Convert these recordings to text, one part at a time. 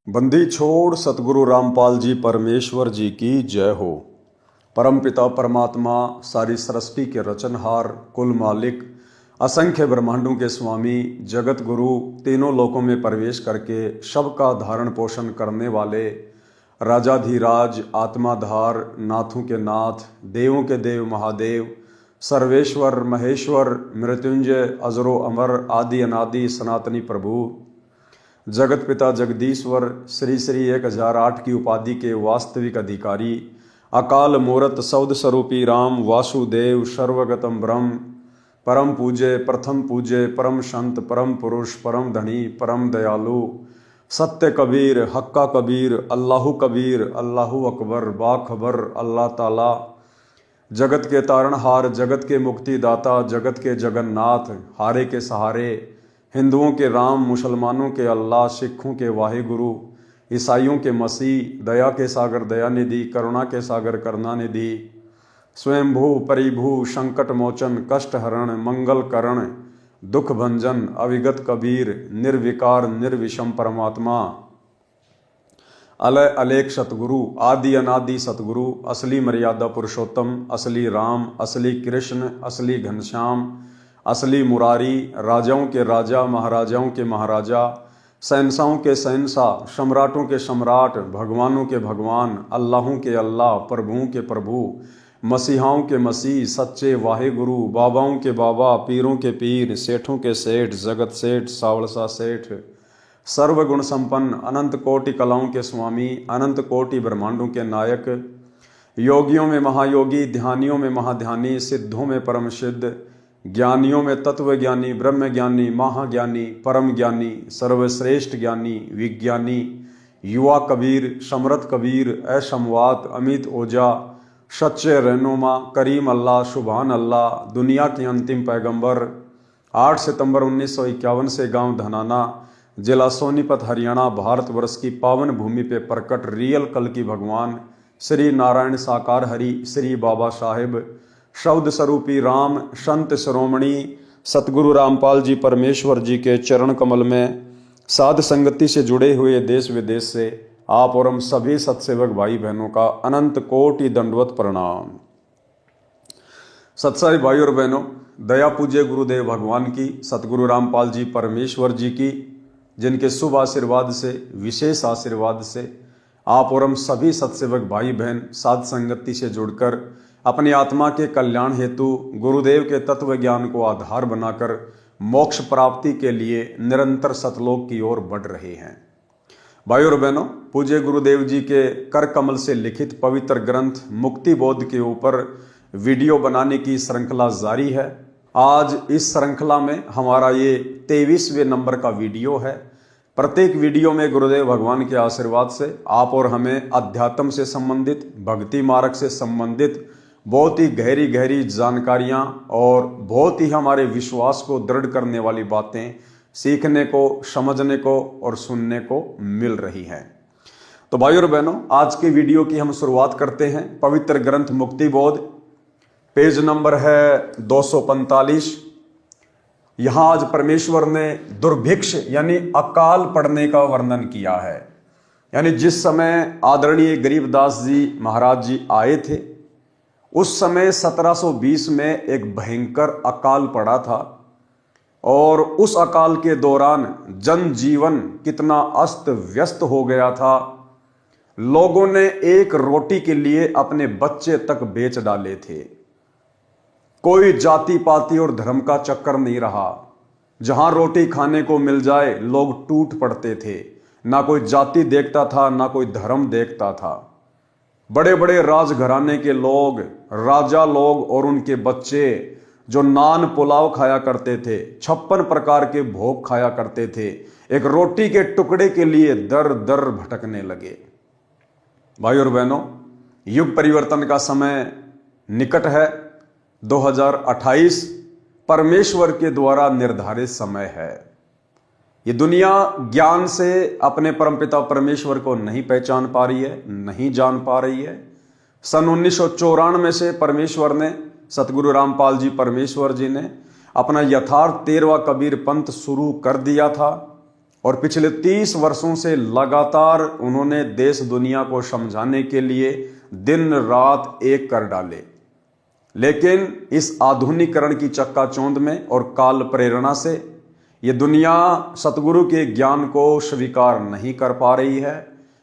बंदी छोड़ सतगुरु रामपाल जी परमेश्वर जी की जय हो। परमपिता परमात्मा सारी सृष्टि के रचनहार, कुल मालिक, असंख्य ब्रह्मांडों के स्वामी, जगत गुरु, तीनों लोकों में प्रवेश करके सबका धारण पोषण करने वाले राजाधिराज, आत्माधार, नाथों के नाथ, देवों के देव महादेव, सर्वेश्वर महेश्वर, मृत्युंजय, अजरो अमर, आदि अनादि सनातनी प्रभु, जगत पिता जगदीश्वर, श्री श्री 1008 की उपाधि के वास्तविक अधिकारी, अकाल मूरत सौद स्वरूपी राम वासुदेव, सर्वगतम ब्रह्म, परम पूज्य, प्रथम पूज्य, परम संत, परम पुरुष, परम धनी, परम दयालु, सत्य कबीर, हक्का कबीर, अल्लाहु कबीर, अल्लाहु अकबर, बाखबर अल्लाह ताला, जगत के तारणहार, जगत के मुक्तिदाता, जगत के जगन्नाथ, हारे के सहारे, हिंदुओं के राम, मुसलमानों के अल्लाह, सिखों के वाहिगुरु, ईसाइयों के मसीह, दया के सागर दयानिधि, करुणा के सागर करुणानिधि, स्वयंभू परिभू, संकट मोचन, कष्ट हरण, मंगल करण, दुख भंजन, अविगत कबीर, निर्विकार निर्विषम परमात्मा, अलय अलेख सतगुरु, आदि अनादि सतगुरु, असली मर्यादा पुरुषोत्तम, असली राम, असली कृष्ण, असली घनश्याम, असली मुरारी, राजाओं के राजा, महाराजाओं के महाराजा, शहंशाहों के शहंशाह, सम्राटों के सम्राट, भगवानों के भगवान, अल्लाहों के अल्लाह, प्रभुओं के प्रभु, मसीहाओं के मसीह, सच्चे वाहिगुरु, बाबाओं के बाबा, पीरों के पीर, सेठों के सेठ, जगत सेठ, सावलसा सेठ, सर्वगुण संपन्न, अनंत कोटि कलाओं के स्वामी, अनंत कोटि ब्रह्मांडों के नायक, योगियों में महायोगी, ध्यानियों में महाध्यानी, सिद्धों में परम सिद्ध, ज्ञानियों में तत्व ज्ञानी, ब्रह्म ज्ञानी, महाज्ञानी, परम ज्ञानी, सर्वश्रेष्ठ ज्ञानी, विज्ञानी, युवा कबीर, समरथ कबीर, असमवात, अमित ओझा, सच्चे रहनुमा, करीम अल्लाह, सुभान अल्लाह, दुनिया के अंतिम पैगंबर, 8 सितंबर 1951 से गांव धनाना, जिला सोनीपत, हरियाणा, भारतवर्ष की पावन भूमि पे प्रकट रियल कल की भगवान श्री नारायण साकार हरि, श्री बाबा साहेब, शब्द स्वरूपी राम, संत शिरोमणि सतगुरु रामपाल जी परमेश्वर जी के चरण कमल में साध संगति से जुड़े हुए देश विदेश से आप और हम सभी सत्सेवक भाई बहनों का अनंत कोटि दंडवत प्रणाम। सत्साई भाई और बहनों, दया पूज्य गुरुदेव भगवान की, सतगुरु रामपाल जी परमेश्वर जी की, जिनके शुभ आशीर्वाद से, विशेष आशीर्वाद से आप और हम सभी सत्सेवक भाई बहन साध संगति से जुड़कर अपनी आत्मा के कल्याण हेतु गुरुदेव के तत्व ज्ञान को आधार बनाकर मोक्ष प्राप्ति के लिए निरंतर सतलोक की ओर बढ़ रहे हैं। भाई और बहनों, पूज्य गुरुदेव जी के कर कमल से लिखित पवित्र ग्रंथ मुक्ति बोध के ऊपर वीडियो बनाने की श्रृंखला जारी है। आज इस श्रृंखला में हमारा ये 23वें नंबर का वीडियो है। प्रत्येक वीडियो में गुरुदेव भगवान के आशीर्वाद से आप और हमें अध्यात्म से संबंधित, भक्ति मार्ग से संबंधित बहुत ही गहरी गहरी जानकारियां और बहुत ही हमारे विश्वास को दृढ़ करने वाली बातें सीखने को, समझने को और सुनने को मिल रही हैं। तो भाई और बहनों, आज के वीडियो की हम शुरुआत करते हैं। पवित्र ग्रंथ मुक्ति बोध, पेज नंबर है 245। यहां आज परमेश्वर ने दुर्भिक्ष यानी अकाल पड़ने का वर्णन किया है। यानी जिस समय आदरणीय गरीबदास जी महाराज जी आए थे, उस समय 1720 में एक भयंकर अकाल पड़ा था और उस अकाल के दौरान जनजीवन कितना अस्त व्यस्त हो गया था। लोगों ने एक रोटी के लिए अपने बच्चे तक बेच डाले थे। कोई जाति पाति और धर्म का चक्कर नहीं रहा। जहां रोटी खाने को मिल जाए लोग टूट पड़ते थे। ना कोई जाति देखता था, ना कोई धर्म देखता था। बड़े बड़े राजघराने के लोग, राजा लोग और उनके बच्चे जो नान पुलाव खाया करते थे, 56 प्रकार के भोग खाया करते थे, एक रोटी के टुकड़े के लिए दर दर भटकने लगे। भाई और बहनों, युग परिवर्तन का समय निकट है। 2028 परमेश्वर के द्वारा निर्धारित समय है। ये दुनिया ज्ञान से अपने परमपिता परमेश्वर को नहीं पहचान पा रही है, नहीं जान पा रही है। सन 1994 से परमेश्वर ने, सतगुरु रामपाल जी परमेश्वर जी ने अपना यथार्थ 13वां कबीर पंथ शुरू कर दिया था और पिछले 30 वर्षों से लगातार उन्होंने देश दुनिया को समझाने के लिए दिन रात एक कर डाले। लेकिन इस आधुनिकीकरण की चक्काचौंध में और काल प्रेरणा से ये दुनिया सतगुरु के ज्ञान को स्वीकार नहीं कर पा रही है।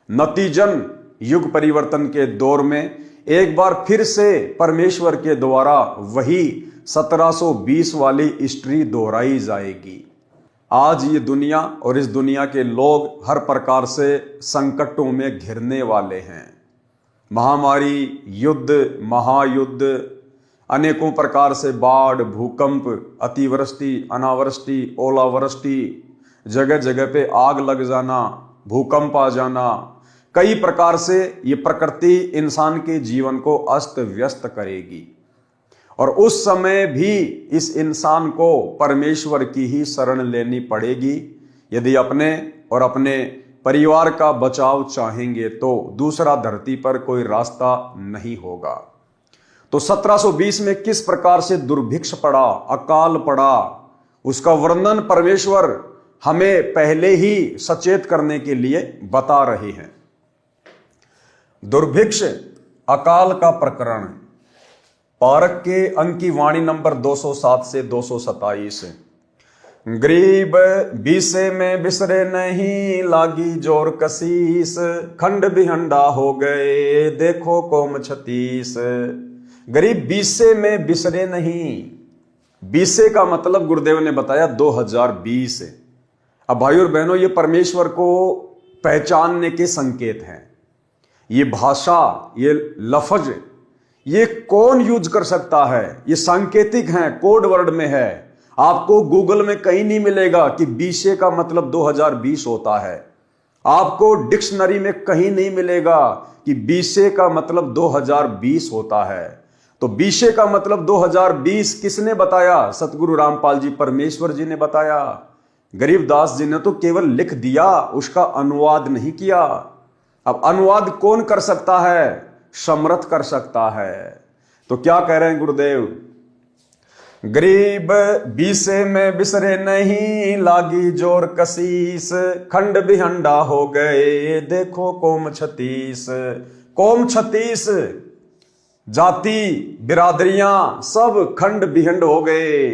नतीजन युग परिवर्तन के दौर में एक बार फिर से परमेश्वर के द्वारा वही 1720 वाली हिस्ट्री दोहराई जाएगी। आज ये दुनिया और इस दुनिया के लोग हर प्रकार से संकटों में घिरने वाले हैं। महामारी, युद्ध, महायुद्ध, अनेकों प्रकार से बाढ़, भूकंप, अतिवृष्टि, अनावृष्टि, ओलावृष्टि, जगह जगह पे आग लग जाना, भूकंप आ जाना, कई प्रकार से ये प्रकृति इंसान के जीवन को अस्त व्यस्त करेगी। और उस समय भी इस इंसान को परमेश्वर की ही शरण लेनी पड़ेगी। यदि अपने और अपने परिवार का बचाव चाहेंगे तो दूसरा धरती पर कोई रास्ता नहीं होगा। तो 1720 में किस प्रकार से दुर्भिक्ष पड़ा, अकाल पड़ा, उसका वर्णन परमेश्वर हमें पहले ही सचेत करने के लिए बता रहे हैं। दुर्भिक्ष अकाल का प्रकरण पारक के अंक की वाणी नंबर 207 से 227। गरीब बीसे में बिसरे नहीं, लागी जोर कसीस, खंड बिहंडा हो गए देखो कोम 36। गरीब बीसे में बिसरे नहीं। बीसे का मतलब गुरुदेव ने बताया 2020। अब भाई और बहनों, ये परमेश्वर को पहचानने के संकेत हैं। ये भाषा, ये लफ्ज, ये कौन यूज कर सकता है? ये सांकेतिक हैं, कोड वर्ड में है। आपको गूगल में कहीं नहीं मिलेगा कि बीसे का मतलब 2020 होता है। आपको डिक्शनरी में कहीं नहीं मिलेगा कि बीसे का मतलब 2020 होता है। तो बीसे का मतलब 2020 किसने बताया? सतगुरु रामपाल जी परमेश्वर जी ने बताया। गरीबदास जी ने तो केवल लिख दिया, उसका अनुवाद नहीं किया। अब अनुवाद कौन कर सकता है? समर्थ कर सकता है। तो क्या कह रहे हैं गुरुदेव? गरीब बीसे में बिसरे नहीं, लागी जोर कसीस, खंड बिहंडा हो गए देखो कोम 36। कोम 36 जाति बिरादरियां सब खंड बिहंड हो गए।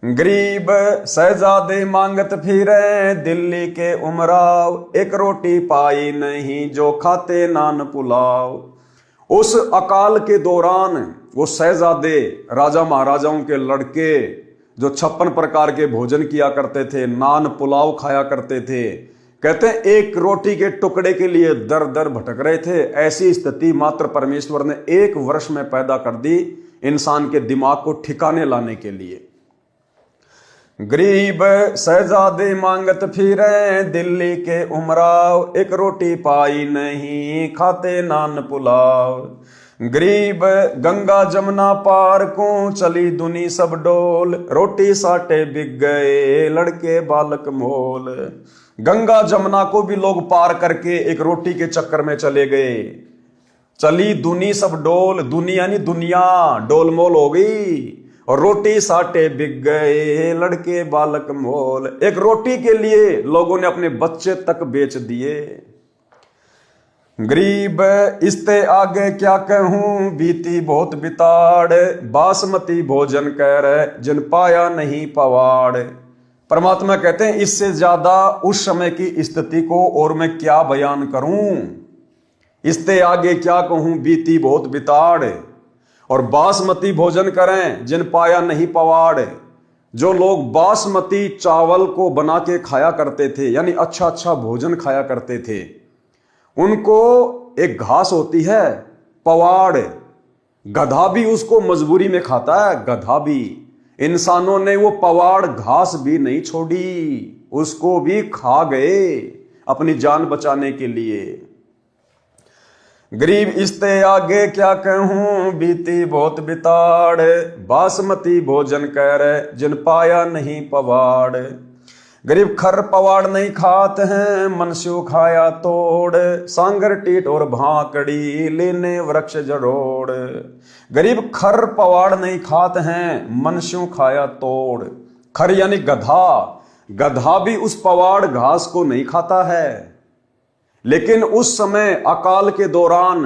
गरीब शहजादे मांगत फिरे दिल्ली के उमराव, एक रोटी पाई नहीं जो खाते नान पुलाव। उस अकाल के दौरान वो शहजादे, राजा महाराजाओं के लड़के जो 56 प्रकार के भोजन किया करते थे, नान पुलाव खाया करते थे, कहते हैं एक रोटी के टुकड़े के लिए दर दर भटक रहे थे। ऐसी स्थिति मात्र परमेश्वर ने 1 वर्ष में पैदा कर दी इंसान के दिमाग को ठिकाने लाने के लिए। गरीब शहजादे मांगत फिरे दिल्ली के उमराव, एक रोटी पाई नहीं खाते नान पुलाव। गरीब गंगा जमुना पार को चली दुनी सब डोल, रोटी साटे बिक गए लड़के बालक मोल। गंगा जमुना को भी लोग पार करके एक रोटी के चक्कर में चले गए। चली दुनी सब डोल, दुनी यानी दुनिया डोलमोल हो गई, और रोटी साटे बिक गए लड़के बालक मोल। एक रोटी के लिए लोगों ने अपने बच्चे तक बेच दिए। गरीब इसते आगे क्या कहूं, बीती बहुत बिताड़, बासमती भोजन कर जिन पाया नहीं पवाड़। परमात्मा कहते हैं इससे ज्यादा उस समय की स्थिति को और मैं क्या बयान करूं। इसते आगे क्या कहूं, बीती बहुत बिताड़, और बासमती भोजन करें जिन पाया नहीं पवाड़। जो लोग बासमती चावल को बना के खाया करते थे, यानी अच्छा अच्छा भोजन खाया करते थे, उनको एक घास होती है पवाड़। गधा भी उसको मजबूरी में खाता है, गधा भी। इंसानों ने वो पवाड़ घास भी नहीं छोड़ी, उसको भी खा गए अपनी जान बचाने के लिए। गरीब इसते आगे क्या कहूं, बीती बहुत बिताड़, बासमती भोजन कर जिन पाया नहीं पवाड़। गरीब खर पवाड़ नहीं खाते हैं, मनस्यु खाया तोड़, सांगर टीट और भाकड़ी लेने वृक्ष जड़ोड़। गरीब खर पवाड़ नहीं खाते हैं, मनस्यु खाया तोड़। खर यानी गधा, गधा भी उस पवाड़ घास को नहीं खाता है। लेकिन उस समय अकाल के दौरान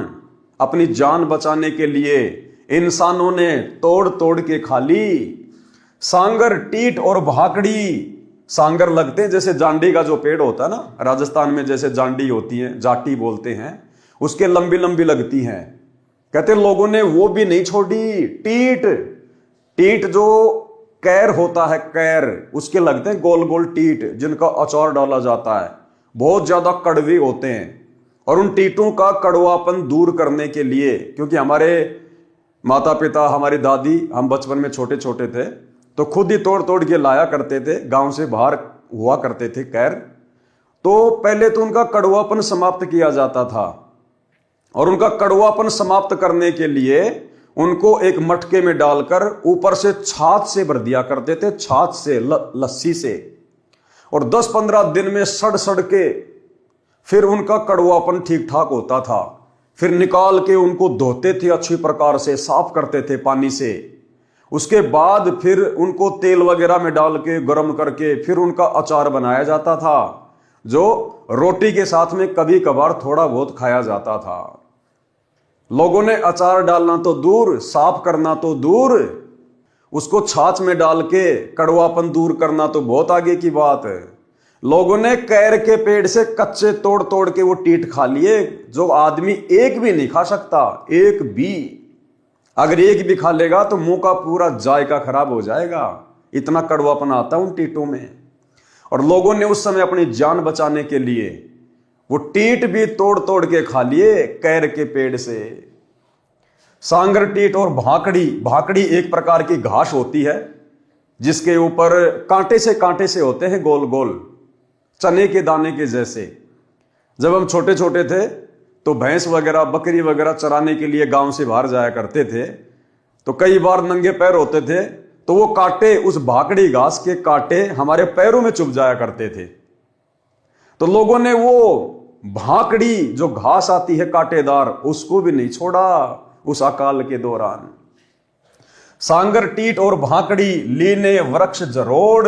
अपनी जान बचाने के लिए इंसानों ने तोड़ तोड़ के खा ली। सांगर, टीट और भाकड़ी। सांगर लगते हैं जैसे जांडी का जो पेड़ होता है ना, राजस्थान में जैसे जांडी होती है, जाटी बोलते हैं, उसके लंबी लंबी लगती हैं। कहते लोगों ने वो भी नहीं छोड़ी। टीट, टीट जो कैर होता है, कैर, उसके लगते हैं गोल गोल टीट, जिनका अचार डाला जाता है। बहुत ज्यादा कड़वे होते हैं और उन टीटों का कड़वापन दूर करने के लिए, क्योंकि हमारे माता पिता, हमारी दादी, हम बचपन में छोटे छोटे थे तो खुद ही तोड़ तोड़ के लाया करते थे, गांव से बाहर हुआ करते थे कैर। तो पहले तो उनका कड़वापन समाप्त किया जाता था और उनका कड़वापन समाप्त करने के लिए उनको एक मटके में डालकर ऊपर से छाछ से भर दिया करते थे, छाछ से, लस्सी से, और 10-15 दिन में सड़ सड़ के फिर उनका कड़वापन ठीक ठाक होता था। फिर निकाल के उनको धोते थे अच्छी प्रकार से, साफ करते थे पानी से। उसके बाद फिर उनको तेल वगैरह में डाल के गर्म करके फिर उनका अचार बनाया जाता था, जो रोटी के साथ में कभी कभार थोड़ा बहुत खाया जाता था। लोगों ने अचार डालना तो दूर, साफ करना तो दूर, उसको छाछ में डाल के कड़वापन दूर करना तो बहुत आगे की बात है। लोगों ने कैर के पेड़ से कच्चे तोड़ तोड़ के वो टीट खा लिए, जो आदमी एक भी नहीं खा सकता, एक भी। अगर एक भी खा लेगा तो मुंह का पूरा जायका खराब हो जाएगा, इतना कड़वापन आता है उन टीटों में। और लोगों ने उस समय अपनी जान बचाने के लिए वो टीट भी तोड़ तोड़ के खा लिए कैर के पेड़ से। सांगर, टीट और भाकड़ी। भाकड़ी एक प्रकार की घास होती है जिसके ऊपर कांटे से होते हैं, गोल गोल चने के दाने के जैसे। जब हम छोटे छोटे थे तो भैंस वगैरह, बकरी वगैरह चराने के लिए गांव से बाहर जाया करते थे, तो कई बार नंगे पैर होते थे तो वो कांटे, उस भाकड़ी घास के कांटे हमारे पैरों में चुभ जाया करते थे। तो लोगों ने वो भाकड़ी जो घास आती है कांटेदार, उसको भी नहीं छोड़ा उस अकाल के दौरान। सांगर, टीट और भाकड़ी लीने वृक्ष जरोड़।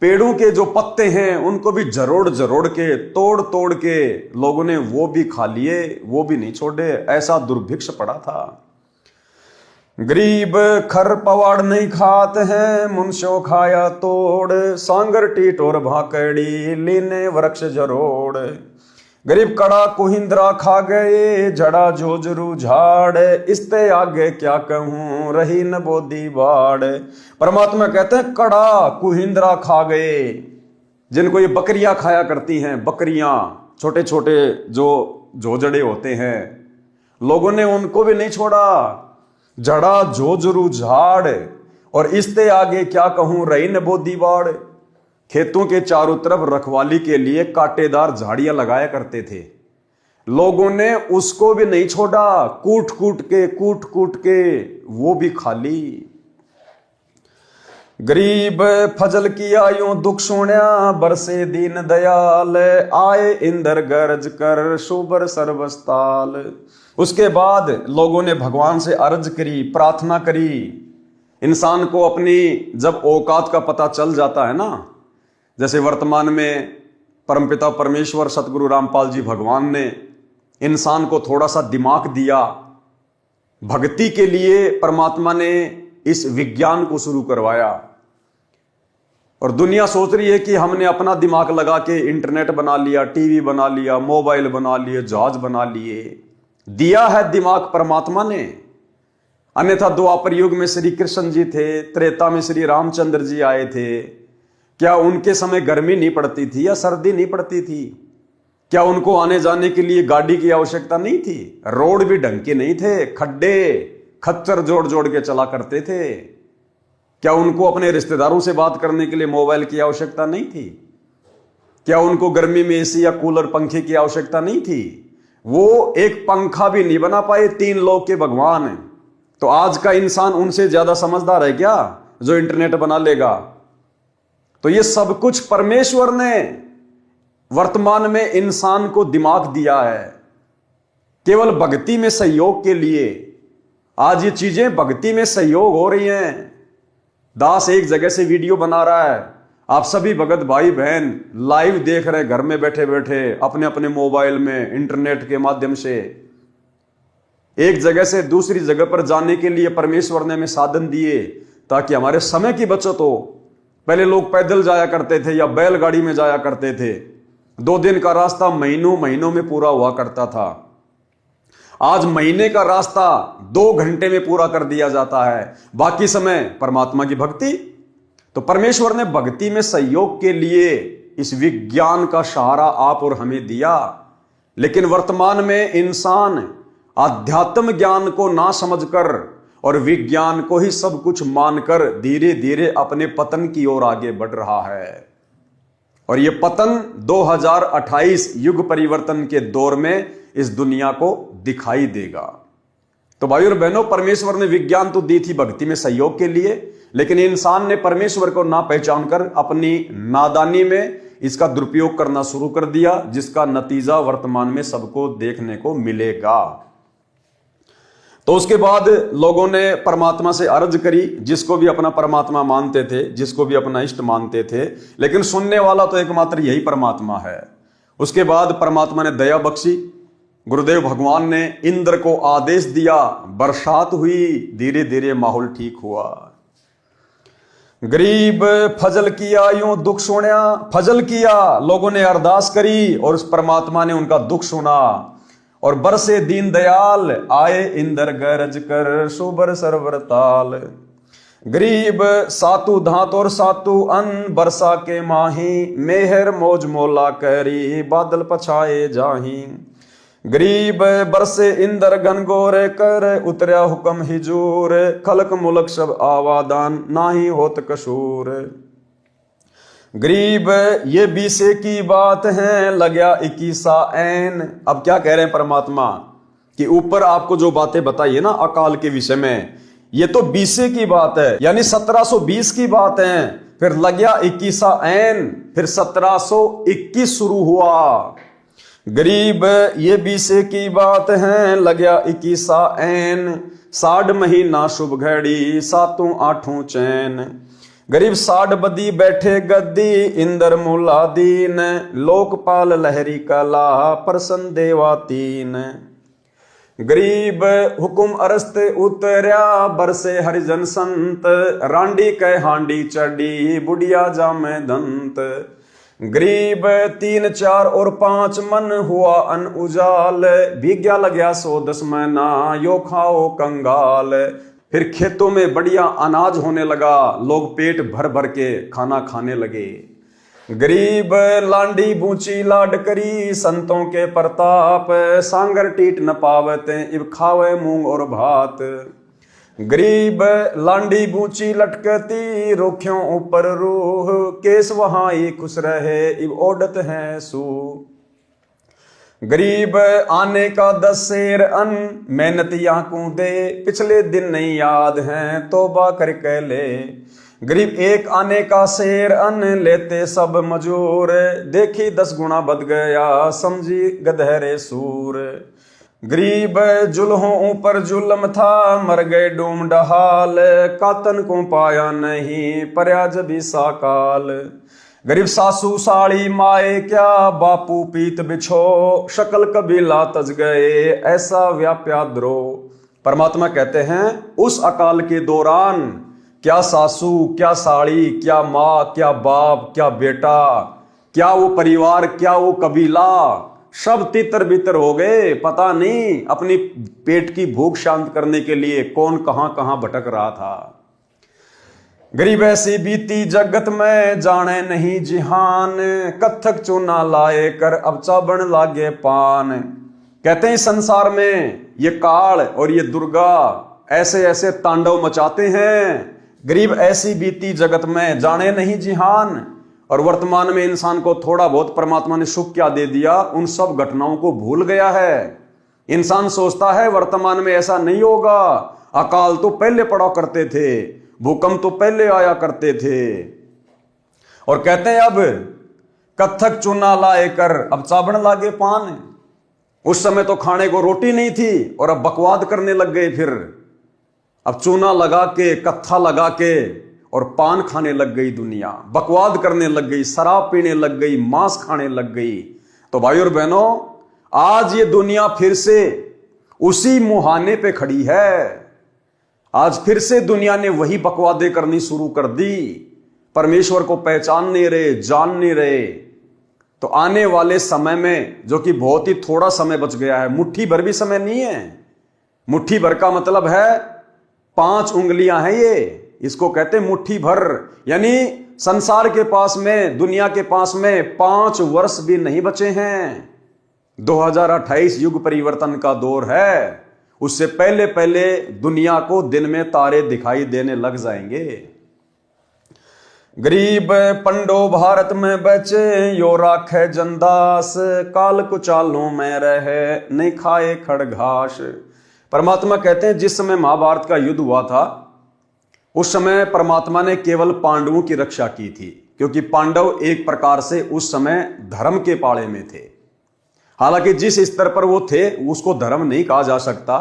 पेड़ों के जो पत्ते हैं उनको भी जरोड़ जरोड़ के, तोड़ तोड़ के लोगों ने वो भी खा लिए, वो भी नहीं छोड़े। ऐसा दुर्भिक्ष पड़ा था। गरीब खर पवाड़ नहीं खाते हैं, मुनशो खाया तोड़। सांगर, टीट और भाकड़ी लीने वृक्ष जरोड़। गरीब कड़ा कुहिंद्रा खा गए, जड़ा जोजरू झाड़। इसते आगे क्या कहूं, रही न बोदी बाड़। परमात्मा कहते हैं कड़ा कुहिंद्रा खा गए, जिनको ये बकरियां खाया करती हैं, बकरियां, छोटे छोटे जो जोजड़े होते हैं, लोगों ने उनको भी नहीं छोड़ा। जड़ा जोजरू झाड़ और इसते आगे क्या कहूं, रही न बोदी बाड़। खेतों के चारों तरफ रखवाली के लिए कांटेदार झाड़ियां लगाया करते थे, लोगों ने उसको भी नहीं छोड़ा। कूट कूट के वो भी खा ली। गरीब फजल किया यूं दुख सुण्या, बरसे दीन दयाल। आए इंदर गरज कर, शुबर सर्वस्ताल। उसके बाद लोगों ने भगवान से अर्ज करी, प्रार्थना करी। इंसान को अपनी जब औकात का पता चल जाता है ना, जैसे वर्तमान में परमपिता परमेश्वर सतगुरु रामपाल जी भगवान ने इंसान को थोड़ा सा दिमाग दिया, भक्ति के लिए परमात्मा ने इस विज्ञान को शुरू करवाया। और दुनिया सोच रही है कि हमने अपना दिमाग लगा के इंटरनेट बना लिया, टीवी बना लिया, मोबाइल बना लिए, जहाज बना लिए। दिया है दिमाग परमात्मा ने। अन्यथा द्वापर युग में श्री कृष्ण जी थे, त्रेता में श्री रामचंद्र जी आए थे। क्या उनके समय गर्मी नहीं पड़ती थी या सर्दी नहीं पड़ती थी? क्या उनको आने जाने के लिए गाड़ी की आवश्यकता नहीं थी? रोड भी ढंग के नहीं थे, खड्डे खच्चर जोड़ जोड़ के चला करते थे। क्या उनको अपने रिश्तेदारों से बात करने के लिए मोबाइल की आवश्यकता नहीं थी? क्या उनको गर्मी में एसी या कूलर, पंखे की आवश्यकता नहीं थी? वो एक पंखा भी नहीं बना पाए, 3 लोक के भगवान हैं। तो आज का इंसान उनसे ज्यादा समझदार है क्या, जो इंटरनेट बना लेगा? तो ये सब कुछ परमेश्वर ने वर्तमान में इंसान को दिमाग दिया है, केवल भक्ति में सहयोग के लिए। आज ये चीजें भक्ति में सहयोग हो रही हैं। दास एक जगह से वीडियो बना रहा है, आप सभी भगत भाई बहन लाइव देख रहे घर में बैठे बैठे अपने अपने मोबाइल में इंटरनेट के माध्यम से। एक जगह से दूसरी जगह पर जाने के लिए परमेश्वर ने हमें साधन दिए ताकि हमारे समय की बचत हो। पहले लोग पैदल जाया करते थे या बैलगाड़ी में जाया करते थे। 2 दिन का रास्ता महीनों महीनों में पूरा हुआ करता था। आज महीने का रास्ता 2 घंटे में पूरा कर दिया जाता है। बाकी समय परमात्मा की भक्ति। तो परमेश्वर ने भक्ति में सहयोग के लिए इस विज्ञान का सहारा आप और हमें दिया। लेकिन वर्तमान में इंसान आध्यात्म ज्ञान को ना समझकर और विज्ञान को ही सब कुछ मानकर धीरे धीरे अपने पतन की ओर आगे बढ़ रहा है। और यह पतन 2028 युग परिवर्तन के दौर में इस दुनिया को दिखाई देगा। तो भाइयों और बहनों, परमेश्वर ने विज्ञान तो दी थी भक्ति में सहयोग के लिए, लेकिन इंसान ने परमेश्वर को ना पहचान कर अपनी नादानी में इसका दुरुपयोग करना शुरू कर दिया, जिसका नतीजा वर्तमान में सबको देखने को मिलेगा। तो उसके बाद लोगों ने परमात्मा से अर्ज करी, जिसको भी अपना परमात्मा मानते थे, जिसको भी अपना इष्ट मानते थे, लेकिन सुनने वाला तो एकमात्र यही परमात्मा है। उसके बाद परमात्मा ने दया बख्शी। गुरुदेव भगवान ने इंद्र को आदेश दिया, बरसात हुई, धीरे धीरे माहौल ठीक हुआ। गरीब फजल किया यूं दुख सुना, फजल किया, लोगों ने अरदास करी और उस परमात्मा ने उनका दुख सुना। और बरसे दीन दयाल, आए इंद्र गरज कर, सुबर सरवर ताल। गरीब सातु धात और सातु अन्न, बरसा के माही, मेहर मौज मोला करी, बादल पछाए जाही। गरीब बरसे इंद्र घनघोर कर, उतरया हुक्म हिजूर, खलक मुलक सब आवादान, नाही होत कसूर। गरीब ये बीसे की बात है, लगया 21 ऐन। अब क्या कह रहे हैं परमात्मा कि ऊपर आपको जो बातें बताई है ना अकाल के विषय में, ये तो बीसे की बात है, यानी 1720 की बात है। फिर लगया 21 ऐन, फिर 1721 शुरू हुआ। गरीब ये बीसे की बात है, लगया 21 ऐन, 60 महीना शुभ घड़ी, 7 8 चैन। गरीब 60 बदी बैठे गद्दी, इंद्र मूला दीन, लोकपाल लहरी कला, प्रसन्न देवा तीन। गरीब हुकुम अरस्त उतरया, बरसे हरिजन संत, रांडी कै हांडी चढ़ी, बुढ़िया जामे दंत। गरीब 3 4 और 5 मन, हुआ अन उजाल, भीग्या लगया 110 महीना, यो खाओ कंगाल। फिर खेतों में बढ़िया अनाज होने लगा, लोग पेट भर भर के खाना खाने लगे। गरीब लांडी बूची लाड करी, संतों के प्रताप, सांगर टीट न पावते, इब खावे मूंग और भात। गरीब लांडी बूची लटकती, रोखियों ऊपर रूह, केस वहां ही खुश रहे, इब ओडत है सू। गरीब आने का 10 सेर अन्न, मेहनत याकू दे, पिछले दिन नहीं याद हैं, तौबा करके ले। गरीब 1 आने का सेर अन्न, लेते सब मजूर, देखी 10 गुना बद गया, समझी गधेरे सूर। गरीब जुल्हों ऊपर जुल्म था, मर गए डूम डहाल, कातन को पाया नहीं, पर्या जबी साकाल। गरीब सासू साड़ी माए क्या, बापू पीत बिछो, शकल कबीला तज गए, ऐसा व्याप्या द्रो। परमात्मा कहते हैं उस अकाल के दौरान क्या सासू, क्या साड़ी, क्या माँ, क्या बाप, क्या बेटा, क्या वो परिवार, क्या वो कबीला, सब तितर बितर हो गए। पता नहीं अपनी पेट की भूख शांत करने के लिए कौन कहां कहां भटक रहा था। गरीब ऐसी बीती जगत में, जाने नहीं जिहान, कत्थक चूना लाए कर, अब चाबण लागे पान। कहते हैं संसार में ये काल और ये दुर्गा ऐसे ऐसे तांडव मचाते हैं। गरीब ऐसी बीती जगत में, जाने नहीं जिहान। और वर्तमान में इंसान को थोड़ा बहुत परमात्मा ने सुख क्या दे दिया, उन सब घटनाओं को भूल गया है। इंसान सोचता है वर्तमान में ऐसा नहीं होगा, अकाल तो पहले पड़ा करते थे, भूकंप तो पहले आया करते थे। और कहते हैं अब कत्थक चूना लाए कर, अब चाबण लागे पान। उस समय तो खाने को रोटी नहीं थी और अब बकवाद करने लग गए। फिर अब चूना लगा के, कत्था लगा के और पान खाने लग गई दुनिया, बकवाद करने लग गई, शराब पीने लग गई, मांस खाने लग गई। तो भाई और बहनों, आज ये दुनिया फिर से उसी मुहाने पे खड़ी है। आज फिर से दुनिया ने वही बकवादे करनी शुरू कर दी, परमेश्वर को पहचान नहीं रहे, जान नहीं रहे। तो आने वाले समय में, जो कि बहुत ही थोड़ा समय बच गया है, मुट्ठी भर भी समय नहीं है, मुट्ठी भर का मतलब है 5 उंगलियां हैं ये, इसको कहते हैं मुट्ठी भर। यानी संसार के पास में, दुनिया के पास में 5 वर्ष भी नहीं बचे हैं। 2028 युग परिवर्तन का दौर है, उससे पहले पहले दुनिया को दिन में तारे दिखाई देने लग जाएंगे। गरीब पंडो भारत में बचे, यो राखे जनदास, काल कुचालों में रहे, नहीं खाए खड़घास। परमात्मा कहते हैं, जिस समय महाभारत का युद्ध हुआ था, उस समय परमात्मा ने केवल पांडवों की रक्षा की थी, क्योंकि पांडव एक प्रकार से उस समय धर्म के पाले में थे। हालांकि जिस स्तर पर वो थे उसको धर्म नहीं कहा जा सकता,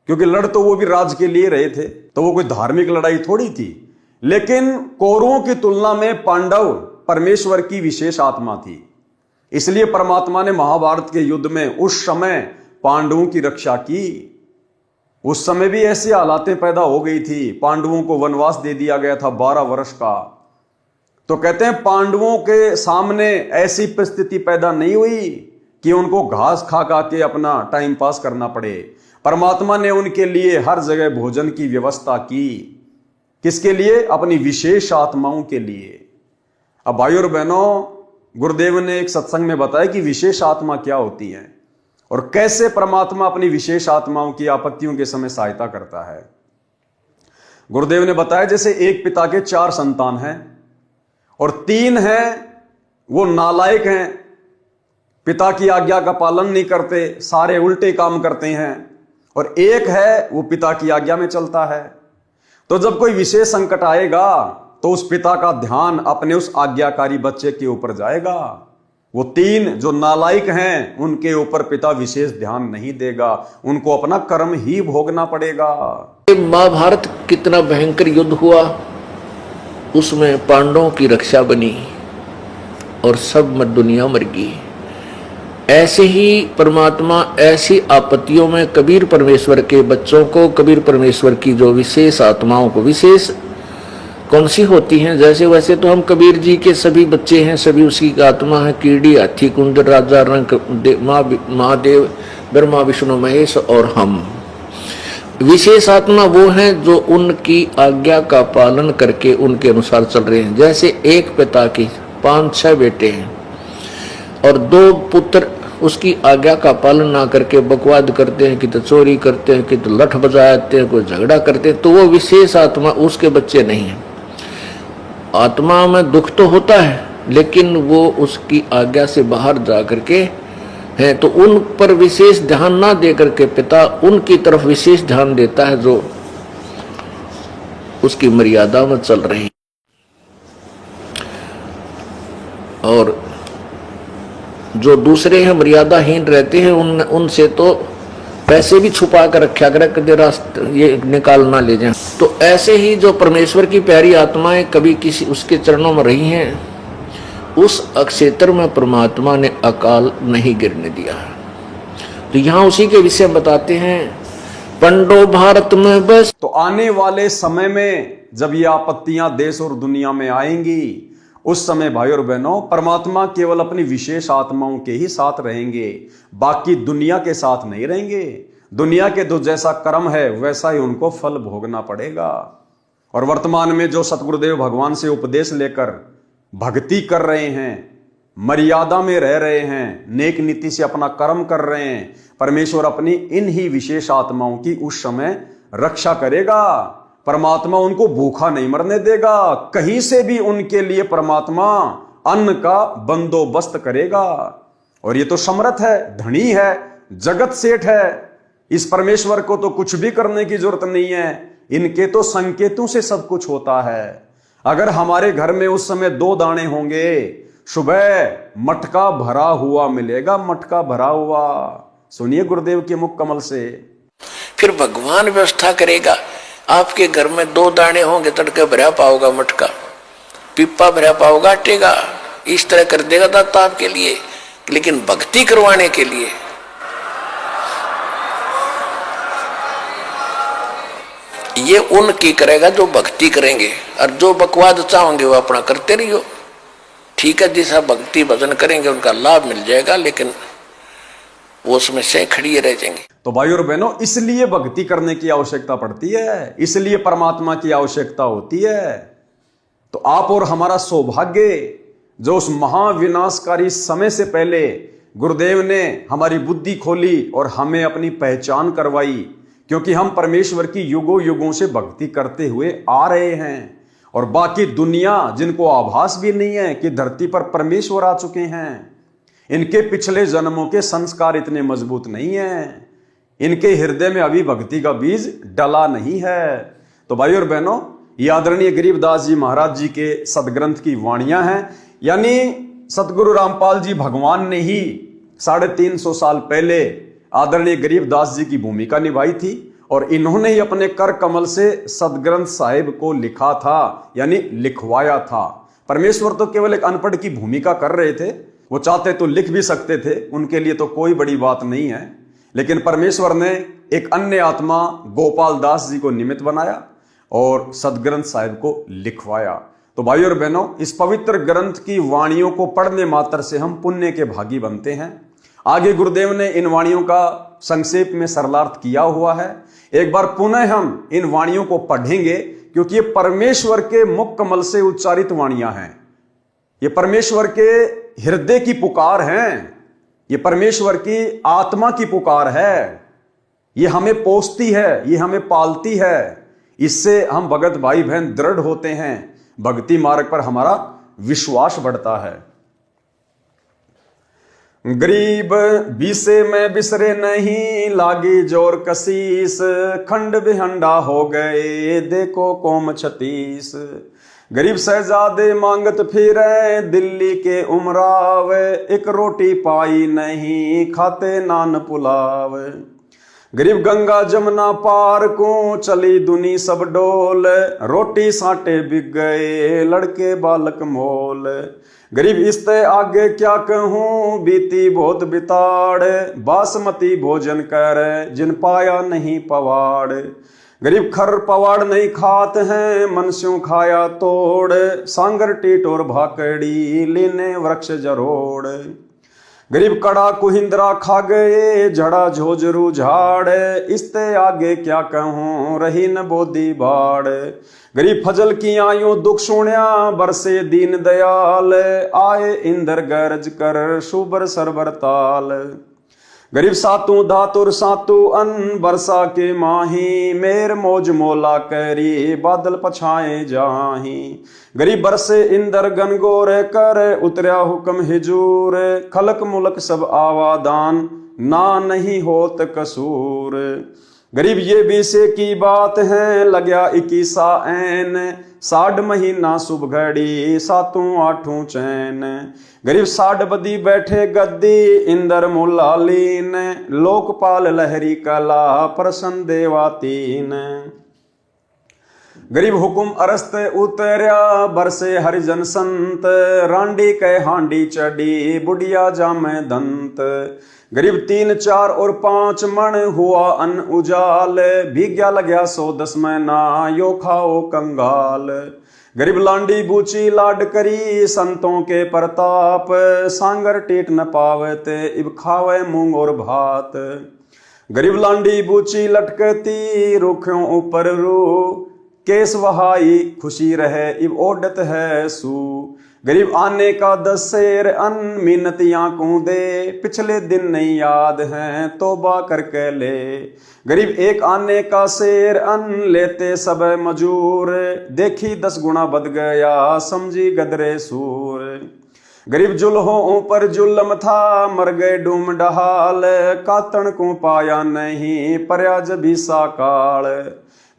क्योंकि लड़ तो वो भी राज के लिए रहे थे, तो वो कोई धार्मिक लड़ाई थोड़ी थी। लेकिन कौरवों की तुलना में पांडव परमेश्वर की विशेष आत्मा थी, इसलिए परमात्मा ने महाभारत के युद्ध में उस समय पांडवों की रक्षा की। उस समय भी ऐसी हालातें पैदा हो गई थी, पांडवों को वनवास दे दिया गया था 12 वर्ष का। तो कहते हैं पांडवों के सामने ऐसी परिस्थिति पैदा नहीं हुई कि उनको घास खा खा के अपना टाइम पास करना पड़े। परमात्मा ने उनके लिए हर जगह भोजन की व्यवस्था की। किसके लिए? अपनी विशेष आत्माओं के लिए। अब भाई और बहनों, गुरुदेव ने एक सत्संग में बताया कि विशेष आत्मा क्या होती है और कैसे परमात्मा अपनी विशेष आत्माओं की आपत्तियों के समय सहायता करता है। गुरुदेव ने बताया, जैसे एक पिता के 4 संतान हैं और 3 हैं वो नालायक हैं, पिता की आज्ञा का पालन नहीं करते, सारे उल्टे काम करते हैं, और एक है वो पिता की आज्ञा में चलता है। तो जब कोई विशेष संकट आएगा तो उस पिता का ध्यान अपने उस आज्ञाकारी बच्चे के ऊपर जाएगा। वो 3 जो नालायक हैं उनके ऊपर पिता विशेष ध्यान नहीं देगा, उनको अपना कर्म ही भोगना पड़ेगा। महाभारत कितना भयंकर युद्ध हुआ, उसमें पांडवों की रक्षा बनी और सब दुनिया मर गई। ऐसे ही परमात्मा ऐसी आपत्तियों में कबीर परमेश्वर के बच्चों को, कबीर परमेश्वर की जो विशेष आत्माओं को, विशेष कौन सी होती हैं, जैसे वैसे तो हम कबीर जी के सभी बच्चे हैं, सभी उसकी आत्मा है, कीड़ी, हाथी, कुंजर, राजा, रंग, महादेव, ब्रह्मा, विष्णु, महेश और हम। विशेष आत्मा वो हैं जो उनकी आज्ञा का पालन करके उनके अनुसार चल रहे हैं। जैसे एक पिता की 5-6 बेटे हैं और 2 पुत्र उसकी आज्ञा का पालन ना करके बकवाद करते हैं, कि तो चोरी करते हैं, कि तो लठ बजाते हैं, कोई झगड़ा करते हैं, तो वो विशेष आत्मा उसके बच्चे नहीं हैं। आत्मा में दुख तो होता है, लेकिन वो उसकी आज्ञा से बाहर जा करके हैं, तो उन पर विशेष ध्यान ना दे करके पिता उनकी तरफ विशेष ध्यान देता है जो उसकी मर्यादा में चल रहे हैं। और जो दूसरे हैं मर्यादाहीन रहते हैं, उनसे तो पैसे भी छुपा कर रखा कर कदे रास्ते ये निकाल ना ले जाएं। तो ऐसे ही जो परमेश्वर की प्यारी आत्माएं कभी किसी उसके चरणों में रही हैं, उस अक्षेत्र में परमात्मा ने अकाल नहीं गिरने दिया। तो यहाँ उसी के विषय बताते हैं, पंडो भारत में बस। तो आने वाले समय में जब ये आपत्तियां देश और दुनिया में आएंगी, उस समय भाई और बहनों, परमात्मा केवल अपनी विशेष आत्माओं के ही साथ रहेंगे, बाकी दुनिया के साथ नहीं रहेंगे। दुनिया के जो जैसा कर्म है वैसा ही उनको फल भोगना पड़ेगा। और वर्तमान में जो सतगुरुदेव भगवान से उपदेश लेकर भक्ति कर रहे हैं, मर्यादा में रह रहे हैं, नेक नीति से अपना कर्म कर रहे हैं, परमेश्वर अपनी इन ही विशेष आत्माओं की उस समय रक्षा करेगा। परमात्मा उनको भूखा नहीं मरने देगा, कहीं से भी उनके लिए परमात्मा अन्न का बंदोबस्त करेगा। और ये तो समर्थ है, धनी है, जगत सेठ है, इस परमेश्वर को तो कुछ भी करने की जरूरत नहीं है, इनके तो संकेतों से सब कुछ होता है। अगर हमारे घर में उस समय 2 दाने होंगे, सुबह मटका भरा हुआ मिलेगा, मटका भरा हुआ। सुनिए गुरुदेव के मुख कमल से। फिर भगवान व्यवस्था करेगा। आपके घर में 2 दाने होंगे, तड़के भरा पाओगा मटका, पिप्पा भरा पाओगा आटे का, इस तरह कर देगा दाता आपके लिए। लेकिन भक्ति करवाने के लिए ये उनकी करेगा जो भक्ति करेंगे, और जो बकवाद चाहोगे वो अपना करते रहियो। ठीक है, जैसा भक्ति भजन करेंगे उनका लाभ मिल जाएगा, लेकिन वो उसमें से खड़ी रह जाएंगे। तो भाई और बहनों, इसलिए भक्ति करने की आवश्यकता पड़ती है, इसलिए परमात्मा की आवश्यकता होती है। तो आप और हमारा सौभाग्य जो उस महाविनाशकारी समय से पहले गुरुदेव ने हमारी बुद्धि खोली और हमें अपनी पहचान करवाई, क्योंकि हम परमेश्वर की युगों युगों से भक्ति करते हुए आ रहे हैं। और बाकी दुनिया जिनको आभास भी नहीं है कि धरती पर परमेश्वर आ चुके हैं, इनके पिछले जन्मों के संस्कार इतने मजबूत नहीं हैं, इनके हृदय में अभी भक्ति का बीज डला नहीं है। तो भाई और बहनों, ये आदरणीय गरीबदास जी महाराज जी के सदग्रंथ की वाणियां हैं, यानी सतगुरु रामपाल जी भगवान ने ही 350 साल पहले आदरणीय गरीबदास जी की भूमिका निभाई थी, और इन्होंने ही अपने कर कमल से सदग्रंथ साहिब को लिखा था, यानी लिखवाया था। परमेश्वर तो केवल एक अनपढ़ की भूमिका कर रहे थे, वो चाहते तो लिख भी सकते थे, उनके लिए तो कोई बड़ी बात नहीं है। लेकिन परमेश्वर ने एक अन्य आत्मा गोपाल दास जी को निमित्त बनाया और सदग्रंथ साहिब को लिखवाया। तो भाई और बहनों, इस पवित्र ग्रंथ की वाणियों को पढ़ने मात्र से हम पुण्य के भागी बनते हैं। आगे गुरुदेव ने इन वाणियों का संक्षेप में सरलार्थ किया हुआ है। एक बार पुनः हम इन वाणियों को पढ़ेंगे, क्योंकि ये परमेश्वर के मुख कमल से उच्चारित वाणियां हैं, ये परमेश्वर के हृदय की पुकार हैं, ये परमेश्वर की आत्मा की पुकार है, ये हमें पोसती है, ये हमें पालती है। इससे हम भगत भाई बहन दृढ़ होते हैं, भक्ति मार्ग पर हमारा विश्वास बढ़ता है। गरीब बीसे में बिसरे नहीं, लागी जोर कसीस, खंड बिहंडा हो गए देखो कोम 36। गरीब शहजादे मांगत फिरे दिल्ली के उमराव, एक रोटी पाई नहीं खाते नान पुलाव। गरीब गंगा जमुना पार को चली दुनी सब डोल, रोटी साटे बिक गए लड़के बालक मोल। गरीब इसते आगे क्या कहूँ बीती बहुत बिताड़, बासमती भोजन कर जिन पाया नहीं पवाड़। गरीब खर पवाड़ नहीं खात हैं मनस्यों खाया तोड़, सांगर टीटोर भाकड़ी लीने वृक्ष जरोड़। गरीब कड़ा कुहिंद्रा खा गए झड़ा झोझरू झाड़, इसते आगे क्या कहूँ रही न बोधी बाड़। गरीब फजल की आयु दुख सुण्या बरसे दीन दयाल, आए इंद्र गरज कर शुबर सरबर ताल। गरीब सातु धातुर सातु अन्न बरसा के माही, मेर मौज मोला करी बादल पछाए जाही। गरीब बरसे इंदर गनगोर कर उतरया हुक्म हिजूर, खलक मुलक सब आवादान ना नहीं होत कसूर। गरीब ये बीसे की बात है लग्या 21 ऐन, 60 महीना शुभ घड़ी सातों आठों चैन। गरीब 60 बदी बैठे गद्दी इंदर मुलालीन, लोकपाल लहरी कला प्रसन्न देवातीन। गरीब हुकुम अरस्त उतरया बरसे हरिजन संत, रांडी कै हांडी चढ़ी बुढ़िया जामे दंत। गरीब 3, 4 और 5 मण हुआ अन्न उजाल, भीग्या लग्या 110 महीना यो खाओ कंगाल। गरीब लांडी बूची लाड करी संतों के प्रताप, सांगर टेट न पावते इब खावे मूंग और भात। गरीब लांडी बूची लटकती रुखों ऊपर रू, केस वहाई खुशी रहे इब ओडत है सू। गरीब आने का 10 शेर अन्न मिन्नतियां कूदे, पिछले दिन नहीं याद हैं तौबा करके ले। गरीब 1 आने का शेर अन्न लेते सब मजूर, देखी 10 गुना बद गया समझी गदरे सूर। गरीब जुल्हों ऊपर जुल्म था मर गए डूम डहाल, कातण को पाया नहीं पर्याज भी साकाल।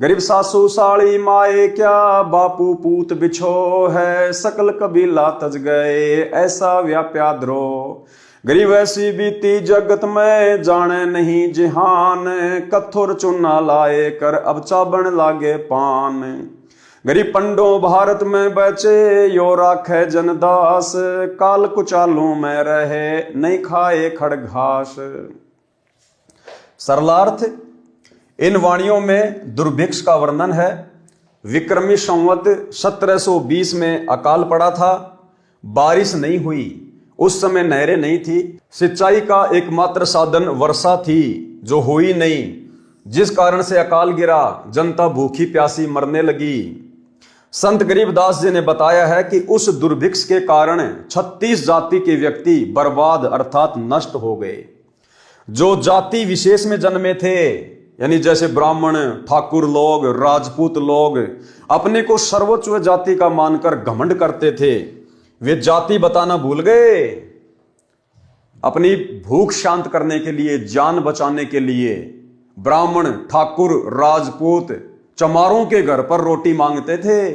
गरीब सासू साड़ी माए क्या बापू पूत बिछो है, सकल कबीला तज गए ऐसा व्याप्या द्रोह। गरीब ऐसी बीती जगत में जाने नहीं जिहान, कथुर चुना लाए कर अब चाबन लागे पान। गरीब पंडो भारत में बचे यो राखे जनदास, काल कुचालू में रहे नहीं खाए खड़ घास। सरलार्थ, इन वाणियों में दुर्भिक्ष का वर्णन है। विक्रमी संवत 1720 में अकाल पड़ा था, बारिश नहीं हुई, उस समय नहरें नहीं थी, सिंचाई का एकमात्र साधन वर्षा थी जो हुई नहीं, जिस कारण से अकाल गिरा, जनता भूखी प्यासी मरने लगी। संत गरीबदास जी ने बताया है कि उस दुर्भिक्ष के कारण 36 जाति के व्यक्ति बर्बाद अर्थात नष्ट हो गए। जो जाति विशेष में जन्मे थे, यानी जैसे ब्राह्मण, ठाकुर लोग, राजपूत लोग अपने को सर्वोच्च जाति का मानकर घमंड करते थे, वे जाति बताना भूल गए। अपनी भूख शांत करने के लिए, जान बचाने के लिए ब्राह्मण, ठाकुर, राजपूत चमारों के घर पर रोटी मांगते थे।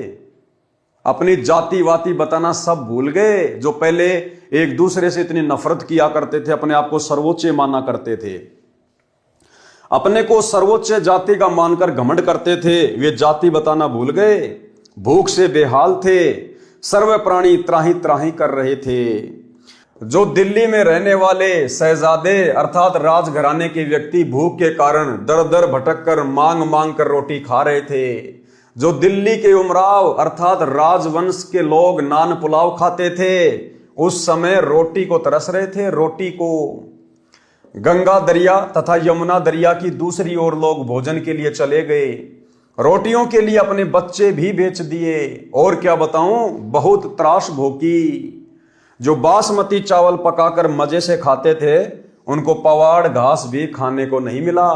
अपनी जाति वाति बताना सब भूल गए। जो पहले एक दूसरे से इतनी नफरत किया करते थे, अपने आप को सर्वोच्च माना करते थे, अपने को सर्वोच्च जाति का मानकर घमंड करते थे, वे जाति बताना भूल गए। भूख से बेहाल थे, सर्व प्राणी त्राही त्राही कर रहे थे। जो दिल्ली में रहने वाले शहजादे अर्थात राजघराने के व्यक्ति भूख के कारण दर दर भटक कर मांग मांग कर रोटी खा रहे थे। जो दिल्ली के उमराव अर्थात राजवंश के लोग नान पुलाव खाते थे, उस समय रोटी को तरस रहे थे, रोटी को। गंगा दरिया तथा यमुना दरिया की दूसरी ओर लोग भोजन के लिए चले गए, रोटियों के लिए अपने बच्चे भी बेच दिए। और क्या बताऊं, बहुत त्रास भोगी। जो बासमती चावल पकाकर मजे से खाते थे, उनको पवाड़ घास भी खाने को नहीं मिला,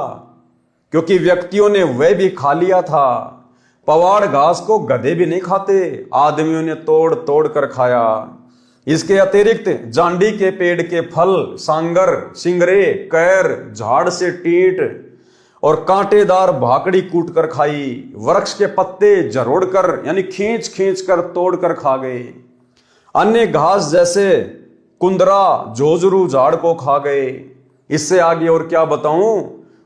क्योंकि व्यक्तियों ने वह भी खा लिया था। पवाड़ घास को गधे भी नहीं खाते, आदमियों ने तोड़ तोड़ कर खाया। इसके अतिरिक्त जांडी के पेड़ के फल, सांगर, सिंगरे, कैर, झाड़ से टीट और कांटेदार भाकड़ी कूट कर खाई। वृक्ष के पत्ते जरोड़ कर यानी खींच खींच कर तोड़ कर खा गए। अन्य घास जैसे कुंदरा, जोजरू झाड़ को खा गए। इससे आगे और क्या बताऊं,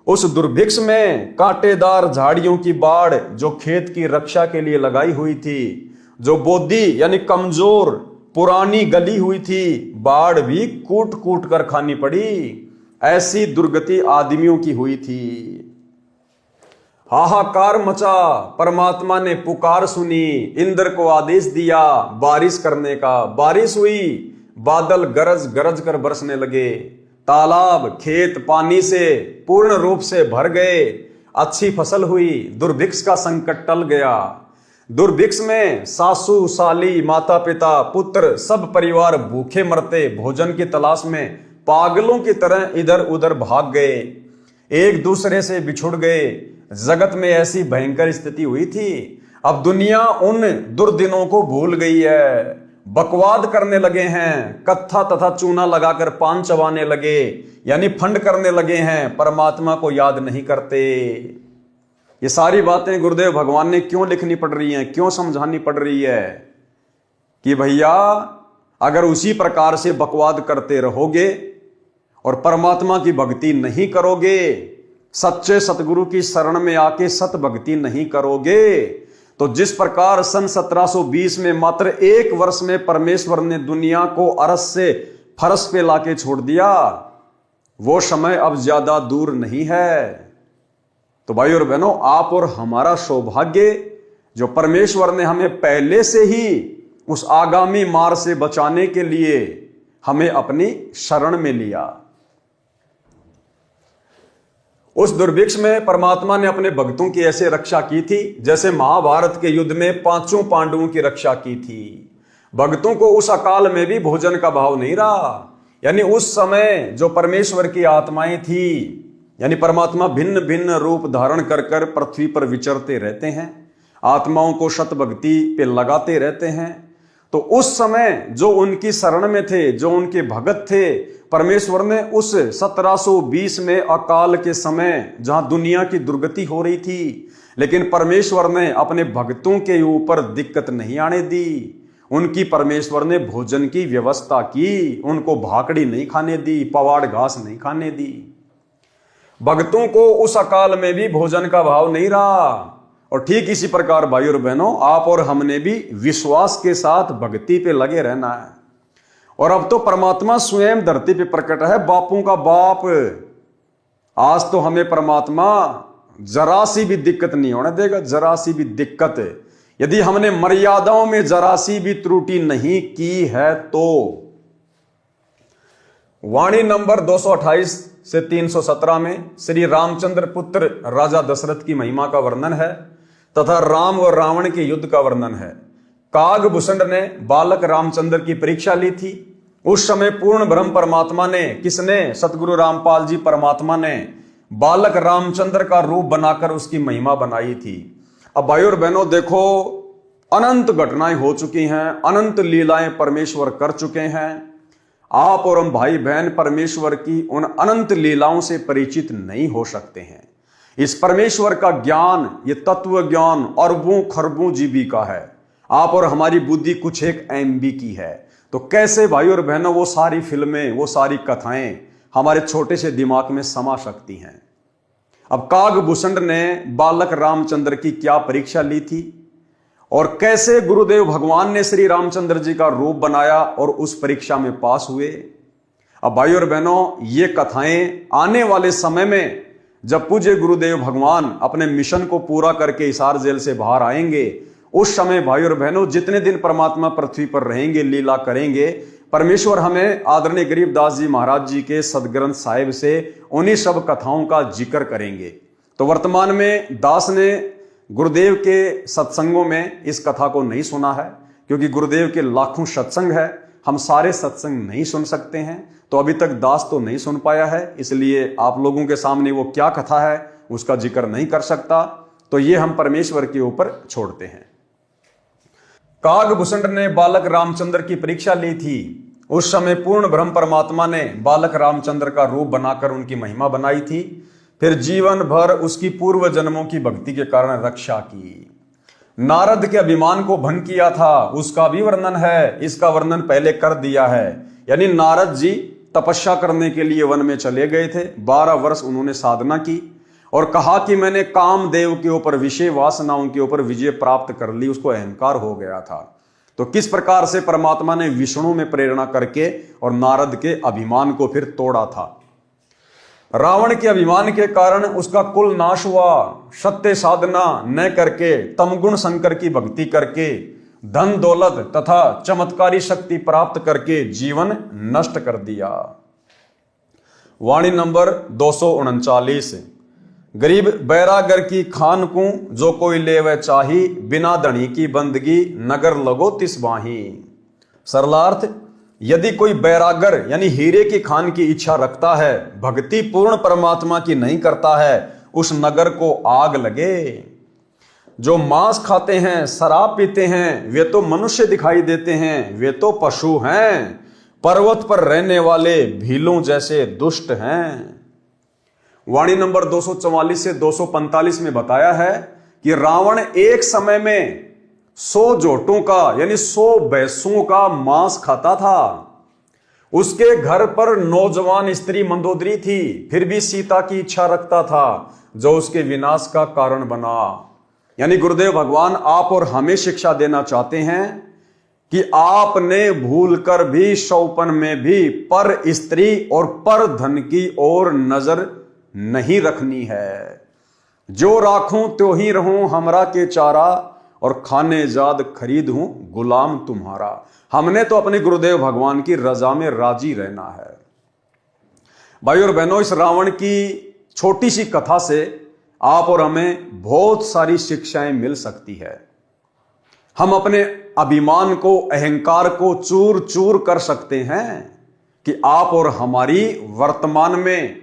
उस दुर्भिक्ष में कांटेदार झाड़ियों की बाड़ जो खेत की रक्षा के लिए लगाई हुई थी, जो बोदी यानी कमजोर पुरानी गली हुई थी, बाड़ भी कूट कूट कर खानी पड़ी। ऐसी दुर्गति आदमियों की हुई थी। हाहाकार मचा, परमात्मा ने पुकार सुनी, इंद्र को आदेश दिया बारिश करने का। बारिश हुई, बादल गरज गरज कर बरसने लगे, तालाब खेत पानी से पूर्ण रूप से भर गए, अच्छी फसल हुई, दुर्भिक्ष का संकट टल गया। दुर्भिक्ष में सासू साली, माता पिता, पुत्र सब परिवार भूखे मरते, भोजन की तलाश में पागलों की तरह इधर उधर भाग गए, एक दूसरे से बिछुड़ गए। जगत में ऐसी भयंकर स्थिति हुई थी। अब दुनिया उन दुर्दिनों को भूल गई है, बकवाद करने लगे हैं, कत्था तथा चूना लगाकर पान चबाने लगे, यानी फंड करने लगे हैं, परमात्मा को याद नहीं करते। ये सारी बातें गुरुदेव भगवान ने क्यों लिखनी पड़ रही हैं, क्यों समझानी पड़ रही है कि भैया अगर उसी प्रकार से बकवाद करते रहोगे और परमात्मा की भक्ति नहीं करोगे, सच्चे सतगुरु की शरण में आके सत भक्ति नहीं करोगे, तो जिस प्रकार सन 1720 में मात्र 1 वर्ष में परमेश्वर ने दुनिया को अरस से फरस पे लाके छोड़ दिया, वो समय अब ज्यादा दूर नहीं है। तो भाई और बहनों, आप और हमारा सौभाग्य जो परमेश्वर ने हमें पहले से ही उस आगामी मार से बचाने के लिए हमें अपनी शरण में लिया। उस दुर्भिक्ष में परमात्मा ने अपने भक्तों की ऐसे रक्षा की थी जैसे महाभारत के युद्ध में 5 पांडवों की रक्षा की थी। भक्तों को उस अकाल में भी भोजन का भाव नहीं रहा। यानी उस समय जो परमेश्वर की आत्माएं थी, यानी परमात्मा भिन्न भिन्न रूप धारण कर कर पृथ्वी पर विचरते रहते हैं, आत्माओं को सत भक्ति पे लगाते रहते हैं। तो उस समय जो उनकी शरण में थे, जो उनके भगत थे, परमेश्वर ने उस 1720 में अकाल के समय जहां दुनिया की दुर्गति हो रही थी, लेकिन परमेश्वर ने अपने भक्तों के ऊपर दिक्कत नहीं आने दी। उनकी परमेश्वर ने भोजन की व्यवस्था की, उनको भाकड़ी नहीं खाने दी, पवाड़ घास नहीं खाने दी। भक्तों को उस अकाल में भी भोजन का भाव नहीं रहा। और ठीक इसी प्रकार भाई और बहनों, आप और हमने भी विश्वास के साथ भक्ति पे लगे रहना है। और अब तो परमात्मा स्वयं धरती पे प्रकट है, बापों का बाप। आज तो हमें परमात्मा जरा सी भी दिक्कत नहीं होने देगा, जरा सी भी दिक्कत। यदि हमने मर्यादाओं में जरा सी भी त्रुटि नहीं की है तो। वाणी नंबर 228 से 317 में श्री रामचंद्र पुत्र राजा दशरथ की महिमा का वर्णन है तथा राम और रावण के युद्ध का वर्णन है। कागभूषण ने बालक रामचंद्र की परीक्षा ली थी। उस समय पूर्ण ब्रह्म परमात्मा ने, किसने? सतगुरु रामपाल जी परमात्मा ने बालक रामचंद्र का रूप बनाकर उसकी महिमा बनाई थी। अब भाई और बहनों देखो, अनंत घटनाएं हो चुकी हैं, अनंत लीलाएं परमेश्वर कर चुके हैं। आप और हम भाई बहन परमेश्वर की उन अनंत लीलाओं से परिचित नहीं हो सकते हैं। इस परमेश्वर का ज्ञान, ये तत्व ज्ञान अरबों खरबों जीबी का है। आप और हमारी बुद्धि कुछ एक MB की है। तो कैसे भाई और बहनों वो सारी फिल्में, वो सारी कथाएं हमारे छोटे से दिमाग में समा सकती हैं। अब कागभूषण ने बालक रामचंद्र की क्या परीक्षा ली थी और कैसे गुरुदेव भगवान ने श्री रामचंद्र जी का रूप बनाया और उस परीक्षा में पास हुए। अब भाई और बहनों, ये कथाएं आने वाले समय में जब पूज्य गुरुदेव भगवान अपने मिशन को पूरा करके हिसार जेल से बाहर आएंगे, उस समय भाई और बहनों जितने दिन परमात्मा पृथ्वी पर रहेंगे, लीला करेंगे, परमेश्वर हमें आदरणीय गरीबदास जी महाराज जी के सदग्रंथ साहिब से उन्हीं सब कथाओं का जिक्र करेंगे। तो वर्तमान में दास ने गुरुदेव के सत्संगों में इस कथा को नहीं सुना है, क्योंकि गुरुदेव के लाखों सत्संग है, हम सारे सत्संग नहीं सुन सकते हैं। तो अभी तक दास तो नहीं सुन पाया है, इसलिए आप लोगों के सामने वो क्या कथा है उसका जिक्र नहीं कर सकता। तो ये हम परमेश्वर के ऊपर छोड़ते हैं। कागभूषण ने बालक रामचंद्र की परीक्षा ली थी। उस समय पूर्ण ब्रह्म परमात्मा ने बालक रामचंद्र का रूप बनाकर उनकी महिमा बनाई थी। फिर जीवन भर उसकी पूर्व जन्मों की भक्ति के कारण रक्षा की। नारद के अभिमान को भंग किया था, उसका भी वर्णन है। इसका वर्णन पहले कर दिया है। यानी नारद जी तपस्या करने के लिए वन में चले गए थे। 12 वर्ष उन्होंने साधना की और कहा कि मैंने कामदेव के ऊपर, विषय वासनाओं के ऊपर विजय प्राप्त कर ली। उसको अहंकार हो गया था। तो किस प्रकार से परमात्मा ने विष्णु में प्रेरणा करके और नारद के अभिमान को फिर तोड़ा था। रावण के अभिमान के कारण उसका कुल नाश हुआ। सत्य साधना न करके, तमगुण शंकर की भक्ति करके, धन दौलत तथा चमत्कारी शक्ति प्राप्त करके जीवन नष्ट कर दिया। वाणी नंबर 239। गरीब बैरागर की खान को जो कोई लेवे चाही, बिना धनी की बंदगी नगर लगो तिस बाही। सरलार्थ, यदि कोई बैरागर यानी हीरे की खान की इच्छा रखता है, भक्ति पूर्ण परमात्मा की नहीं करता है, उस नगर को आग लगे। जो मांस खाते हैं, शराब पीते हैं, वे तो मनुष्य दिखाई देते हैं, वे तो पशु हैं। पर्वत पर रहने वाले भीलों जैसे दुष्ट हैं। वाणी नंबर 244 से 245 में बताया है कि रावण एक समय में 100 जोटों का यानी 100 भैंसों का मांस खाता था। उसके घर पर नौजवान स्त्री मंदोदरी थी, फिर भी सीता की इच्छा रखता था, जो उसके विनाश का कारण बना। यानी गुरुदेव भगवान आप और हमें शिक्षा देना चाहते हैं कि आपने भूलकर भी शौपन में भी पर स्त्री और पर धन की ओर नजर नहीं रखनी है। जो राखूं त्यो ही रहूं हमरा के चारा, और खाने जाद खरीद हूं गुलाम तुम्हारा। हमने तो अपने गुरुदेव भगवान की रजा में राजी रहना है। भाई और बहनों, इस रावण की छोटी सी कथा से आप और हमें बहुत सारी शिक्षाएं मिल सकती है। हम अपने अभिमान को, अहंकार को चूर चूर कर सकते हैं कि आप और हमारी वर्तमान में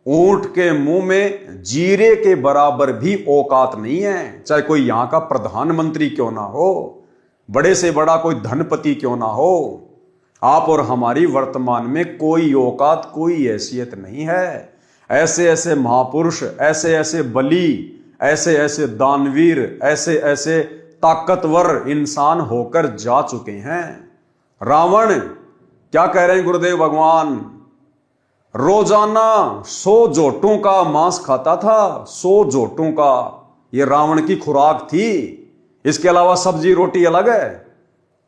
ऊंट के मुंह में जीरे के बराबर भी औकात नहीं है। चाहे कोई यहां का प्रधानमंत्री क्यों ना हो, बड़े से बड़ा कोई धनपति क्यों ना हो, आप और हमारी वर्तमान में कोई औकात, कोई हैसियत नहीं है। ऐसे ऐसे महापुरुष, ऐसे ऐसे बली, ऐसे ऐसे दानवीर, ऐसे ऐसे ताकतवर इंसान होकर जा चुके हैं। रावण क्या कह रहे हैं गुरुदेव भगवान? रोजाना 100 जोटों का मांस खाता था, 100 जोटों का। यह रावण की खुराक थी। इसके अलावा सब्जी रोटी अलग है,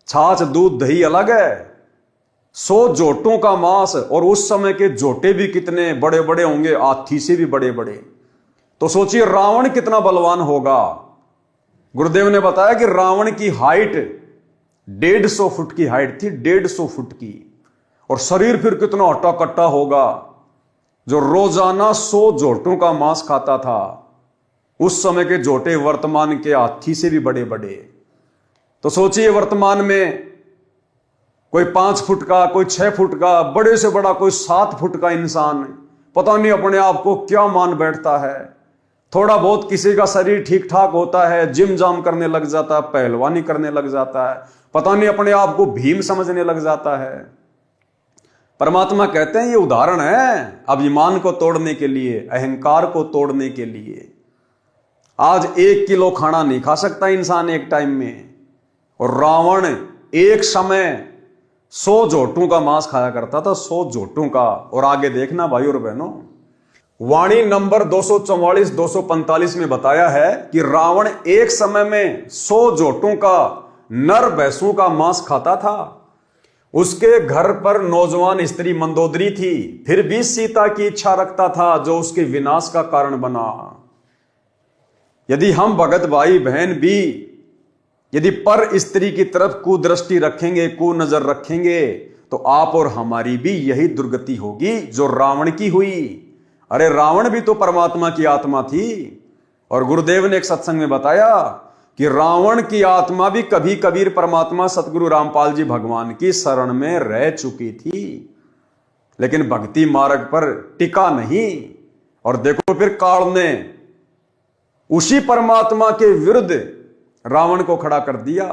छाछ दूध दही अलग है। 100 जोटों का मांस, और उस समय के जोटे भी कितने बड़े बड़े होंगे, हाथी से भी बड़े बड़े। तो सोचिए रावण कितना बलवान होगा। गुरुदेव ने बताया कि रावण की हाइट 150 फुट की हाइट थी, 150 फुट की। और शरीर फिर कितना हट्टा कट्टा होगा, जो रोजाना 100 जोटों का मांस खाता था। उस समय के जोटे वर्तमान के हाथी से भी बड़े बड़े। तो सोचिए वर्तमान में कोई 5 फुट का, कोई 6 फुट का, बड़े से बड़ा कोई 7 फुट का इंसान, पता नहीं अपने आप को क्या मान बैठता है। थोड़ा बहुत किसी का शरीर ठीक ठाक होता है, जिम जाम करने लग जाता है, पहलवानी करने लग जाता है, पता नहीं अपने आप को भीम समझने लग जाता है। परमात्मा कहते हैं ये उदाहरण है अभिमान को तोड़ने के लिए, अहंकार को तोड़ने के लिए। आज 1 किलो खाना नहीं खा सकता इंसान एक टाइम में, और रावण एक समय 100 जोटों का मांस खाया करता था, 100 जोटों का। और आगे देखना भाई और बहनों, वाणी नंबर 244-245 में बताया है कि रावण एक समय में 100 जोटों का नर भैंसों का मांस खाता था। उसके घर पर नौजवान स्त्री मंदोदरी थी, फिर भी सीता की इच्छा रखता था, जो उसके विनाश का कारण बना। यदि हम भगत भाई बहन भी यदि पर स्त्री की तरफ कुदृष्टि रखेंगे, कुनजर रखेंगे, तो आप और हमारी भी यही दुर्गति होगी जो रावण की हुई। अरे रावण भी तो परमात्मा की आत्मा थी, और गुरुदेव ने एक सत्संग में बताया कि रावण की आत्मा भी कभी कबीर परमात्मा सतगुरु रामपाल जी भगवान की शरण में रह चुकी थी, लेकिन भक्ति मार्ग पर टिका नहीं। और देखो फिर काल ने उसी परमात्मा के विरुद्ध रावण को खड़ा कर दिया।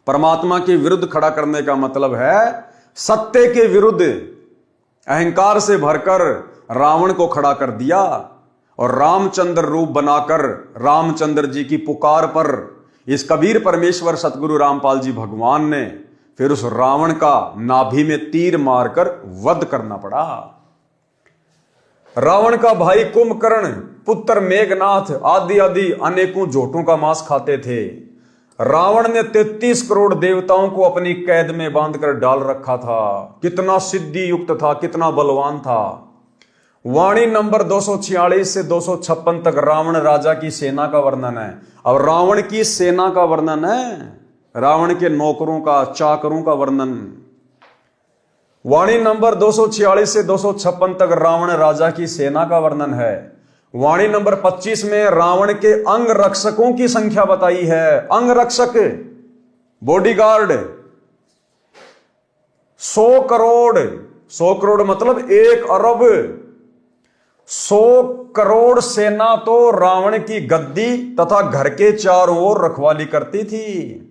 परमात्मा के विरुद्ध खड़ा करने का मतलब है सत्य के विरुद्ध अहंकार से भरकर रावण को खड़ा कर दिया। और रामचंद्र रूप बनाकर रामचंद्र जी की पुकार पर इस कबीर परमेश्वर सतगुरु रामपाल जी भगवान ने फिर उस रावण का नाभि में तीर मारकर वध करना पड़ा। रावण का भाई कुंभकर्ण, पुत्र मेघनाथ आदि आदि अनेकों जोटों का मांस खाते थे। रावण ने 33 करोड़ देवताओं को अपनी कैद में बांधकर डाल रखा था। कितना सिद्धि युक्त था, कितना बलवान था। वाणी नंबर 246 से 256 तक रावण राजा की सेना का वर्णन है। अब रावण की सेना का वर्णन है, रावण के नौकरों का, चाकरों का वर्णन। वाणी नंबर 246 से 256 तक रावण राजा की सेना का वर्णन है। वाणी नंबर 25 में रावण के अंग रक्षकों की संख्या बताई है। अंग रक्षक, बॉडीगार्ड 100 करोड़। 100 करोड़ मतलब 1 अरब। 100 करोड़ सेना तो रावण की गद्दी तथा घर के चारों ओर रखवाली करती थी।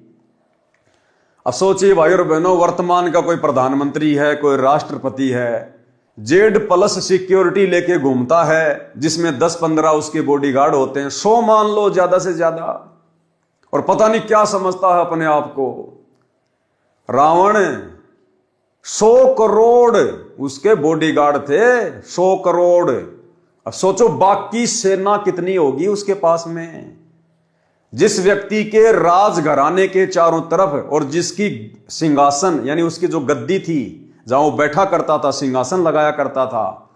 अब सोचिए भाई और बहनों, वर्तमान का कोई प्रधानमंत्री है, कोई राष्ट्रपति है, Z+ सिक्योरिटी लेके घूमता है, जिसमें 10-15 उसके बॉडीगार्ड होते हैं, 100 मान लो ज्यादा से ज्यादा, और पता नहीं क्या समझता है अपने आप को। रावण 100 करोड़ उसके बॉडीगार्ड थे, 100 करोड़। अब सोचो बाकी सेना कितनी होगी उसके पास में। जिस व्यक्ति के राजघराने के चारों तरफ और जिसकी सिंहासन यानी उसकी जो गद्दी थी जहां वो बैठा करता था, सिंहासन लगाया करता था,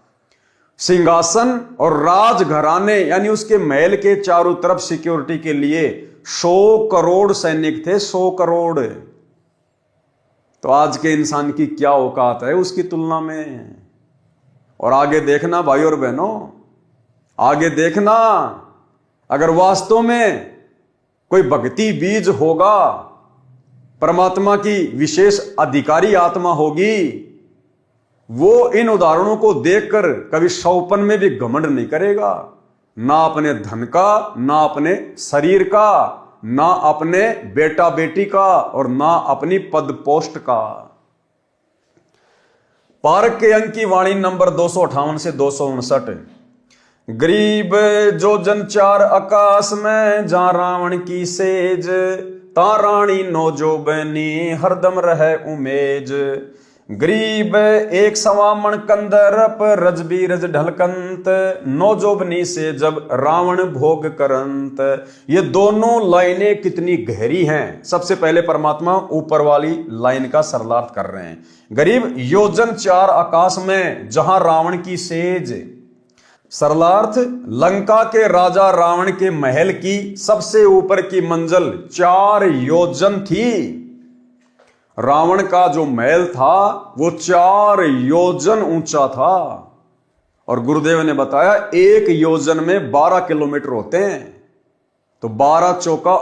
सिंहासन और राजघराने यानी उसके महल के चारों तरफ सिक्योरिटी के लिए 100 करोड़ सैनिक थे, 100 करोड़। तो आज के इंसान की क्या औकात है उसकी तुलना में। और आगे देखना भाई और बहनों, आगे देखना, अगर वास्तव में कोई भक्ति बीज होगा, परमात्मा की विशेष अधिकारी आत्मा होगी, वो इन उदाहरणों को देखकर कभी शौपन में भी घमंड नहीं करेगा, ना अपने धन का, ना अपने शरीर का, ना अपने बेटा बेटी का, और ना अपनी पद पोस्ट का। पारक के अंक की वाणी नंबर 258 से 259। गरीब जो जन चार आकाश में, जहां रावण की सेज, ता रानी नौजो बनी हरदम रहे उमेज। गरीब एक सवामण कंदरप, रज बीरज ढलकंत, नौजोबनी से जब रावण भोग करंत। ये दोनों लाइनें कितनी गहरी हैं। सबसे पहले परमात्मा ऊपर वाली लाइन का सरलार्थ कर रहे हैं। गरीब योजन चार आकाश में, जहां रावण की सेज। सरलार्थ, लंका के राजा रावण के महल की सबसे ऊपर की मंजिल 4 योजन थी। रावण का जो महल था वो 4 योजन ऊंचा था। और गुरुदेव ने बताया 1 योजन में 12 किलोमीटर होते हैं, तो 12 चौका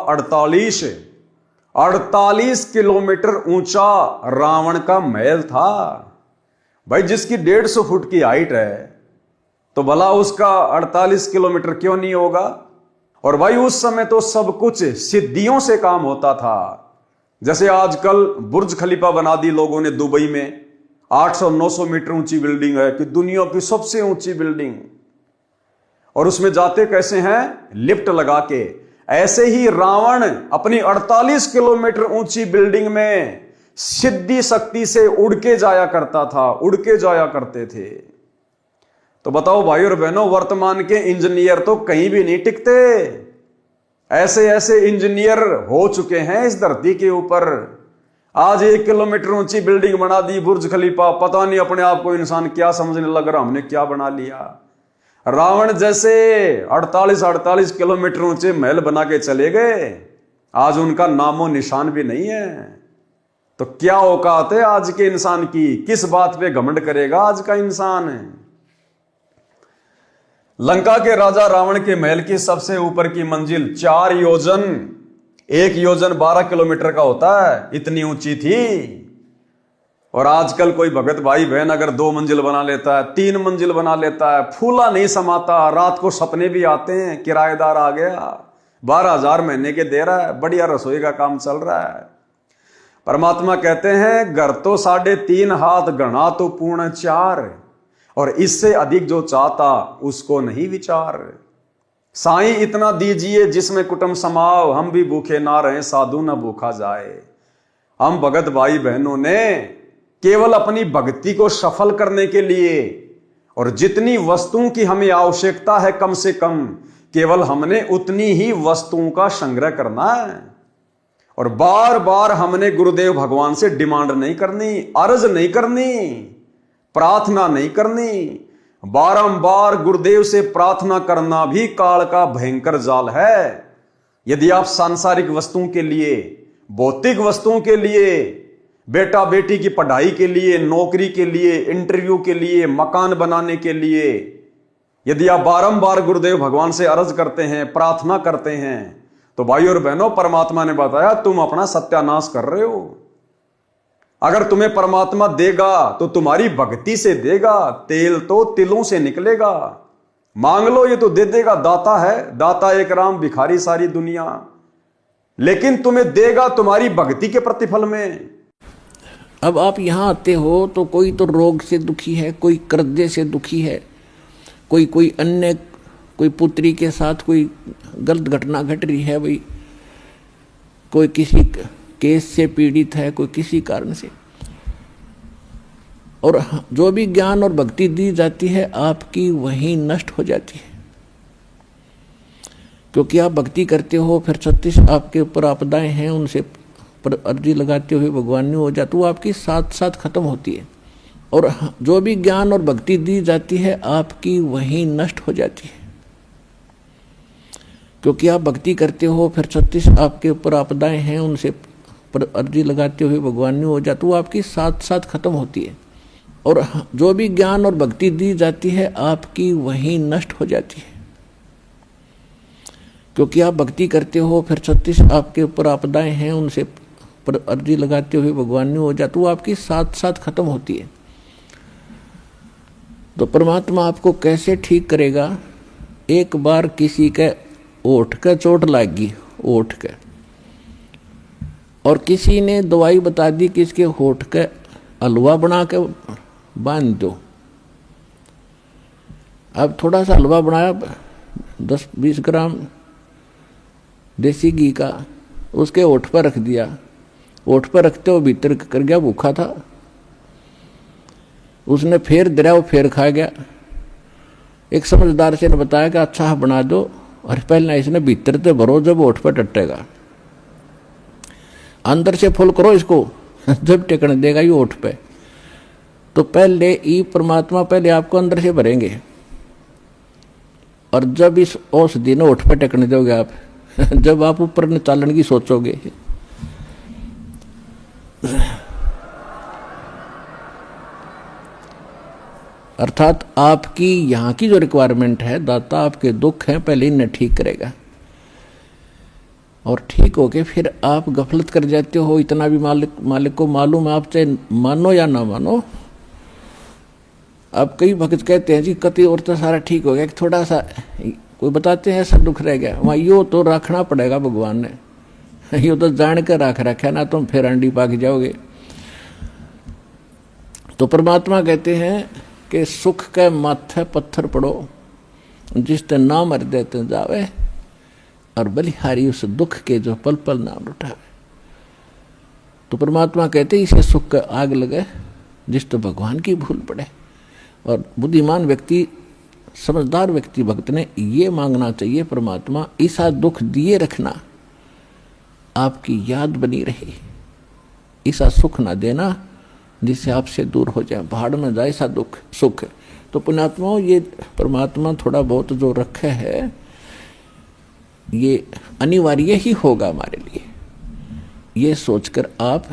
48 किलोमीटर ऊंचा रावण का महल था। भाई जिसकी 150 फुट की हाइट है तो भला उसका 48 किलोमीटर क्यों नहीं होगा। और भाई उस समय तो सब कुछ सिद्धियों से काम होता था। जैसे आजकल बुर्ज खलीफा बना दी लोगों ने दुबई में, 800-900 मीटर ऊंची बिल्डिंग है कि दुनिया की सबसे ऊंची बिल्डिंग। और उसमें जाते कैसे हैं? लिफ्ट लगा के। ऐसे ही रावण अपनी 48 किलोमीटर ऊंची बिल्डिंग में सिद्धि शक्ति से उड़ के जाया करता था, उड़ के जाया करते थे। तो बताओ भाई और बहनों, वर्तमान के इंजीनियर तो कहीं भी नहीं टिकते। ऐसे ऐसे इंजीनियर हो चुके हैं इस धरती के ऊपर। आज 1 किलोमीटर ऊंची बिल्डिंग बना दी, बुर्ज खलीफा। पता नहीं अपने आप को इंसान क्या समझने लग रहा, हमने क्या बना लिया। रावण जैसे 48 किलोमीटर ऊंचे महल बना के चले गए, आज उनका नामो निशान भी नहीं है। तो क्या औकात है आज के इंसान की? किस बात पे घमंड करेगा आज का इंसान? लंका के राजा रावण के महल की सबसे ऊपर की मंजिल 4 योजन, 1 योजन 12 किलोमीटर का होता है, इतनी ऊंची थी। और आजकल कोई भगत भाई बहन अगर 2 मंजिल बना लेता है, 3 मंजिल बना लेता है, फूला नहीं समाता, रात को सपने भी आते हैं किराएदार आ गया, 12,000 महीने के दे रहा है, बढ़िया रसोई का काम चल रहा है। परमात्मा कहते हैं घर तो 3.5 हाथ, गणा तो पूर्ण 4, और इससे अधिक जो चाहता उसको नहीं विचार। साईं इतना दीजिए जिसमें कुटुंब समाओ, हम भी भूखे ना रहे साधु न भूखा जाए। हम भगत भाई बहनों ने केवल अपनी भक्ति को सफल करने के लिए, और जितनी वस्तुओं की हमें आवश्यकता है कम से कम, केवल हमने उतनी ही वस्तुओं का संग्रह करना है। और बार बार हमने गुरुदेव भगवान से डिमांड नहीं करनी, अर्ज नहीं करनी, प्रार्थना नहीं करनी। बारंबार गुरुदेव से प्रार्थना करना भी काल का भयंकर जाल है। यदि आप सांसारिक वस्तुओं के लिए, भौतिक वस्तुओं के लिए, बेटा बेटी की पढ़ाई के लिए, नौकरी के लिए, इंटरव्यू के लिए, मकान बनाने के लिए, यदि आप बारंबार गुरुदेव भगवान से अर्ज करते हैं, प्रार्थना करते हैं, तो भाई और बहनों परमात्मा ने बताया तुम अपना सत्यानाश कर रहे हो। अगर तुम्हें परमात्मा देगा तो तुम्हारी भक्ति से देगा, तेल तो तिलों से निकलेगा। मांग लो ये तो दे देगा, दाता है, दाता एक राम, भिखारी सारी दुनिया। लेकिन तुम्हें देगा तुम्हारी भक्ति के प्रतिफल में। अब आप यहाँ आते हो तो कोई तो रोग से दुखी है, कोई कर्जे से दुखी है, कोई अन्य, कोई पुत्री के साथ कोई गलत घटना घट रही है, भाई कोई किसी केस से पीड़ित है, कोई किसी कारण से। और जो भी ज्ञान और भक्ति दी जाती है आपकी वहीं नष्ट हो जाती है, क्योंकि आप भक्ति करते हो, फिर 36 आपके ऊपर आपदाएं हैं, उनसे पर अर्जी लगाते हुए भगवान ने हो जाती, वो आपकी साथ साथ खत्म होती है। और जो भी ज्ञान और भक्ति दी जाती है आपकी वहीं नष्ट हो जाती है, क्योंकि आप भक्ति करते हो, फिर 36 आपके ऊपर आपदाएं हैं, उनसे पर अर्जी लगाते हुए भगवान ने हो जाती, वो आपकी साथ साथ खत्म होती है। और जो भी ज्ञान और भक्ति दी जाती है आपकी वहीं नष्ट हो जाती है, क्योंकि आप भक्ति करते हो, फिर 36 आपके ऊपर आपदाएं हैं, उनसे पर अर्जी लगाते हुए भगवान ने हो जाती, वो आपकी साथ साथ खत्म होती है। तो परमात्मा आपको कैसे ठीक करेगा? एक बार किसी के ओठ का चोट लगी, ओठ के, और किसी ने दवाई बता दी कि इसके होठ का हलवा बना के बांध दो, अब थोड़ा सा हलवा बनाया 10-20 ग्राम देसी घी का, उसके होठ पर रख दिया। होठ पर रखते हो भीतर कर गया, भूखा था। उसने फिर दरिया, वो फिर खा गया। एक समझदार से ने बताया कि अच्छा बना दो, और पहले इसने भीतर से भरो, जब होठ पर टटेगा अंदर से फुल करो इसको जब टेकने देगा ये होठ पे। तो पहले ये परमात्मा पहले आपको अंदर से भरेंगे, और जब इस औषधि ने होठ पे टेकने दोगे आप जब आप ऊपर न चालन की सोचोगे, अर्थात आपकी यहाँ की जो रिक्वायरमेंट है, दाता आपके दुख हैं पहले इन्हें ठीक करेगा, और ठीक होके फिर आप गफलत कर जाते हो। इतना भी मालिक को मालूम है, आप चाहे मानो या ना मानो। अब कई भक्त कहते हैं जी कति और तो सारा ठीक हो गया, थोड़ा सा कोई बताते हैं ऐसा दुख रह गया, वहाँ यो तो रखना पड़ेगा भगवान ने, यो तो जान कर रख रखा ना, तुम फिर अंडी पाक जाओगे। तो परमात्मा कहते हैं कि सुख के माथे पत्थर पड़ो, जिसते नाम मर देते जावे, और बलिहारी उस दुख के जो पल पल नाम उठावे। तो परमात्मा कहते इसे सुख का आग लगे जिस तो भगवान की भूल पड़े। और बुद्धिमान व्यक्ति, समझदार व्यक्ति, भक्त ने ये मांगना चाहिए, परमात्मा ऐसा दुख दिए रखना आपकी याद बनी रहे, ऐसा सुख ना देना जिससे आपसे दूर हो जाए, भाड़ में जाए ऐसा दुख सुख। तो पुण्यात्माओं, ये परमात्मा थोड़ा बहुत जो रखे है ये अनिवार्य ही होगा हमारे लिए, ये सोचकर आप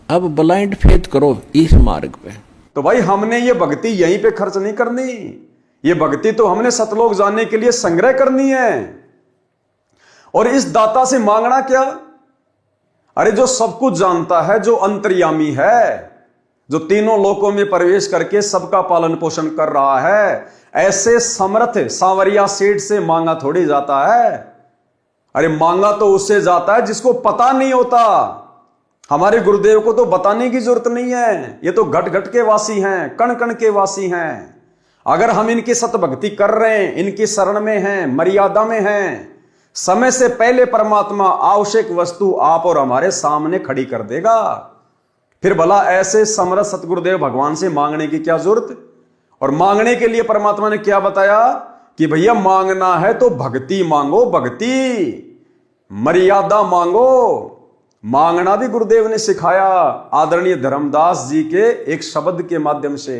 अब ब्लाइंड फेथ करो इस मार्ग पे। तो भाई हमने ये भक्ति यहीं पे खर्च नहीं करनी, ये भक्ति तो हमने सतलोक जाने के लिए संग्रह करनी है। और इस दाता से मांगना क्या? अरे जो सब कुछ जानता है, जो अंतर्यामी है, जो तीनों लोकों में प्रवेश करके सबका पालन पोषण कर रहा है, ऐसे समर्थ सांवरिया सेठ से मांगा थोड़ी जाता है। अरे मांगा तो उससे जाता है जिसको पता नहीं होता। हमारे गुरुदेव को तो बताने की जरूरत नहीं है, ये तो घट घट के वासी हैं, कण कण के वासी हैं। अगर हम इनकी सतभक्ति कर रहे हैं, इनकी शरण में हैं, मर्यादा में हैं, समय से पहले परमात्मा आवश्यक वस्तु आप और हमारे सामने खड़ी कर देगा। फिर भला ऐसे समर्थ सतगुरुदेव भगवान से मांगने की क्या जरूरत? और मांगने के लिए परमात्मा ने क्या बताया कि भैया मांगना है तो भक्ति मांगो, भक्ति मर्यादा मांगो। मांगना भी गुरुदेव ने सिखाया आदरणीय धर्मदास जी के एक शब्द के माध्यम से।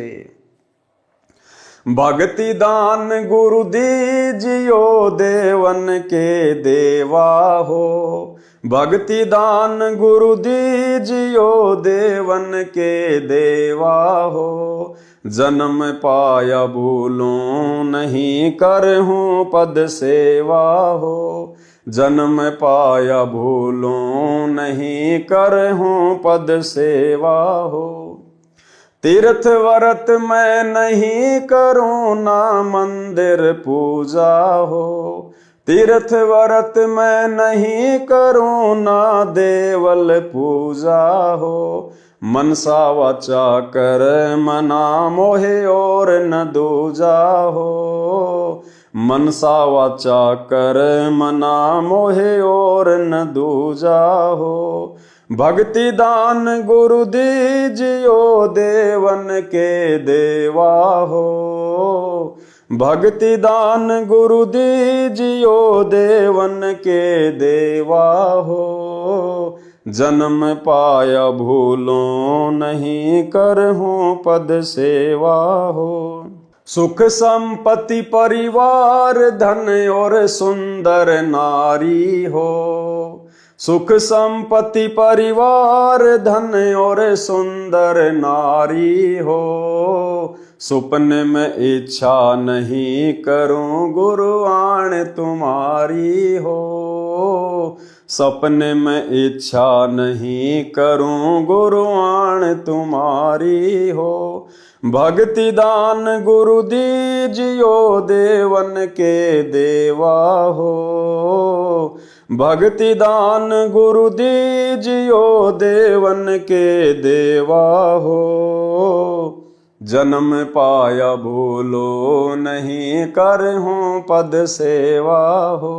भक्ति दान गुरु दीजियो देवन के देवा हो, भक्ति दान गुरु दीजियो देवन के देवा हो। जन्म पाया भूलूं नहीं करहूं पद सेवा हो, जन्म पाया भूलूं नहीं करहूं पद सेवा हो। तीर्थ व्रत मैं नहीं करूं ना मंदिर पूजा हो, तीर्थ व्रत मैं नहीं करूं ना देवल पूजा हो। मनसा वाचा कर मना मोहे और न दूजा हो, मनसा वाचा कर मना मोहे और न दूजा हो। भक्ति दान गुरु दीजियो देवन के देवा हो, भक्ति दान गुरु दीजियो देवन के देवा हो। जन्म पाया भूलों नहीं करहूं पद सेवा हो। सुख संपत्ति परिवार धन और सुंदर नारी हो, सुख संपत्ति परिवार धन और सुंदर नारी हो। सुपने में इच्छा नहीं करूं गुरुआन तुम्हारी हो, सपने में इच्छा नहीं करूं गुरुआन तुम्हारी हो। भक्ति दान गुरु दीजियो देवन के देवा हो, भक्ति दान गुरु दीजियो देवन के देवा हो। जन्म पाया भूलो नहीं, करहूँ पद सेवा हो।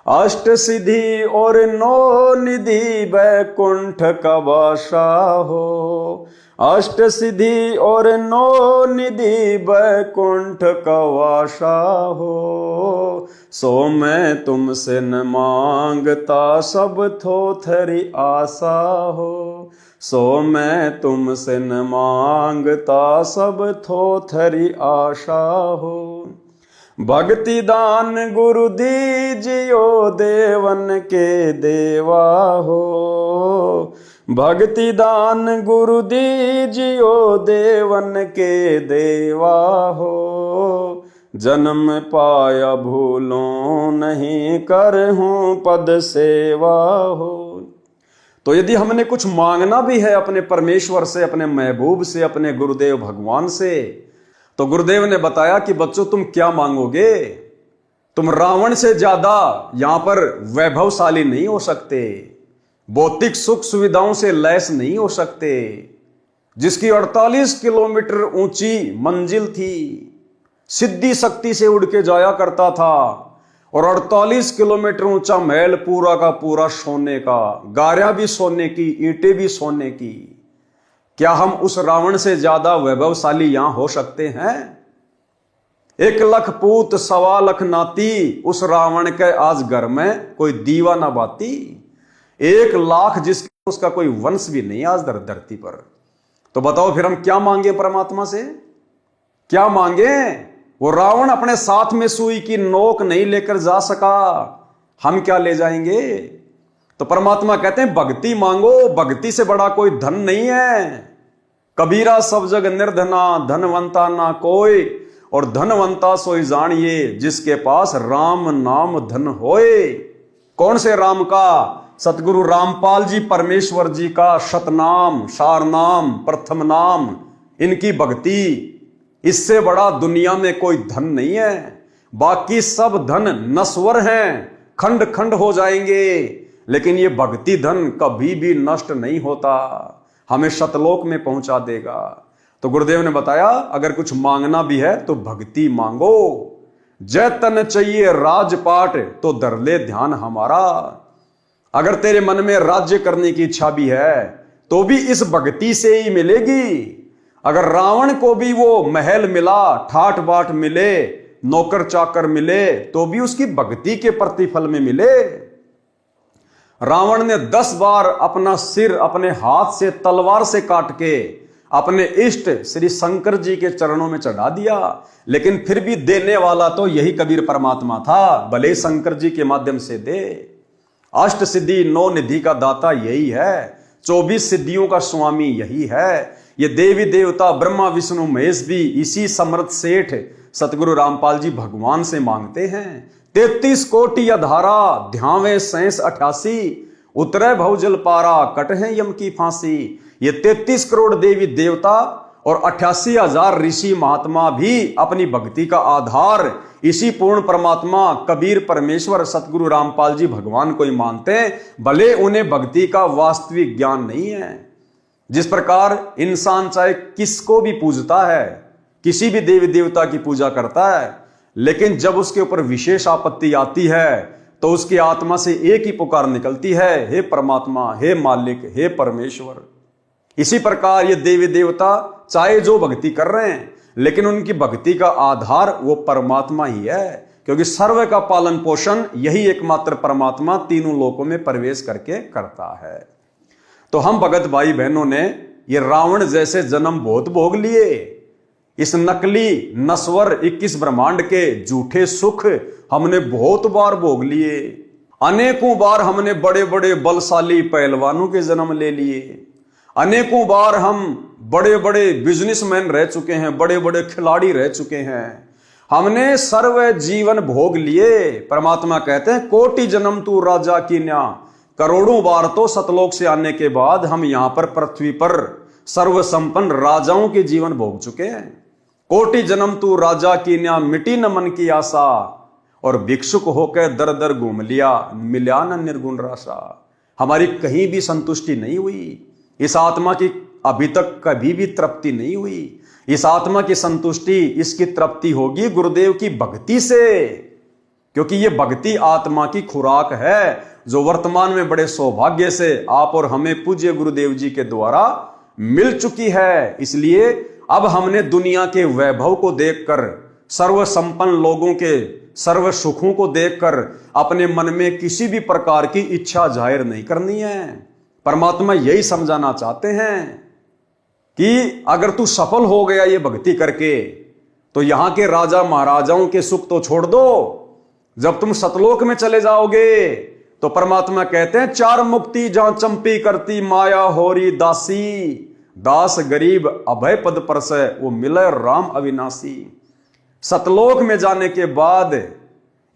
अष्ट सिद्धि और नौ निधि बैकुंठ का बासा हो। अष्ट सिद्धि और नौ निधि बैकुंठ का वासा हो। सो मैं तुमसे न मांगता, सब थोथरी आशा हो। सो मैं तुमसे न मांगता, सब थोथरी आशा हो। भक्ति दान गुरु दीजियो, देवन के देवा हो। भक्ति दान गुरु दीजियो, देवन के देवा हो। जन्म पाया भूलो नहीं, करहूँ पद सेवा हो। तो यदि हमने कुछ मांगना भी है अपने परमेश्वर से, अपने महबूब से, अपने गुरुदेव भगवान से, तो गुरुदेव ने बताया कि बच्चों तुम क्या मांगोगे? तुम रावण से ज्यादा यहां पर वैभवशाली नहीं हो सकते, भौतिक सुख सुविधाओं से लैस नहीं हो सकते। जिसकी 48 किलोमीटर ऊंची मंजिल थी, सिद्धि शक्ति से उड़ के जाया करता था, और 48 किलोमीटर ऊंचा महल पूरा का पूरा सोने का, गारियां भी सोने की, ईंटें भी सोने की। क्या हम उस रावण से ज्यादा वैभवशाली यहां हो सकते हैं? 1 लाख पूत 1.25 लाख नाती, उस रावण के आज घर में कोई दीवा ना बाती। 1 लाख जिसका उसका कोई वंश भी नहीं आज धरती पर। तो बताओ फिर हम क्या मांगे परमात्मा से? क्या मांगे? वो रावण अपने साथ में सुई की नोक नहीं लेकर जा सका, हम क्या ले जाएंगे? तो परमात्मा कहते हैं भक्ति मांगो, भक्ति से बड़ा कोई धन नहीं है। कबीरा सब जग निर्धना, धनवंता ना कोई, और धनवंता सोई जानिए, जिसके पास राम नाम धन होए। कौन से राम का? सतगुरु रामपाल जी परमेश्वर जी का शतनाम, सारनाम, प्रथम नाम, इनकी भक्ति, इससे बड़ा दुनिया में कोई धन नहीं है। बाकी सब धन नश्वर हैं, खंड खंड हो जाएंगे, लेकिन ये भक्ति धन कभी भी नष्ट नहीं होता, हमें शतलोक में पहुंचा देगा। तो गुरुदेव ने बताया अगर कुछ मांगना भी है तो भक्ति मांगो। जय तन चाहिए राजपाट, तो धर ले ध्यान हमारा। अगर तेरे मन में राज्य करने की इच्छा भी है तो भी इस भक्ति से ही मिलेगी। अगर रावण को भी वो महल मिला, ठाट बाट मिले, नौकर चाकर मिले, तो भी उसकी भक्ति के प्रतिफल में मिले। रावण ने 10 बार अपना सिर अपने हाथ से तलवार से काट के अपने इष्ट श्री शंकर जी के चरणों में चढ़ा दिया, लेकिन फिर भी देने वाला तो यही कबीर परमात्मा था, भले शंकर जी के माध्यम से दे। अष्ट सिद्धि 9 निधि का दाता यही है, 24 सिद्धियों का स्वामी यही है। ये देवी देवता ब्रह्मा विष्णु महेश भी इसी समर्थ सेठ सतगुरु रामपाल जी भगवान से मांगते हैं। 33 कोटि अधारा, ध्यावे शेष 88, उतरे भवजल पारा, कटहे यम की फांसी। ये 33 करोड़ देवी देवता और 88,000 ऋषि महात्मा भी अपनी भक्ति का आधार इसी पूर्ण परमात्मा कबीर परमेश्वर सतगुरु रामपाल जी भगवान को ही मानते हैं, भले उन्हें भक्ति का वास्तविक ज्ञान नहीं है। जिस प्रकार इंसान चाहे किसको भी पूजता है, किसी भी देवी देवता की पूजा करता है, लेकिन जब उसके ऊपर विशेष आपत्ति आती है तो उसकी आत्मा से एक ही पुकार निकलती है, हे परमात्मा, हे मालिक, हे परमेश्वर। इसी प्रकार ये देवी देवता चाहे जो भक्ति कर रहे हैं, लेकिन उनकी भक्ति का आधार वो परमात्मा ही है, क्योंकि सर्व का पालन पोषण यही एकमात्र परमात्मा तीनों लोकों में प्रवेश करके करता है। तो हम भगत भाई बहनों ने ये रावण जैसे जन्म बहुत भोग लिए। इस नकली नश्वर 21 ब्रह्मांड के झूठे सुख हमने बहुत बार भोग लिए। अनेकों बार हमने बड़े बड़े बलशाली पहलवानों के जन्म ले लिए। अनेकों बार हम बड़े बड़े बिजनेसमैन रह चुके हैं, बड़े बड़े खिलाड़ी रह चुके हैं। हमने सर्व जीवन भोग लिए। परमात्मा कहते हैं कोटि जन्म तू राजा की न्या, करोड़ों बार तो सतलोक से आने के बाद हम यहां पर पृथ्वी पर सर्व संपन्न राजाओं के जीवन भोग चुके हैं। कोटि जन्म तू राजा की न्या, मिटी न मन की आशा, और भिक्षुक होकर दर दर घूम लिया, मिला न निर्गुण राशा। हमारी कहीं भी संतुष्टि नहीं हुई, इस आत्मा की अभी तक कभी भी तृप्ति नहीं हुई। इस आत्मा की संतुष्टि, इसकी तृप्ति होगी गुरुदेव की भक्ति से, क्योंकि ये भक्ति आत्मा की खुराक है, जो वर्तमान में बड़े सौभाग्य से आप और हमें पूज्य गुरुदेव जी के द्वारा मिल चुकी है। इसलिए अब हमने दुनिया के वैभव को देखकर, सर्व संपन्न लोगों के सर्व सुखों को देखकर अपने मन में किसी भी प्रकार की इच्छा जाहिर नहीं करनी है। परमात्मा यही समझाना चाहते हैं कि अगर तू सफल हो गया ये भक्ति करके, तो यहां के राजा महाराजाओं के सुख तो छोड़ दो, जब तुम सतलोक में चले जाओगे तो परमात्मा कहते हैं, चार मुक्ति जहां चंपी करती माया होरी दासी, दास गरीब अभय पद परसै वो मिले राम अविनाशी। सतलोक में जाने के बाद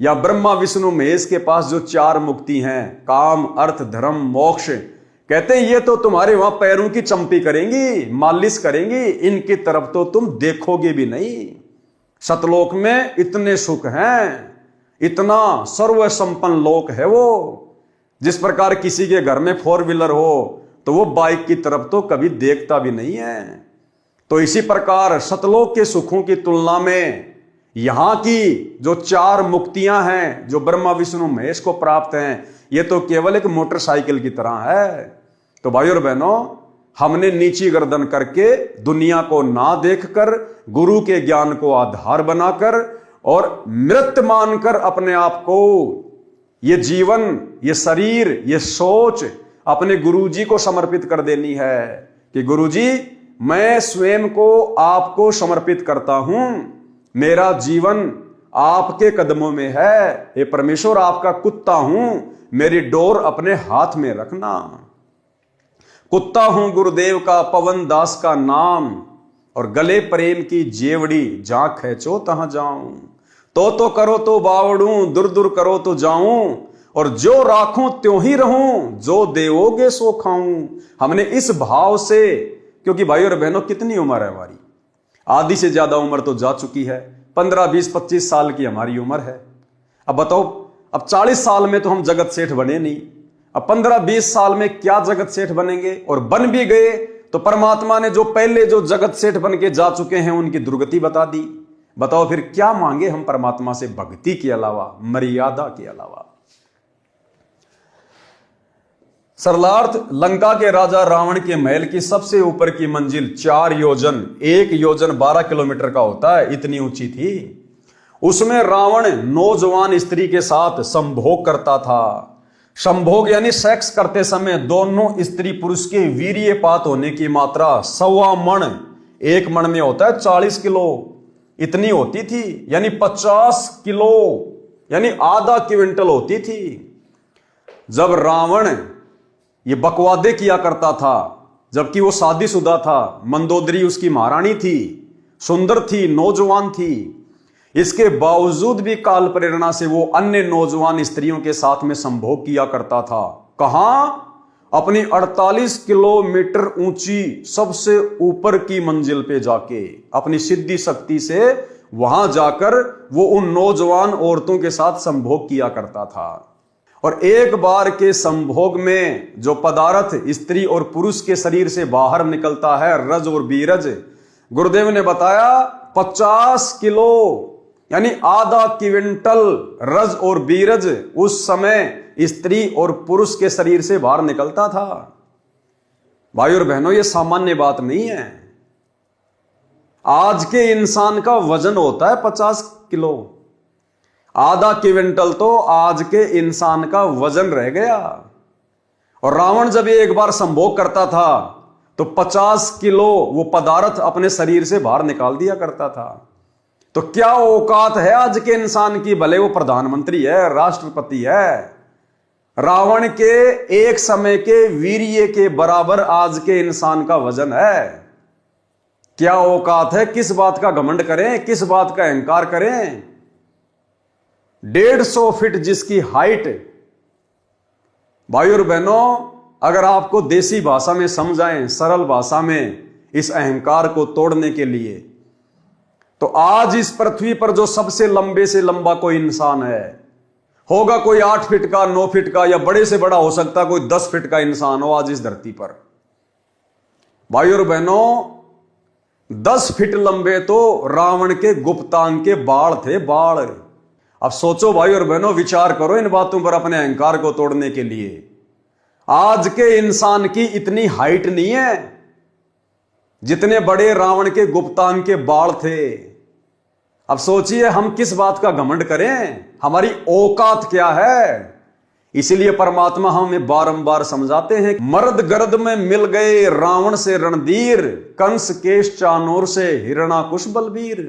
या ब्रह्मा विष्णु महेश के पास जो चार मुक्ति हैं, काम अर्थ धर्म मोक्ष, कहते हैं ये तो तुम्हारे वहां पैरों की चंपी करेंगी, मालिश करेंगी, इनकी तरफ तो तुम देखोगे भी नहीं। सतलोक में इतने सुख हैं, इतना सर्व संपन्न लोक है वो। जिस प्रकार किसी के घर में 4 व्हीलर हो तो वो बाइक की तरफ तो कभी देखता भी नहीं है। तो इसी प्रकार सतलोक के सुखों की तुलना में यहां की जो चार मुक्तियां हैं, जो ब्रह्मा विष्णु महेश को प्राप्त हैं, ये तो केवल एक मोटरसाइकिल की तरह है। तो भाइयों और बहनों, हमने नीची गर्दन करके दुनिया को ना देखकर, गुरु के ज्ञान को आधार बनाकर और मृत मानकर अपने आप को, ये जीवन, ये शरीर, ये सोच अपने गुरुजी को समर्पित कर देनी है कि गुरुजी मैं स्वयं को आपको समर्पित करता हूं, मेरा जीवन आपके कदमों में है, हे परमेश्वर आपका कुत्ता हूं, मेरी डोर अपने हाथ में रखना। कुत्ता हूं गुरुदेव का, पवन दास का नाम, और गले प्रेम की जेवड़ी, जहां खींचो तहां जाऊं। तो करो तो बावड़ूं, दूर दूर करो तो जाऊं, और जो राखूं त्यों ही रहूं, जो देवोगे सो खाऊं। हमने इस भाव से, क्योंकि भाई और बहनों कितनी उम्र है हमारी, आधी से ज्यादा उम्र तो जा चुकी है, 15, 20, 25 साल की हमारी उम्र है। अब बताओ, अब 40 साल में तो हम जगत सेठ बने नहीं, अब 15, 20 साल में क्या जगत सेठ बनेंगे, और बन भी गए तो परमात्मा ने जो पहले जो जगत सेठ बन के जा चुके हैं उनकी दुर्गति बता दी। बताओ फिर क्या मांगे हम परमात्मा से भक्ति के अलावा, मर्यादा के अलावा। सरलार्थ, लंका के राजा रावण के महल की सबसे ऊपर की मंजिल 4 योजन, 1 योजन 12 किलोमीटर का होता है, इतनी ऊंची थी। उसमें रावण नौजवान स्त्री के साथ संभोग करता था। संभोग यानी सेक्स करते समय दोनों स्त्री पुरुष के वीर्यपात होने की मात्रा 1.25 मण, 1 मण में होता है 40 किलो, इतनी होती थी, यानी 50 किलो, यानी आधा क्विंटल होती थी। जब रावण ये बकवादे किया करता था, जबकि वो शादीशुदा था, मंदोदरी उसकी महारानी थी, सुंदर थी, नौजवान थी, इसके बावजूद भी काल प्रेरणा से वो अन्य नौजवान स्त्रियों के साथ में संभोग किया करता था। कहां? अपनी 48 किलोमीटर ऊंची सबसे ऊपर की मंजिल पे जाके, अपनी सिद्धि शक्ति से वहां जाकर वो उन नौजवान औरतों के साथ संभोग किया करता था। और एक बार के संभोग में जो पदार्थ स्त्री और पुरुष के शरीर से बाहर निकलता है, रज और बीरज, गुरुदेव ने बताया 50 किलो, यानी आधा क्विंटल रज और बीरज उस समय स्त्री और पुरुष के शरीर से बाहर निकलता था। भाई और बहनों, यह सामान्य बात नहीं है। आज के इंसान का वजन होता है 50 किलो, आधा क्विंटल तो आज के इंसान का वजन रह गया। और रावण जब एक बार संभोग करता था तो 50 किलो वो पदार्थ अपने शरीर से बाहर निकाल दिया करता था। तो क्या औकात है आज के इंसान की, भले वो प्रधानमंत्री है, राष्ट्रपति है, रावण के एक समय के वीर्य के बराबर आज के इंसान का वजन है। क्या औकात है, किस बात का घमंड करें, किस बात का अहंकार करें। 150 फीट जिसकी हाइट। भाई और बहनों, अगर आपको देसी भाषा में समझाएं, सरल भाषा में, इस अहंकार को तोड़ने के लिए, तो आज इस पृथ्वी पर जो सबसे लंबे से लंबा कोई इंसान है, होगा कोई 8 फीट का, 9 फीट का, या बड़े से बड़ा हो सकता कोई 10 फीट का इंसान हो आज इस धरती पर। भाई और बहनों, 10 फीट लंबे तो रावण के गुप्तांग के बाल थे, बाल। अब सोचो भाई और बहनों, विचार करो इन बातों पर अपने अहंकार को तोड़ने के लिए। आज के इंसान की इतनी हाइट नहीं है जितने बड़े रावण के गुप्तांग के बाल थे। अब सोचिए हम किस बात का घमंड करें, हमारी औकात क्या है। इसीलिए परमात्मा हमें बारंबार समझाते हैं, मर्द गर्द में मिल गए रावण से रणधीर, कंस केश चानोर से हिरणाकुश बलबीर।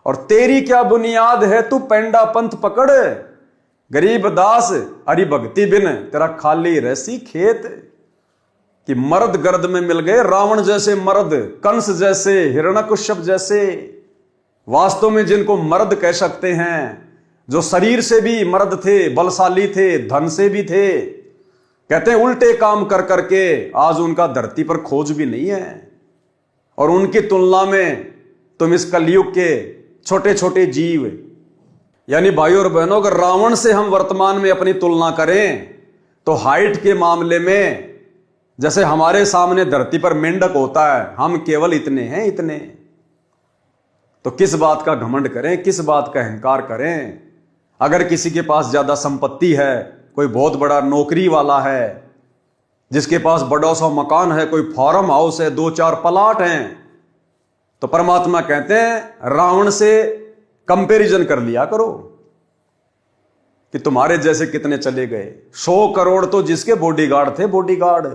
और तेरी क्या बुनियाद है, तू पेंडा पंथ पकड़, गरीब दास हरि भक्ति बिन तेरा खाली रहसी खेत। कि मर्द गर्द में मिल गए रावण जैसे मर्द, कंस जैसे, हिरण्यकश्यप जैसे, वास्तव में जिनको मर्द कह सकते हैं, जो शरीर से भी मर्द थे, बलशाली थे, धन से भी थे। कहते हैं उल्टे काम कर करके आज उनका धरती पर खोज भी नहीं है। और उनकी तुलना में तुम इस कलयुग के छोटे छोटे जीव, यानी भाइयों और बहनों, अगर रावण से हम वर्तमान में अपनी तुलना करें तो हाइट के मामले में जैसे हमारे सामने धरती पर मेंढक होता है, हम केवल इतने हैं, इतने। तो किस बात का घमंड करें, किस बात का अहंकार करें। अगर किसी के पास ज्यादा संपत्ति है, कोई बहुत बड़ा नौकरी वाला है, जिसके पास बड़ा सा मकान है, कोई फार्म हाउस है, 2-4 प्लाट हैं, तो परमात्मा कहते हैं रावण से कंपैरिजन कर लिया करो कि तुम्हारे जैसे कितने चले गए। 100 करोड़ तो जिसके बॉडीगार्ड थे, बॉडीगार्ड।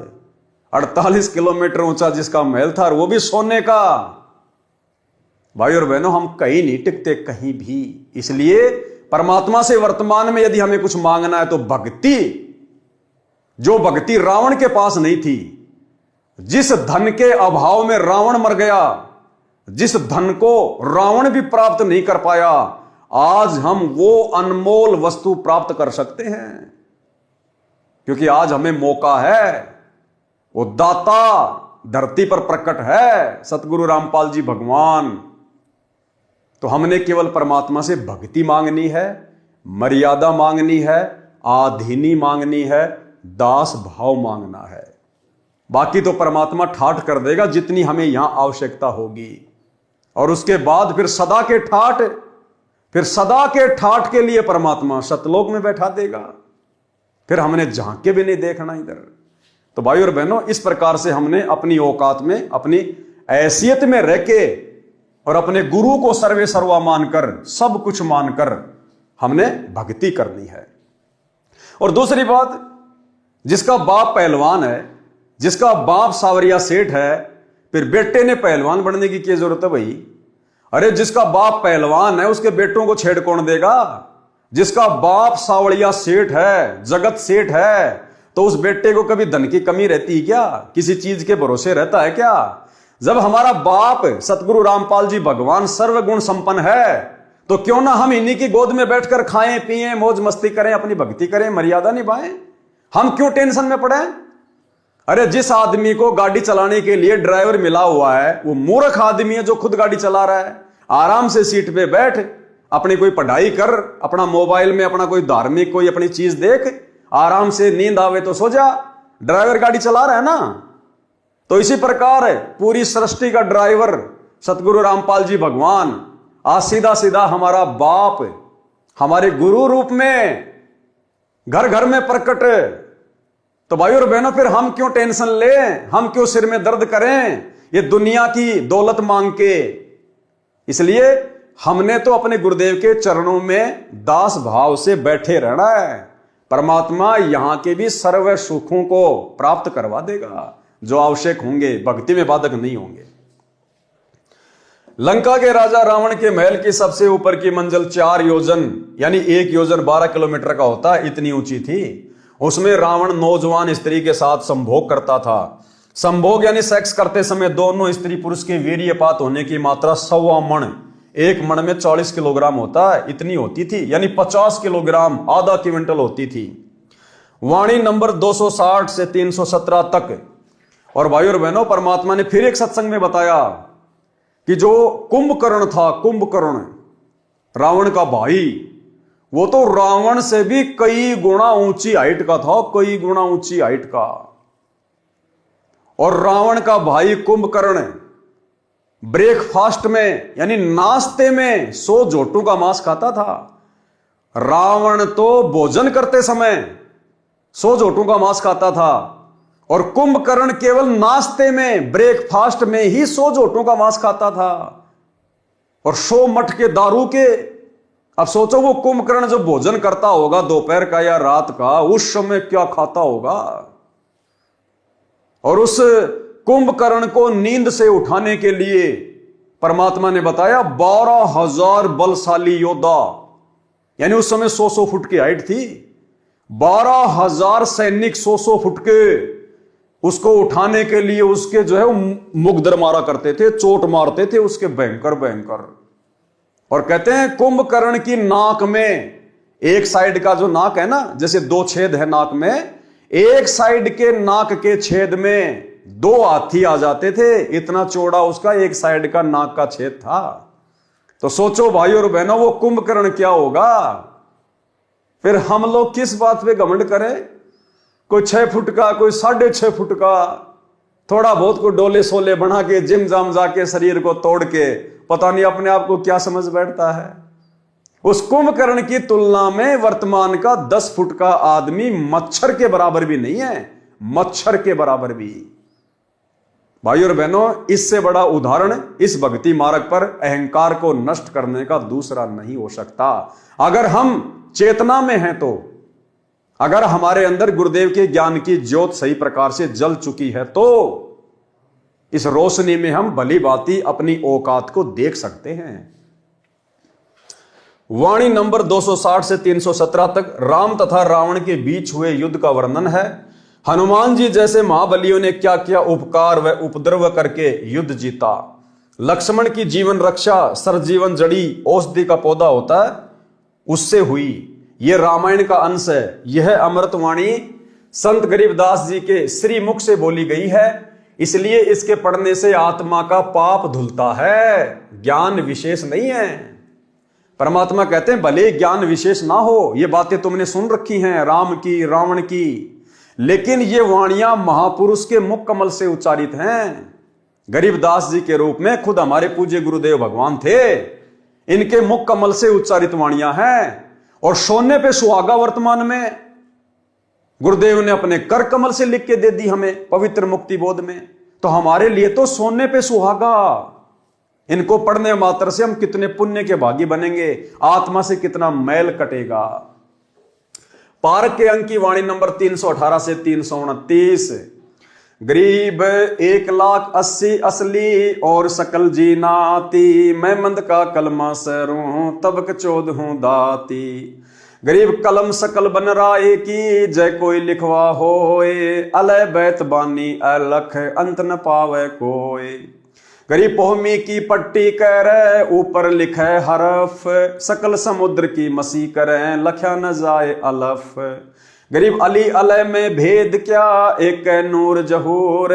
48 किलोमीटर ऊंचा जिसका महल था, वो भी सोने का। भाई और बहनों, हम कहीं नहीं टिकते, कहीं भी। इसलिए परमात्मा से वर्तमान में यदि हमें कुछ मांगना है तो भक्ति, जो भक्ति रावण के पास नहीं थी, जिस धन के अभाव में रावण मर गया, जिस धन को रावण भी प्राप्त नहीं कर पाया, आज हम वो अनमोल वस्तु प्राप्त कर सकते हैं। क्योंकि आज हमें मौका है, वो दाता धरती पर प्रकट है, सतगुरु रामपाल जी भगवान। तो हमने केवल परमात्मा से भक्ति मांगनी है, मर्यादा मांगनी है, आधीनी मांगनी है, दास भाव मांगना है। बाकी तो परमात्मा ठाठ कर देगा जितनी हमें यहां आवश्यकता होगी। और उसके बाद फिर सदा के ठाठ, फिर सदा के ठाठ के लिए परमात्मा सतलोक में बैठा देगा। फिर हमने झांक के भी नहीं देखना इधर। तो भाई और बहनों, इस प्रकार से हमने अपनी औकात में, अपनी हैसियत में रह के और अपने गुरु को सर्वे सर्वा मानकर, सब कुछ मानकर हमने भक्ति करनी है। और दूसरी बात, जिसका बाप पहलवान है, जिसका बाप सावरिया सेठ है, फिर बेटे ने पहलवान बनने की क्या जरूरत है भाई। अरे जिसका बाप पहलवान है उसके बेटों को छेड़ कौन देगा। जिसका बाप सावरिया सेठ है, जगत सेठ है, तो उस बेटे को कभी धन की कमी रहती है क्या, किसी चीज के भरोसे रहता है क्या। जब हमारा बाप सतगुरु रामपाल जी भगवान सर्वगुण संपन्न है, तो क्यों ना हम इन्हीं की गोद में बैठकर खाएं पिएं, मौज मस्ती करें, अपनी भक्ति करें, मर्यादा निभाएं। हम क्यों टेंशन में पड़े। अरे जिस आदमी को गाड़ी चलाने के लिए ड्राइवर मिला हुआ है, वो मूर्ख आदमी है जो खुद गाड़ी चला रहा है। आराम से सीट पे बैठ, अपनी कोई पढ़ाई कर, अपना मोबाइल में अपना कोई धार्मिक कोई अपनी चीज देख, आराम से नींद आवे तो सो जा। ड्राइवर गाड़ी चला रहा है ना। तो इसी प्रकार पूरी सृष्टि का ड्राइवर सतगुरु रामपाल जी भगवान, आज सीधा सीधा हमारा बाप हमारे गुरु रूप में घर घर में प्रकट। तो भाई और बहनों, फिर हम क्यों टेंशन लें, हम क्यों सिर में दर्द करें ये दुनिया की दौलत मांग के। इसलिए हमने तो अपने गुरुदेव के चरणों में दास भाव से बैठे रहना है। परमात्मा यहां के भी सर्व सुखों को प्राप्त करवा देगा जो आवश्यक होंगे, भक्ति में बाधक नहीं होंगे। लंका के राजा रावण के महल की सबसे ऊपर की मंजिल 4 योजन यानी 1 योजन 12 किलोमीटर का होता है, इतनी ऊंची थी। उसमें रावण नौजवान स्त्री के साथ संभोग करता था। संभोग यानी सेक्स करते समय दोनों स्त्री पुरुष के वीर्यपात होने की मात्रा 1.25 मण, 1 मण में 40 किलोग्राम होता है, इतनी होती थी, यानी 50 किलोग्राम, आधा क्विंटल होती थी। वाणी नंबर 260 से 317 तक। और भाई और बहनों, परमात्मा ने फिर एक सत्संग में बताया कि जो कुंभकर्ण था, कुंभकर्ण रावण का भाई, वो तो रावण से भी कई गुना ऊंची हाइट का था, कई गुना ऊंची हाइट का। और रावण का भाई कुंभकर्ण ब्रेकफास्ट में यानी नाश्ते में 100 जोटों का मांस खाता था। रावण तो भोजन करते समय 100 जोटों का मांस खाता था और कुंभकर्ण केवल नाश्ते में ब्रेकफास्ट में ही 100 जोटों का मांस खाता था और 100 मठ के दारू के। अब सोचो वो कुंभकर्ण जो भोजन करता होगा दोपहर का या रात का, उस समय क्या खाता होगा। और उस कुंभकर्ण को नींद से उठाने के लिए परमात्मा ने बताया 12,000 बलशाली योद्धा, यानी उस समय 100 फुट की हाइट थी, 12,000 सैनिक 100 फुट के उसको उठाने के लिए उसके जो है मुगदर मारा करते थे, चोट मारते थे उसके भयंकर भयंकर। और कहते हैं कुंभकर्ण की नाक में, एक साइड का जो नाक है ना, जैसे 2 छेद है नाक में, एक साइड के नाक के छेद में 2 हाथी आ जाते थे, इतना चौड़ा उसका एक साइड का नाक का छेद था। तो सोचो भाई और बहनों वो कुंभकर्ण क्या होगा। फिर हम लोग किस बात पे घमंड करें, कोई 6 फुट का, कोई 6.5 फुट का, थोड़ा बहुत को डोले सोले बना के जिम जाम जाके शरीर को तोड़ के पता नहीं अपने आप को क्या समझ बैठता है। उस कुंभकर्ण की तुलना में वर्तमान का 10 फुट का आदमी मच्छर के बराबर भी नहीं है, मच्छर के बराबर भी। भाई और बहनों, इससे बड़ा उदाहरण इस भक्ति मार्ग पर अहंकार को नष्ट करने का दूसरा नहीं हो सकता। अगर हम चेतना में हैं तो, अगर हमारे अंदर गुरुदेव के ज्ञान की ज्योत सही प्रकार से जल चुकी है तो इस रोशनी में हम भली भांति अपनी औकात को देख सकते हैं। वाणी नंबर 260 से 317 तक राम तथा रावण के बीच हुए युद्ध का वर्णन है। हनुमान जी जैसे महाबलियों ने क्या क्या उपकार व उपद्रव करके युद्ध जीता। लक्ष्मण की जीवन रक्षा सरजीवन जड़ी औषधि का पौधा होता है, उससे हुई। यह रामायण का अंश है। यह अमृतवाणी संत गरीबदास जी के श्री मुख से बोली गई है, इसलिए इसके पढ़ने से आत्मा का पाप धुलता है, ज्ञान विशेष नहीं है। परमात्मा कहते हैं भले ज्ञान विशेष ना हो, ये बातें तुमने सुन रखी हैं राम की रावण की, लेकिन ये वाणियां महापुरुष के मुख कमल से उच्चारित हैं। गरीबदास जी के रूप में खुद हमारे पूज्य गुरुदेव भगवान थे, इनके मुख कमल से उच्चारित वाणियां हैं। और सोने पे सुहागा वर्तमान में गुरुदेव ने अपने कर कमल से लिख के दे दी हमें पवित्र मुक्ति बोध में, तो हमारे लिए तो सोने पे सुहागा। इनको पढ़ने मात्र से हम कितने पुण्य के भागी बनेंगे, आत्मा से कितना मैल कटेगा। पारक के अंक की वाणी नंबर 318 से 329। गरीब 1,80,000 असली और सकल जी नाती, मैं मंद का कलमा सरूं तब चोद हूं दाती। गरीब कलम सकल बन राय की, जय कोई लिखवा होए, अलय बैत बानी अलख अंत न पावे कोई। गरीब पोहमी की पट्टी करे, ऊपर लिखे हरफ, सकल समुद्र की मसी करे, लख्या न जाए अलफ। गरीब अली अलय में भेद क्या, एक नूर जहूर,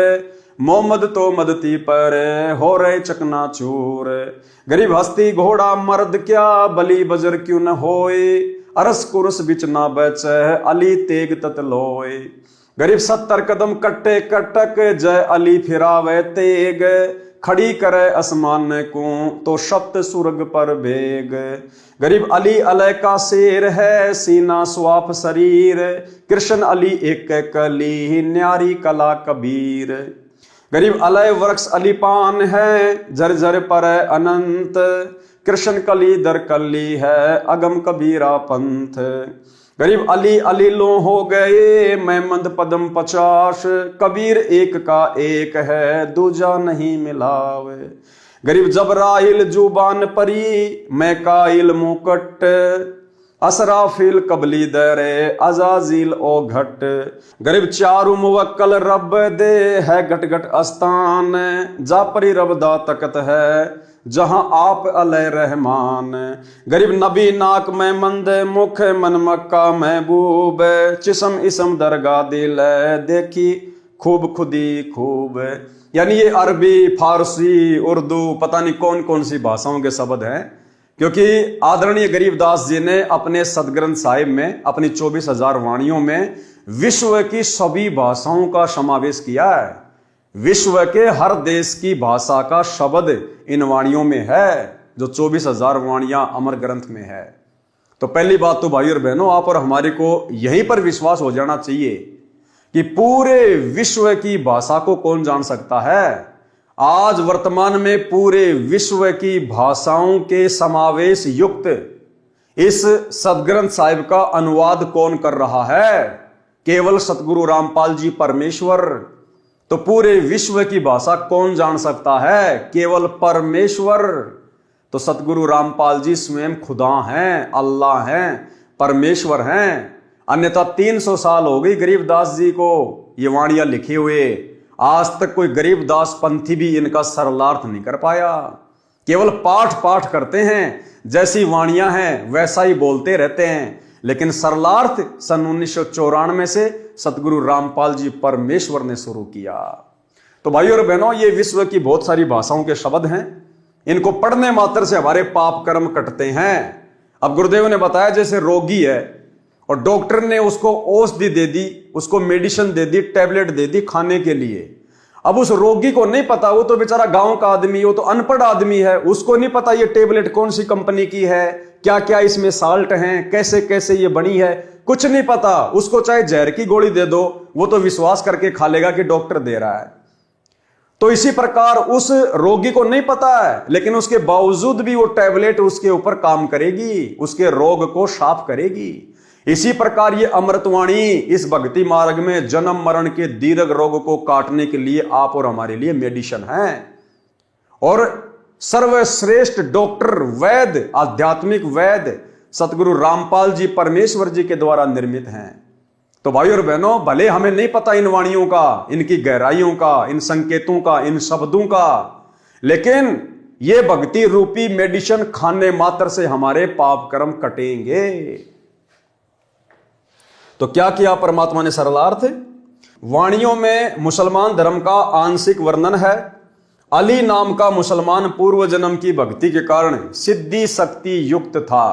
मोहम्मद तो मदती पर हो रहे चकना चूर। गरीब हस्ती घोड़ा मर्द क्या, बली बजर क्यों न होए, अरस कुरस बिच ना बचे, अली तेग तत लोए। गरीब 70 कदम कट्टे कटक, जय अली फिरावे तेग, खड़ी करे आसमान को तो शब्द सुर्ग पर भेग। गरीब अली अलय का शेर है, सीना स्वाप शरीर, कृष्ण अली एक कली, न्यारी कला कबीर। गरीब अलय वृक्ष अली पान है, झरझर पर अनंत, कृष्ण कली दर कली है, अगम कबीरा पंथ। गरीब अली अली लो हो गए, मैं मंद पदम 50, कबीर एक का एक है, दूजा नहीं मिलावे। गरीब जबराइल जुबान परी, मैं काइल मुकट, असराफिल कबली दरे, अजाजिल ओ घट। गरीब चारु मुवक्कल रब दे, है घट घट अस्तान, जा परी रब दा तकत है, जहां आप अलय रहमान। गरीब नबी नाक में मंद मुख, मन मक्का महबूब, चिसम इसम दरगा दिल, देखी खूब खुदी खूब। यानी ये अरबी फारसी उर्दू पता नहीं कौन कौन सी भाषाओं के शब्द हैं, क्योंकि आदरणीय गरीबदास जी ने अपने सदग्रंथ साहिब में अपनी 24,000 वाणियों में विश्व की सभी भाषाओं का समावेश किया है। विश्व के हर देश की भाषा का शब्द इन वाणियों में है, जो 24,000 वाणियां अमर ग्रंथ में है। तो पहली बात तो भाई और बहनों, आप और हमारे को यहीं पर विश्वास हो जाना चाहिए कि पूरे विश्व की भाषा को कौन जान सकता है। आज वर्तमान में पूरे विश्व की भाषाओं के समावेश युक्त इस सदग्रंथ साहिब का अनुवाद कौन कर रहा है? केवल सतगुरु रामपाल जी परमेश्वर। तो पूरे विश्व की भाषा कौन जान सकता है? केवल परमेश्वर। तो सतगुरु रामपाल जी स्वयं खुदा हैं, अल्लाह हैं, परमेश्वर हैं। अन्यथा 300 साल हो गई गरीबदास जी को ये वाणियां लिखे हुए, आज तक कोई गरीबदास पंथी भी इनका सरलार्थ नहीं कर पाया। केवल पाठ करते हैं, जैसी वाणियां हैं वैसा ही बोलते रहते हैं, लेकिन सरलार्थ सन 1994 से सतगुरु रामपाल जी परमेश्वर ने शुरू किया। तो भाइयों और बहनों, ये विश्व की बहुत सारी भाषाओं के शब्द हैं, इनको पढ़ने मात्र से हमारे पाप कर्म कटते हैं। अब गुरुदेव ने बताया जैसे रोगी है और डॉक्टर ने उसको औषधि दे दी, उसको मेडिसिन दे दी, टैबलेट दे दी खाने के लिए। अब उस रोगी को नहीं पता, वो तो बेचारा गांव का आदमी, वो तो अनपढ़ आदमी है, उसको नहीं पता ये टैबलेट कौन सी कंपनी की है, क्या क्या इसमें साल्ट हैं, कैसे कैसे ये बनी है, कुछ नहीं पता। उसको चाहे जहर की गोली दे दो, वो तो विश्वास करके खा लेगा कि डॉक्टर दे रहा है। तो इसी प्रकार उस रोगी को नहीं पता है, लेकिन उसके बावजूद भी वो टैबलेट उसके ऊपर काम करेगी, उसके रोग को साफ करेगी। इसी प्रकार ये अमृतवाणी इस भक्ति मार्ग में जन्म मरण के दीर्घ रोग को काटने के लिए आप और हमारे लिए मेडिसिन है। और सर्वश्रेष्ठ डॉक्टर वैद्य, आध्यात्मिक वैद्य सतगुरु रामपाल जी परमेश्वर जी के द्वारा निर्मित हैं। तो भाई और बहनों, भले हमें नहीं पता इन वाणियों का, इनकी गहराइयों का, इन संकेतों का, इन शब्दों का, लेकिन ये भक्ति रूपी मेडिसिन खाने मात्र से हमारे पाप कर्म कटेंगे। तो क्या किया परमात्मा ने सरलार्थ? वाणियों में मुसलमान धर्म का आंशिक वर्णन है। अली नाम का मुसलमान पूर्व जन्म की भक्ति के कारण सिद्धि शक्ति युक्त था।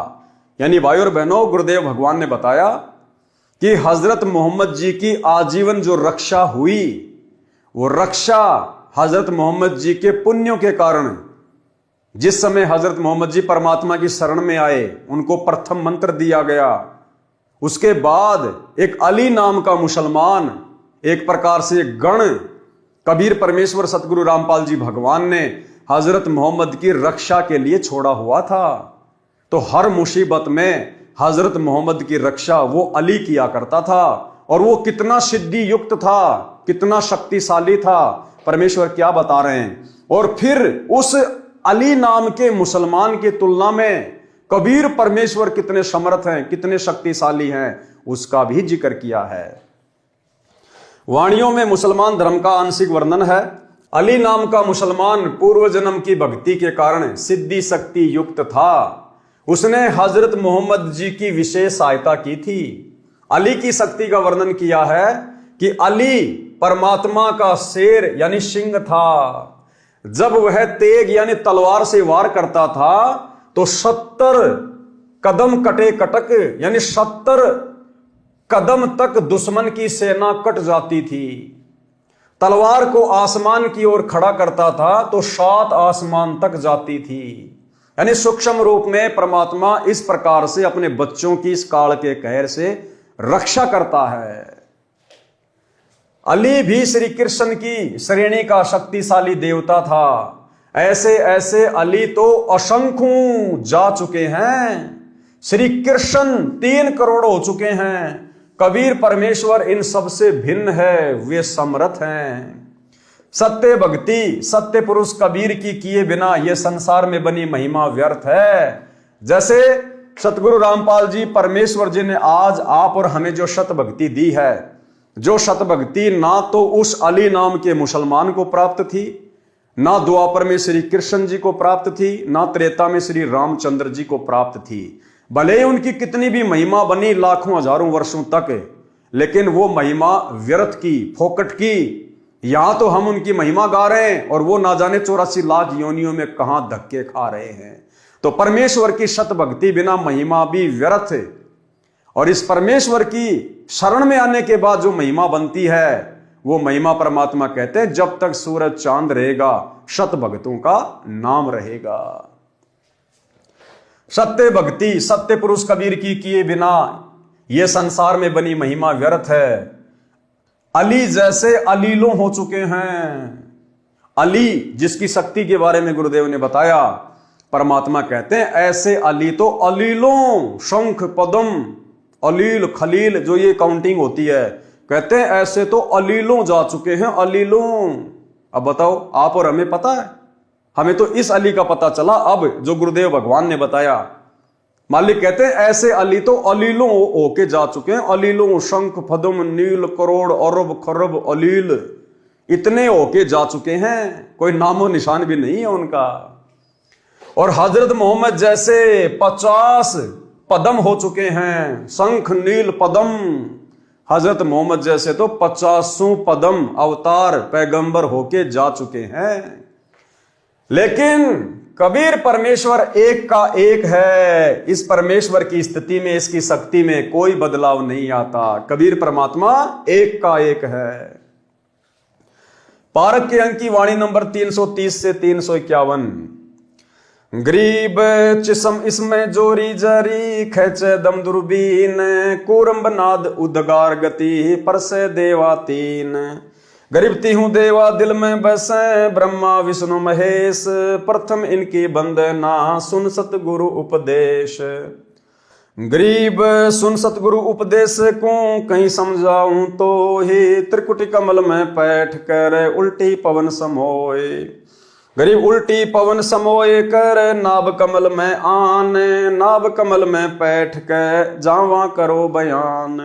यानी भाई और बहनों, गुरुदेव भगवान ने बताया कि हजरत मोहम्मद जी की आजीवन जो रक्षा हुई, वो रक्षा हजरत मोहम्मद जी के पुण्यों के कारण, जिस समय हजरत मोहम्मद जी परमात्मा की शरण में आए, उनको प्रथम मंत्र दिया गया। उसके बाद एक अली नाम का मुसलमान, एक प्रकार से गण, कबीर परमेश्वर सतगुरु रामपाल जी भगवान ने हजरत मोहम्मद की रक्षा के लिए छोड़ा हुआ था। तो हर मुसीबत में हजरत मोहम्मद की रक्षा वो अली किया करता था। और वो कितना सिद्धि युक्त था, कितना शक्तिशाली था, परमेश्वर क्या बता रहे हैं। और फिर उस अली नाम के मुसलमान की तुलना में कबीर परमेश्वर कितने समर्थ हैं, कितने शक्तिशाली हैं, उसका भी जिक्र किया है। वाणियों में मुसलमान धर्म का आंशिक वर्णन है। अली नाम का मुसलमान पूर्व जन्म की भक्ति के कारण सिद्धि शक्ति युक्त था। उसने हजरत मोहम्मद जी की विशेष सहायता की थी। अली की शक्ति का वर्णन किया है कि अली परमात्मा का शेर यानी सिंह था। जब वह तेग यानी तलवार से वार करता था तो 70 कदम कटे कटक, यानी 70 कदम तक दुश्मन की सेना कट जाती थी। तलवार को आसमान की ओर खड़ा करता था तो 7 आसमान तक जाती थी। यानी सूक्ष्म रूप में परमात्मा इस प्रकार से अपने बच्चों की इस काल के कहर से रक्षा करता है। अली भी श्री कृष्ण की श्रेणी का शक्तिशाली देवता था। ऐसे ऐसे अली तो असंख्यों जा चुके हैं। श्री कृष्ण 3 करोड़ हो चुके हैं। कबीर परमेश्वर इन सबसे भिन्न है, वे समर्थ हैं। सत्य भक्ति सत्य पुरुष कबीर की किए बिना यह संसार में बनी महिमा व्यर्थ है। जैसे सतगुरु रामपाल जी परमेश्वर जी ने आज आप और हमें जो शत भक्ति दी है, जो शत भक्ति ना तो उस अली नाम के मुसलमान को प्राप्त थी, ना द्वापर में श्री कृष्ण जी को प्राप्त थी, ना त्रेता में श्री रामचंद्र जी को प्राप्त थी। भले ही उनकी कितनी भी महिमा बनी लाखों हजारों वर्षों तक, लेकिन वो महिमा व्यर्थ की, फोकट की। यहां तो हम उनकी महिमा गा रहे हैं और वो ना जाने 84 लाख योनियों में कहां धक्के खा रहे हैं। तो परमेश्वर की शत भक्ति बिना महिमा भी व्यर्थ है। और इस परमेश्वर की शरण में आने के बाद जो महिमा बनती है वो महिमा परमात्मा कहते हैं जब तक सूरज चांद रहेगा शत भक्तों का नाम रहेगा। सत्य भक्ति सत्य पुरुष कबीर की किए बिना ये संसार में बनी महिमा व्यर्थ है। अली जैसे अलीलों हो चुके हैं। अली जिसकी शक्ति के बारे में गुरुदेव ने बताया, परमात्मा कहते हैं ऐसे अली तो अलीलों, शंख पदम अलील खलील जो ये काउंटिंग होती है, कहते हैं ऐसे तो अलीलों जा चुके हैं, अलीलों। अब बताओ आप और हमें पता है? हमें तो इस अली का पता चला अब जो गुरुदेव भगवान ने बताया। मालिक कहते हैं ऐसे अली तो अलीलों होके जा चुके हैं, अलीलों शंख पदम नील करोड़ अरब खरब अलील, इतने होके जा चुके हैं, कोई नामो निशान भी नहीं है उनका। और हजरत मोहम्मद जैसे 50 पदम हो चुके हैं, शंख नील पदम। हजरत मोहम्मद जैसे तो 50 पदम अवतार पैगंबर होके जा चुके हैं। लेकिन कबीर परमेश्वर एक का एक है। इस परमेश्वर की स्थिति में, इसकी शक्ति में कोई बदलाव नहीं आता। कबीर परमात्मा एक का एक है। पारक के अंक की वाणी नंबर 330 से 351। गरीब चिसम इसमें जोरी जरी खेचे दम दुर्बीन, कूरम्ब नाद उदगार गति परसे देवातीन। गरीब तीहूं देवा दिल में बसे, ब्रह्मा विष्णु महेश, प्रथम इनकी बंदना सुन सतगुरु उपदेश। गरीब सुन सतगुरु उपदेश को कहीं समझाऊं तो ही, त्रिकुटी कमल में बैठ कर उल्टी पवन समोए। गरीब उल्टी पवन समोए कर नाभ कमल में आन, नाभ कमल में बैठ कर जावा करो बयान।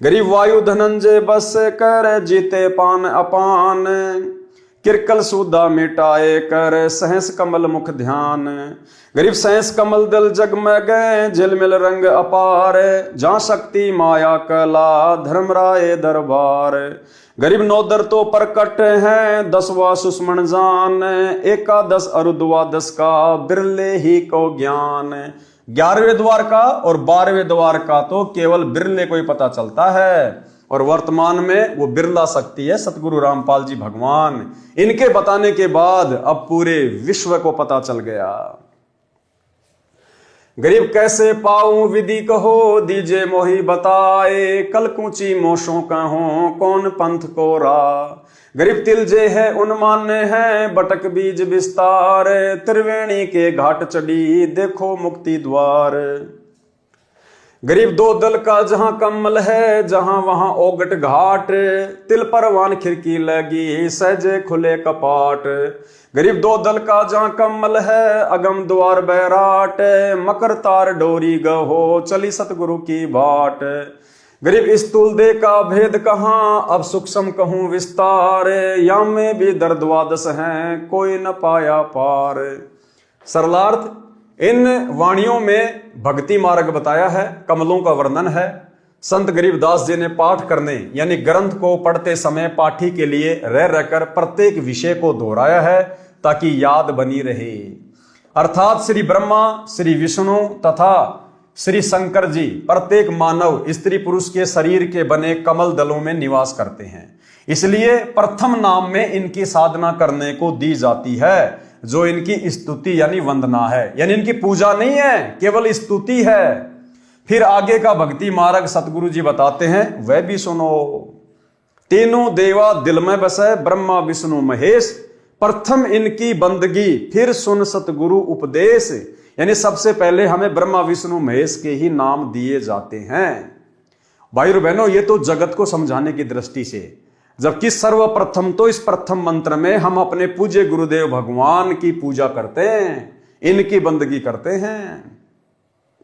गरीब वायु धनंजय बस कर जीते पान अपान, किरकल सूदा मिटाए कर सहस कमल मुख ध्यान। गरीब सहस कमल दल जगमग झिलमिल रंग अपार, जहाँ शक्ति माया कला धर्मराय दरबार। गरीब नौदर तो प्रकट है 10वां सुषमण जान, एकादश अरु द्वादश का बिरले ही को ज्ञान। 11वें द्वार का और 12वें द्वार का तो केवल बिरले को ही पता चलता है, और वर्तमान में वो बिरला शक्ति है सतगुरु रामपाल जी भगवान। इनके बताने के बाद अब पूरे विश्व को पता चल गया। गरीब कैसे पाऊं विधि कहो दीजे मोही बताए, कल कूची मोशों कहो कौन पंथ को रा। गरीब तिलजे है उन्मान्य है बटक बीज विस्तार, त्रिवेणी के घाट चढ़ी देखो मुक्ति द्वार। गरीब दो दल का जहां कमल है जहां वहां ओगट घाट, तिल परवान खिड़की लगी सहजे खुले कपाट। गरीब दो दल का जहां कमल है अगम द्वार बैराट, मकर तार डोरी गहो चली सतगुरु की बाट। गरीब इस तुलदे का भेद कहाँ अब सूक्ष्म कहूं विस्तार, या में भी दर्दवादस हैं कोई न पाया पार। सरलार्थ इन वाणियों में भक्ति मार्ग बताया है, कमलों का वर्णन है। संत गरीबदास जी ने पाठ करने यानी ग्रंथ को पढ़ते समय पाठी के लिए रह रहकर प्रत्येक विषय को दोहराया है ताकि याद बनी रहे। अर्थात श्री ब्रह्मा, श्री विष्णु तथा श्री शंकर जी प्रत्येक मानव स्त्री पुरुष के शरीर के बने कमल दलों में निवास करते हैं। इसलिए प्रथम नाम में इनकी साधना करने को दी जाती है, जो इनकी स्तुति यानी वंदना है, यानी इनकी पूजा नहीं है, केवल स्तुति है। फिर आगे का भक्ति मार्ग सतगुरु जी बताते हैं, वह भी सुनो। तीनों देवा दिल में बसे ब्रह्मा विष्णु महेश, प्रथम इनकी बंदगी फिर सुन सतगुरु उपदेश। यानी सबसे पहले हमें ब्रह्मा विष्णु महेश के ही नाम दिए जाते हैं। भाई और बहनों, ये तो जगत को समझाने की दृष्टि से, जबकि सर्वप्रथम तो इस प्रथम मंत्र में हम अपने पूज्य गुरुदेव भगवान की पूजा करते हैं, इनकी बंदगी करते हैं।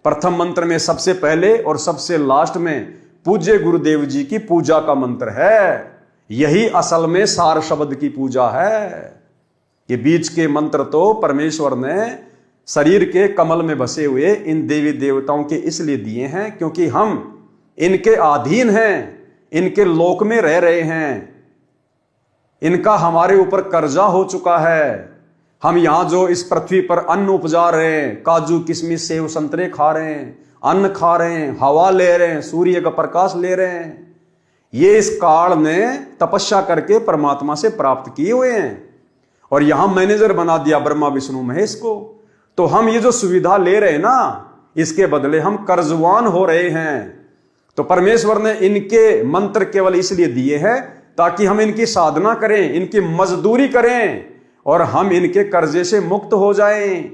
प्रथम मंत्र में सबसे पहले और सबसे लास्ट में पूज्य गुरुदेव जी की पूजा का मंत्र है। यही असल में सार शब्द की पूजा है। ये बीच के मंत्र तो परमेश्वर ने शरीर के कमल में बसे हुए इन देवी देवताओं के इसलिए दिए हैं क्योंकि हम इनके अधीन हैं, इनके लोक में रह रहे हैं, इनका हमारे ऊपर कर्जा हो चुका है। हम यहां जो इस पृथ्वी पर अन्न उपजा रहे हैं, काजू किशमिश सेव संतरे खा रहे हैं, अन्न खा रहे हैं, हवा ले रहे हैं, सूर्य का प्रकाश ले रहे हैं, ये इस काल ने तपस्या करके परमात्मा से प्राप्त किए हुए हैं और यहां मैनेजर बना दिया ब्रह्मा विष्णु महेश को। तो हम ये जो सुविधा ले रहे हैं ना, इसके बदले हम कर्जवान हो रहे हैं। तो परमेश्वर ने इनके मंत्र केवल इसलिए दिए हैं ताकि हम इनकी साधना करें, इनकी मजदूरी करें और हम इनके कर्जे से मुक्त हो जाएं।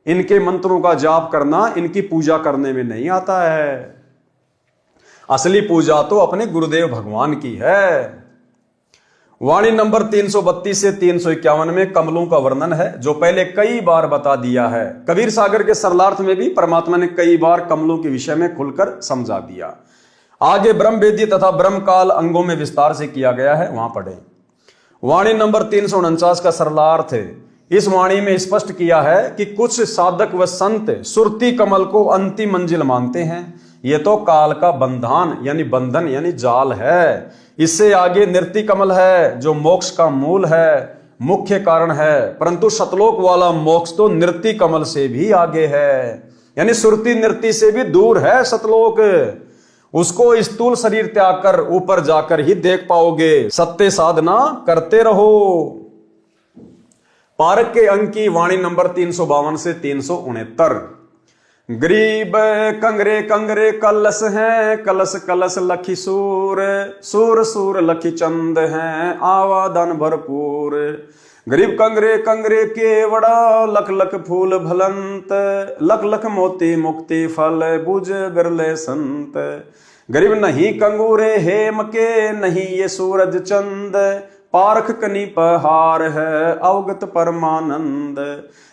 इनके मंत्रों का जाप करना इनकी पूजा करने में नहीं आता है। असली पूजा तो अपने गुरुदेव भगवान की है। वाणी नंबर 332 से 351 में कमलों का वर्णन है, जो पहले कई बार बता दिया है। कबीर सागर के सरलार्थ में भी परमात्मा ने कई बार कमलों के विषय में खुलकर समझा दिया। आगे ब्रह्म वेदी तथा ब्रह्म काल अंगों में विस्तार से किया गया है, वहां पढ़ें। वाणी नंबर 349 का सरलार्थ है। इस वाणी में स्पष्ट किया है कि कुछ साधक व संत सुरती कमल को अंतिम मंजिल मानते हैं। यह तो काल का बंधन यानी बंधन यानी जाल है। इससे आगे नृत्य कमल है, जो मोक्ष का मूल है, मुख्य कारण है। परंतु सतलोक वाला मोक्ष तो नृत्य कमल से भी आगे है, यानी सुरती नृत्य से भी दूर है सतलोक। उसको स्थूल शरीर त्याग कर ऊपर जाकर ही देख पाओगे। सत्य साधना करते रहो। पारक के अंक की वाणी नंबर 352 से 369। गरीब कंगरे कंगरे कलश हैं, कलश कलश लखी सूर, सूर सूर लखी चंद हैं, आवादन भरपूर। गरीब कंगरे कंगरे केवड़ा, लख लख फूल भलंत, लख लख मोती मुक्ति फल, बुझ बिरले संत। गरीब नहीं कंगूरे हेम के, नहीं ये सूरज चंद, पारख कनी पहार है, अवगत परमानंद।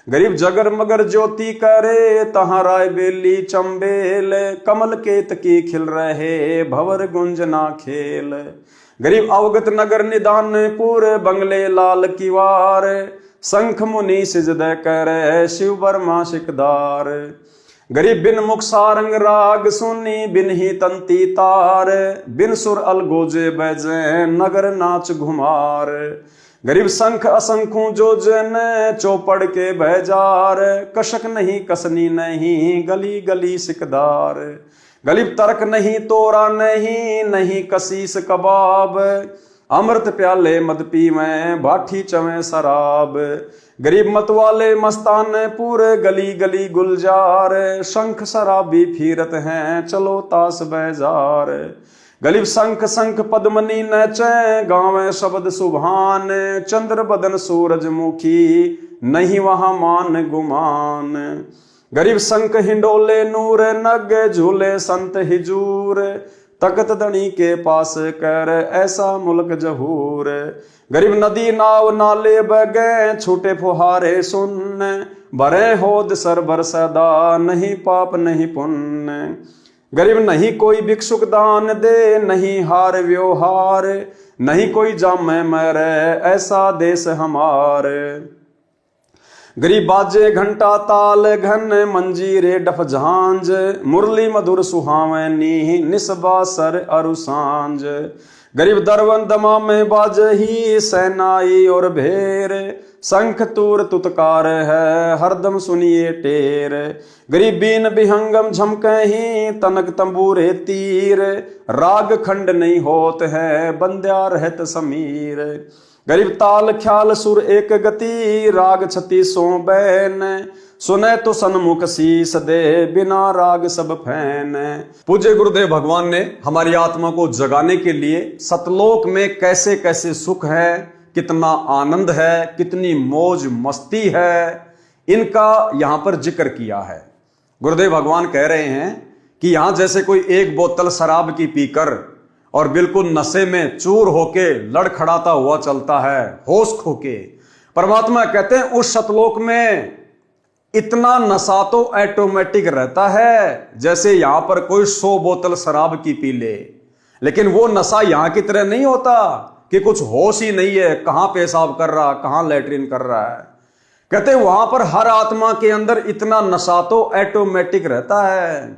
गरीब जगर मगर ज्योति करे, तहां राय बेली चंबेल, कमल केत की खिल रहे, भवर गुंजना खेल। गरीब अवगत नगर निदानपुर, बंगले लाल किवार, शंख मुनि सिजदे करे, शिव बर्मा शिकदार। गरीब बिन मुख सारंग राग सुनी, बिन ही तंती तार, बिन सुर अलगोजे बजे, नगर नाच घुमार। गरीब शंख असंखों जो जन, चौपड़ के बहजार, कशक नहीं कसनी नहीं, गली गली सिकदार। गरीब तर्क नहीं तोरा नहीं, नहीं कसीस कबाब, अमृत प्याले मद पीवें, भाठी चवें शराब। गरीब मत वाले मस्तान पूरे, गली गली गुलजार, शंख शराबी फिरत हैं, चलो ताश बैजार। गरीब शंख शंख पद्मनी नचे, गावे शब्द सुभान, चंद्र बदन सूरजमुखी, नहीं वहां मान गुमान। गरीब शंख हिंडोले नूर नग, झूले संत हिजूर, तकत दणी के पास कर, ऐसा मुल्क जहूर। गरीब नदी नाव नाले बगे, छूटे फुहारे सुन, भरे होद सरबर सदा, नहीं पाप नहीं पुण्य। गरीब नहीं कोई भिक्षुक दान दे, नहीं हार व्यवहार, नहीं कोई जामे मरे, ऐसा देश हमारे। गरीब बाजे घंटा ताल घन, मंजीरे डफ झांझ, मुरली मधुर सुहावनी, निस्बा सर अरु सांझ। गरीब दरवन दमा में बाजही, सेनाई और भेर, शंख तूर तुतकार है, हरदम सुनिए टेर। गरीब बीन बिहंगम झमकही, तनक तंबूरे तीर, राग खंड नहीं होत है, बंद्या रहत समीर। गरीब ताल ख्याल सुर एक गति, राग 36 बैन, सुने तो सन्मुख शीस दे, बिना राग सब फैन। पूज्य गुरुदेव भगवान ने हमारी आत्मा को जगाने के लिए सतलोक में कैसे कैसे सुख है, कितना आनंद है, कितनी मौज मस्ती है, इनका यहां पर जिक्र किया है। गुरुदेव भगवान कह रहे हैं कि यहां जैसे कोई एक बोतल शराब की पीकर और बिल्कुल नशे में चूर होके लड़खड़ाता हुआ चलता है, होश खोके, परमात्मा कहते हैं उस सतलोक में इतना नशा तो ऑटोमेटिक रहता है जैसे यहां पर कोई 100 बोतल शराब की पी ले। लेकिन वो नशा यहां की तरह नहीं होता कि कुछ होश ही नहीं है, कहां पेशाब कर रहा, कहां लैट्रिन कर रहा है। कहते वहां पर हर आत्मा के अंदर इतना नशा तो ऑटोमेटिक रहता है,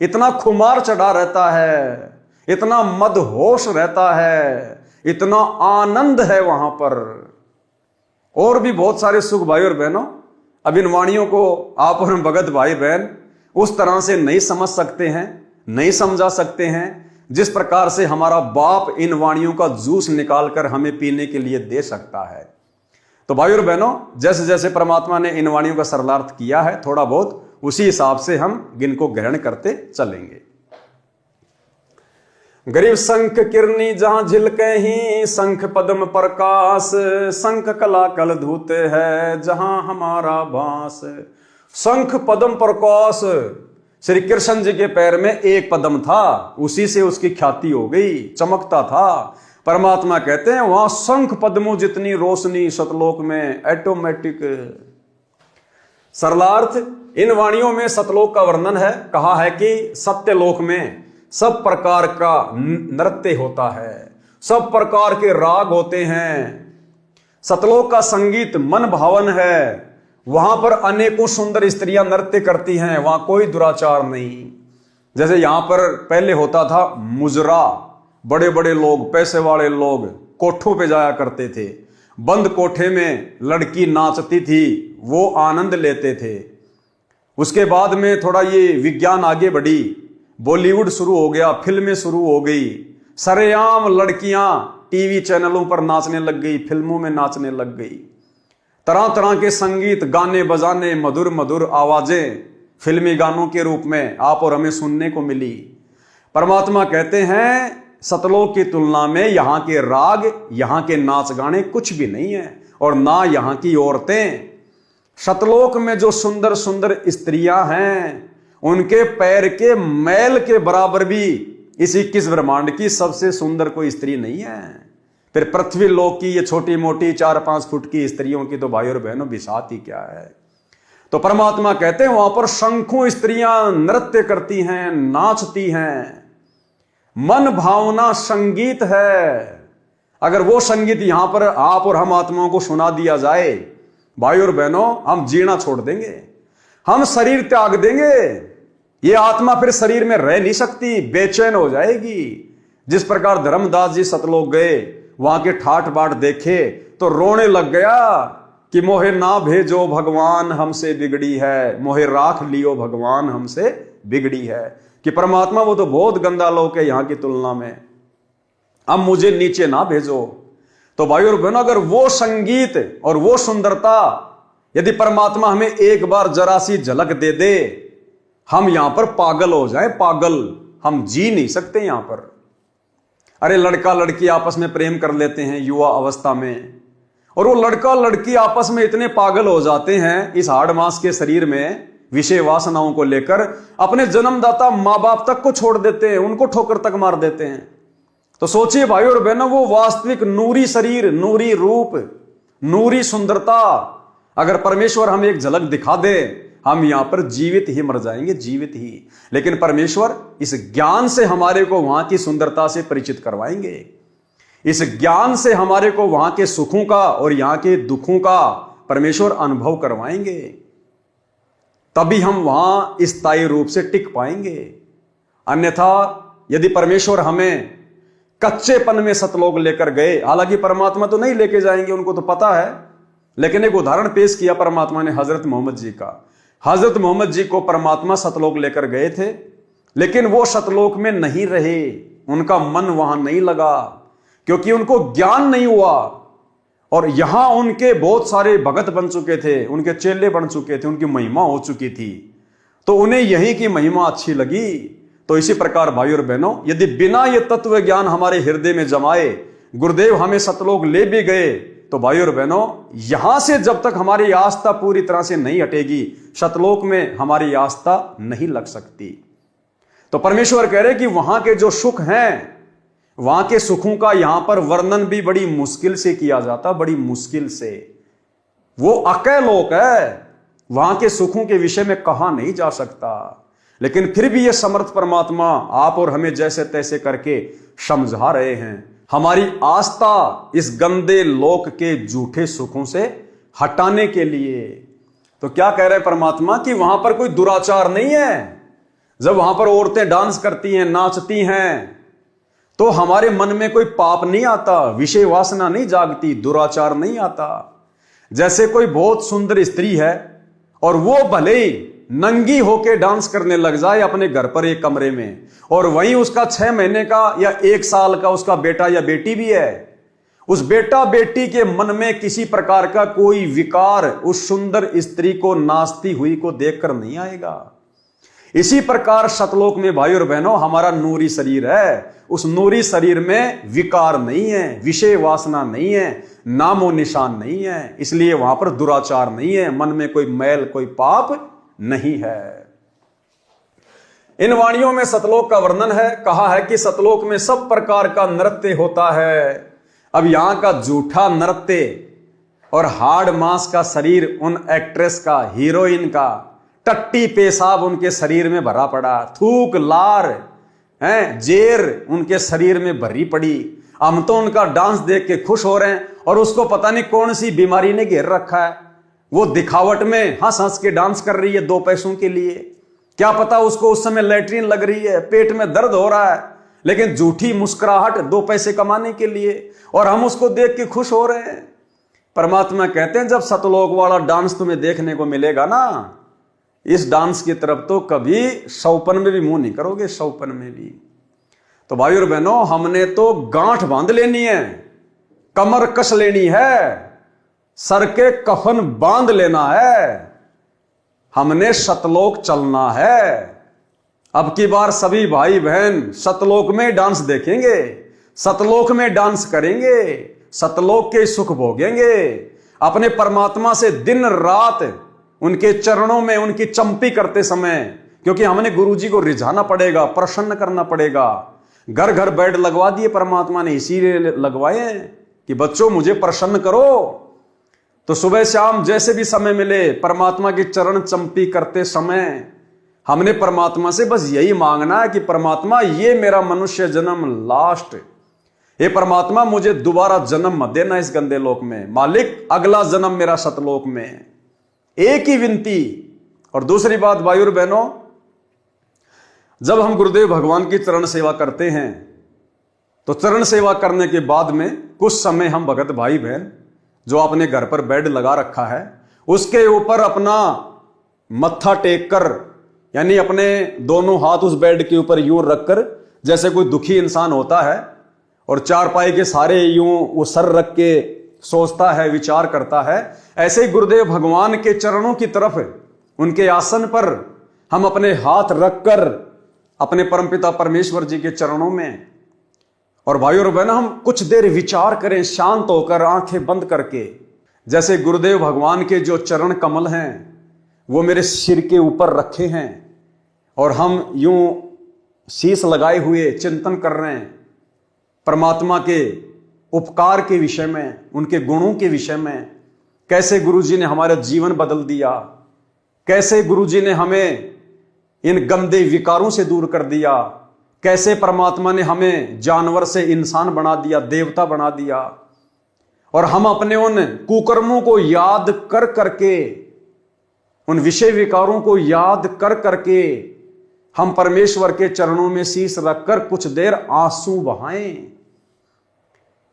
इतना खुमार चढ़ा रहता है, इतना मदहोश रहता है, इतना आनंद है वहां पर। और भी बहुत सारे सुख भाई और बहनों, अब इन वाणियों को आप और भगत भाई बहन उस तरह से नहीं समझ सकते हैं, नहीं समझा सकते हैं। जिस प्रकार से हमारा बाप इन वाणियों का जूस निकालकर हमें पीने के लिए दे सकता है। तो भाई और बहनों, जैसे जैसे परमात्मा ने इन वाणियों का सरलार्थ किया है, थोड़ा बहुत उसी हिसाब से हम इनको ग्रहण करते चलेंगे। गरीब शंख किरनी जहां झिलके ही, शंख पद्म प्रकाश, शंख कला कल धूते है जहां हमारा बास। शंख पद्म प्रकाश, श्री कृष्ण जी के पैर में एक पद्म था, उसी से उसकी ख्याति हो गई, चमकता था। परमात्मा कहते हैं वहां शंख पद्मों जितनी रोशनी सतलोक में ऑटोमेटिक। सरलार्थ, इन वाणियों में सतलोक का वर्णन है। कहा है कि सत्यलोक में सब प्रकार का नृत्य होता है, सब प्रकार के राग होते हैं। सतलोक का संगीत मन भावन है, वहां पर अनेकों सुंदर स्त्रियां नृत्य करती हैं, वहां कोई दुराचार नहीं। जैसे यहां पर पहले होता था मुजरा, बड़े बड़े लोग, पैसे वाले लोग कोठों पे जाया करते थे, बंद कोठे में लड़की नाचती थी, वो आनंद लेते थे। उसके बाद में थोड़ा ये विज्ञान आगे बढ़ी, बॉलीवुड शुरू हो गया, फिल्में शुरू हो गई, सरेआम लड़कियां टीवी चैनलों पर नाचने लग गई, फिल्मों में नाचने लग गई। तरह तरह के संगीत, गाने बजाने, मधुर मधुर आवाजें फिल्मी गानों के रूप में आप और हमें सुनने को मिली। परमात्मा कहते हैं सतलोक की तुलना में यहां के राग, यहां के नाच गाने कुछ भी नहीं है, और ना यहां की औरतें। सतलोक में जो सुंदर सुंदर स्त्रियां हैं, उनके पैर के मैल के बराबर भी इस 21 ब्रह्मांड की सबसे सुंदर कोई स्त्री नहीं है। फिर पृथ्वी लोक की ये छोटी मोटी 4-5 फुट की स्त्रियों की तो भाई और बहनों बिसात ही क्या है। तो परमात्मा कहते हैं वहां पर शंखों स्त्रियां नृत्य करती हैं, नाचती हैं, मन भावना संगीत है। अगर वो संगीत यहां पर आप और हम आत्माओं को सुना दिया जाए, भाई और बहनों, हम जीना छोड़ देंगे, हम शरीर त्याग देंगे। ये आत्मा फिर शरीर में रह नहीं सकती, बेचैन हो जाएगी। जिस प्रकार धर्मदास जी सतलोक गए, वहां के ठाठ बाट देखे तो रोने लग गया कि मोहे ना भेजो भगवान हमसे बिगड़ी है, मोहे राख लियो भगवान हमसे बिगड़ी है। कि परमात्मा वो तो बहुत गंदा लोक है यहां की तुलना में, अब मुझे नीचे ना भेजो। तो भाई और बहनों, अगर वो संगीत और वो सुंदरता यदि परमात्मा हमें एक बार जरा सी झलक दे दे, हम यहां पर पागल हो जाएं, पागल, हम जी नहीं सकते यहां पर। अरे लड़का लड़की आपस में प्रेम कर लेते हैं युवा अवस्था में, और वो लड़का लड़की आपस में इतने पागल हो जाते हैं इस हाड़ मांस के शरीर में विषय वासनाओं को लेकर, अपने जन्मदाता मां बाप तक को छोड़ देते हैं, उनको ठोकर तक मार देते हैं। तो सोचिए भाई और बहनों, वो वास्तविक नूरी शरीर, नूरी रूप, नूरी सुंदरता अगर परमेश्वर हमें एक झलक दिखा दे, हम यहां पर जीवित ही मर जाएंगे, जीवित ही। लेकिन परमेश्वर इस ज्ञान से हमारे को वहां की सुंदरता से परिचित करवाएंगे, इस ज्ञान से हमारे को वहां के सुखों का और यहां के दुखों का परमेश्वर अनुभव करवाएंगे। तभी हम वहां स्थायी रूप से टिक पाएंगे। अन्यथा यदि परमेश्वर हमें कच्चेपन में सतलोक लेकर गए, हालांकि परमात्मा तो नहीं लेके जाएंगे, उनको तो पता है, लेकिन एक उदाहरण पेश किया परमात्मा ने हजरत मोहम्मद जी का। हजरत मोहम्मद जी को परमात्मा सतलोक लेकर गए थे, लेकिन वो सतलोक में नहीं रहे, उनका मन वहां नहीं लगा, क्योंकि उनको ज्ञान नहीं हुआ। और यहां उनके बहुत सारे भगत बन चुके थे, उनके चेले बन चुके थे, उनकी महिमा हो चुकी थी, तो उन्हें यहीं की महिमा अच्छी लगी। तो इसी प्रकार भाई और बहनों, यदि बिना ये तत्व ज्ञान हमारे हृदय में जमाए गुरुदेव हमें सतलोक ले भी गए, तो भाई और बहनों, यहां से जब तक हमारी आस्था पूरी तरह से नहीं हटेगी, सतलोक में हमारी आस्था नहीं लग सकती। तो परमेश्वर कह रहे कि वहां के जो सुख हैं, वहां के सुखों का यहां पर वर्णन भी बड़ी मुश्किल से किया जाता, बड़ी मुश्किल से। वो अकय लोक है, वहां के सुखों के विषय में कहा नहीं जा सकता। लेकिन फिर भी ये समर्थ परमात्मा आप और हमें जैसे तैसे करके समझा रहे हैं, हमारी आस्था इस गंदे लोक के झूठे सुखों से हटाने के लिए। तो क्या कह रहे हैं परमात्मा कि वहां पर कोई दुराचार नहीं है। जब वहां पर औरतें डांस करती हैं, नाचती हैं, तो हमारे मन में कोई पाप नहीं आता, विषय वासना नहीं जागती, दुराचार नहीं आता। जैसे कोई बहुत सुंदर स्त्री है और वो भले ही नंगी होके डांस करने लग जाए अपने घर पर एक कमरे में, और वहीं उसका 6 महीने का या 1 साल का उसका बेटा या बेटी भी है, उस बेटा बेटी के मन में किसी प्रकार का कोई विकार उस सुंदर स्त्री को नाचती हुई को देखकर नहीं आएगा। इसी प्रकार सतलोक में भाई और बहनों हमारा नूरी शरीर है, उस नूरी शरीर में विकार नहीं है, विषय वासना नहीं है, नामो निशान नहीं है, इसलिए वहां पर दुराचार नहीं है, मन में कोई मैल कोई पाप नहीं है। इन वाणियों में सतलोक का वर्णन है, कहा है कि सतलोक में सब प्रकार का नृत्य होता है। अब यहां का झूठा नृत्य और हाड़ मांस का शरीर उन एक्ट्रेस का, हीरोइन का, टट्टी पेशाब उनके शरीर में भरा पड़ा, थूक लार हैं जेर उनके शरीर में भरी पड़ी। हम तो उनका डांस देख के खुश हो रहे हैं और उसको पता नहीं कौन सी बीमारी ने घेर रखा है। वो दिखावट में हंस हंस के डांस कर रही है 2 पैसों के लिए, क्या पता उसको उस समय लैट्रिन लग रही है, पेट में दर्द हो रहा है, लेकिन झूठी मुस्कुराहट 2 पैसे कमाने के लिए, और हम उसको देख के खुश हो रहे हैं। परमात्मा कहते हैं जब सतलोक वाला डांस तुम्हें देखने को मिलेगा ना, इस डांस की तरफ तो कभी सौपन में भी मुंह नहीं करोगे, सौपन में भी। तो भाई और बहनों हमने तो गांठ बांध लेनी है, कमर कस लेनी है, सर के कफन बांध लेना है, हमने सतलोक चलना है। अब की बार सभी भाई बहन सतलोक में डांस देखेंगे, सतलोक में डांस करेंगे, सतलोक के सुख भोगेंगे, अपने परमात्मा से दिन रात उनके चरणों में उनकी चंपी करते समय, क्योंकि हमने गुरुजी को रिझाना पड़ेगा, प्रसन्न करना पड़ेगा। घर घर बेड लगवा दिए परमात्मा ने इसीलिए लगवाए कि बच्चों मुझे प्रसन्न करो। तो सुबह शाम जैसे भी समय मिले परमात्मा की चरण चंपी करते समय हमने परमात्मा से बस यही मांगना है कि परमात्मा ये मेरा मनुष्य जन्म लास्ट, हे परमात्मा मुझे दोबारा जन्म मत देना इस गंदे लोक में, मालिक अगला जन्म मेरा सतलोक में। एक ही विनती। और दूसरी बात भाई और बहनों, जब हम गुरुदेव भगवान की चरण सेवा करते हैं तो चरण सेवा करने के बाद में कुछ समय हम भगत भाई बहन जो अपने घर पर बेड लगा रखा है उसके ऊपर अपना मत्था टेक कर, यानी अपने दोनों हाथ उस बेड के ऊपर यूं रखकर, जैसे कोई दुखी इंसान होता है और चारपाई के सारे यूं वो सर रख के सोचता है, विचार करता है, ऐसे ही गुरुदेव भगवान के चरणों की तरफ उनके आसन पर हम अपने हाथ रखकर अपने परमपिता परमेश्वर जी के चरणों में, और भाई और बहन हम कुछ देर विचार करें शांत होकर आंखें बंद करके, जैसे गुरुदेव भगवान के जो चरण कमल हैं वो मेरे सिर के ऊपर रखे हैं और हम यूं शीश लगाए हुए चिंतन कर रहे हैं परमात्मा के उपकार के विषय में, उनके गुणों के विषय में, कैसे गुरुजी ने हमारा जीवन बदल दिया, कैसे गुरुजी ने हमें इन गंदे विकारों से दूर कर दिया, कैसे परमात्मा ने हमें जानवर से इंसान बना दिया, देवता बना दिया, और हम अपने उन कुकर्मों को याद कर करके, उन विषय विकारों को याद कर करके हम परमेश्वर के चरणों में शीश रखकर कुछ देर आंसू बहाएं।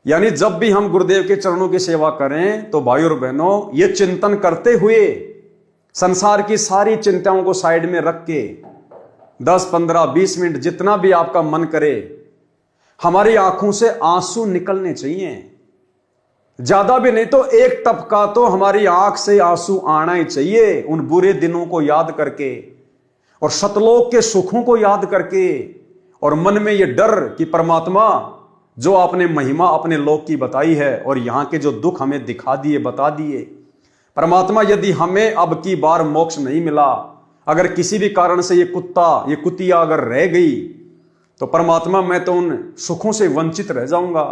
यानी जब भी हम गुरुदेव के चरणों की सेवा करें तो भाई और बहनों ये चिंतन करते हुए संसार की सारी चिंताओं को साइड में रख के 10, 15, 20 मिनट जितना भी आपका मन करे हमारी आंखों से आंसू निकलने चाहिए। ज्यादा भी नहीं तो 1 टपका तो हमारी आंख से आंसू आना ही चाहिए, उन बुरे दिनों को याद करके और सतलोक के सुखों को याद करके, और मन में ये डर कि परमात्मा जो आपने महिमा अपने लोक की बताई है और यहां के जो दुख हमें दिखा दिए, बता दिए, परमात्मा यदि हमें अब की बार मोक्ष नहीं मिला, अगर किसी भी कारण से ये कुत्ता ये कुतिया अगर रह गई तो परमात्मा मैं तो उन सुखों से वंचित रह जाऊंगा,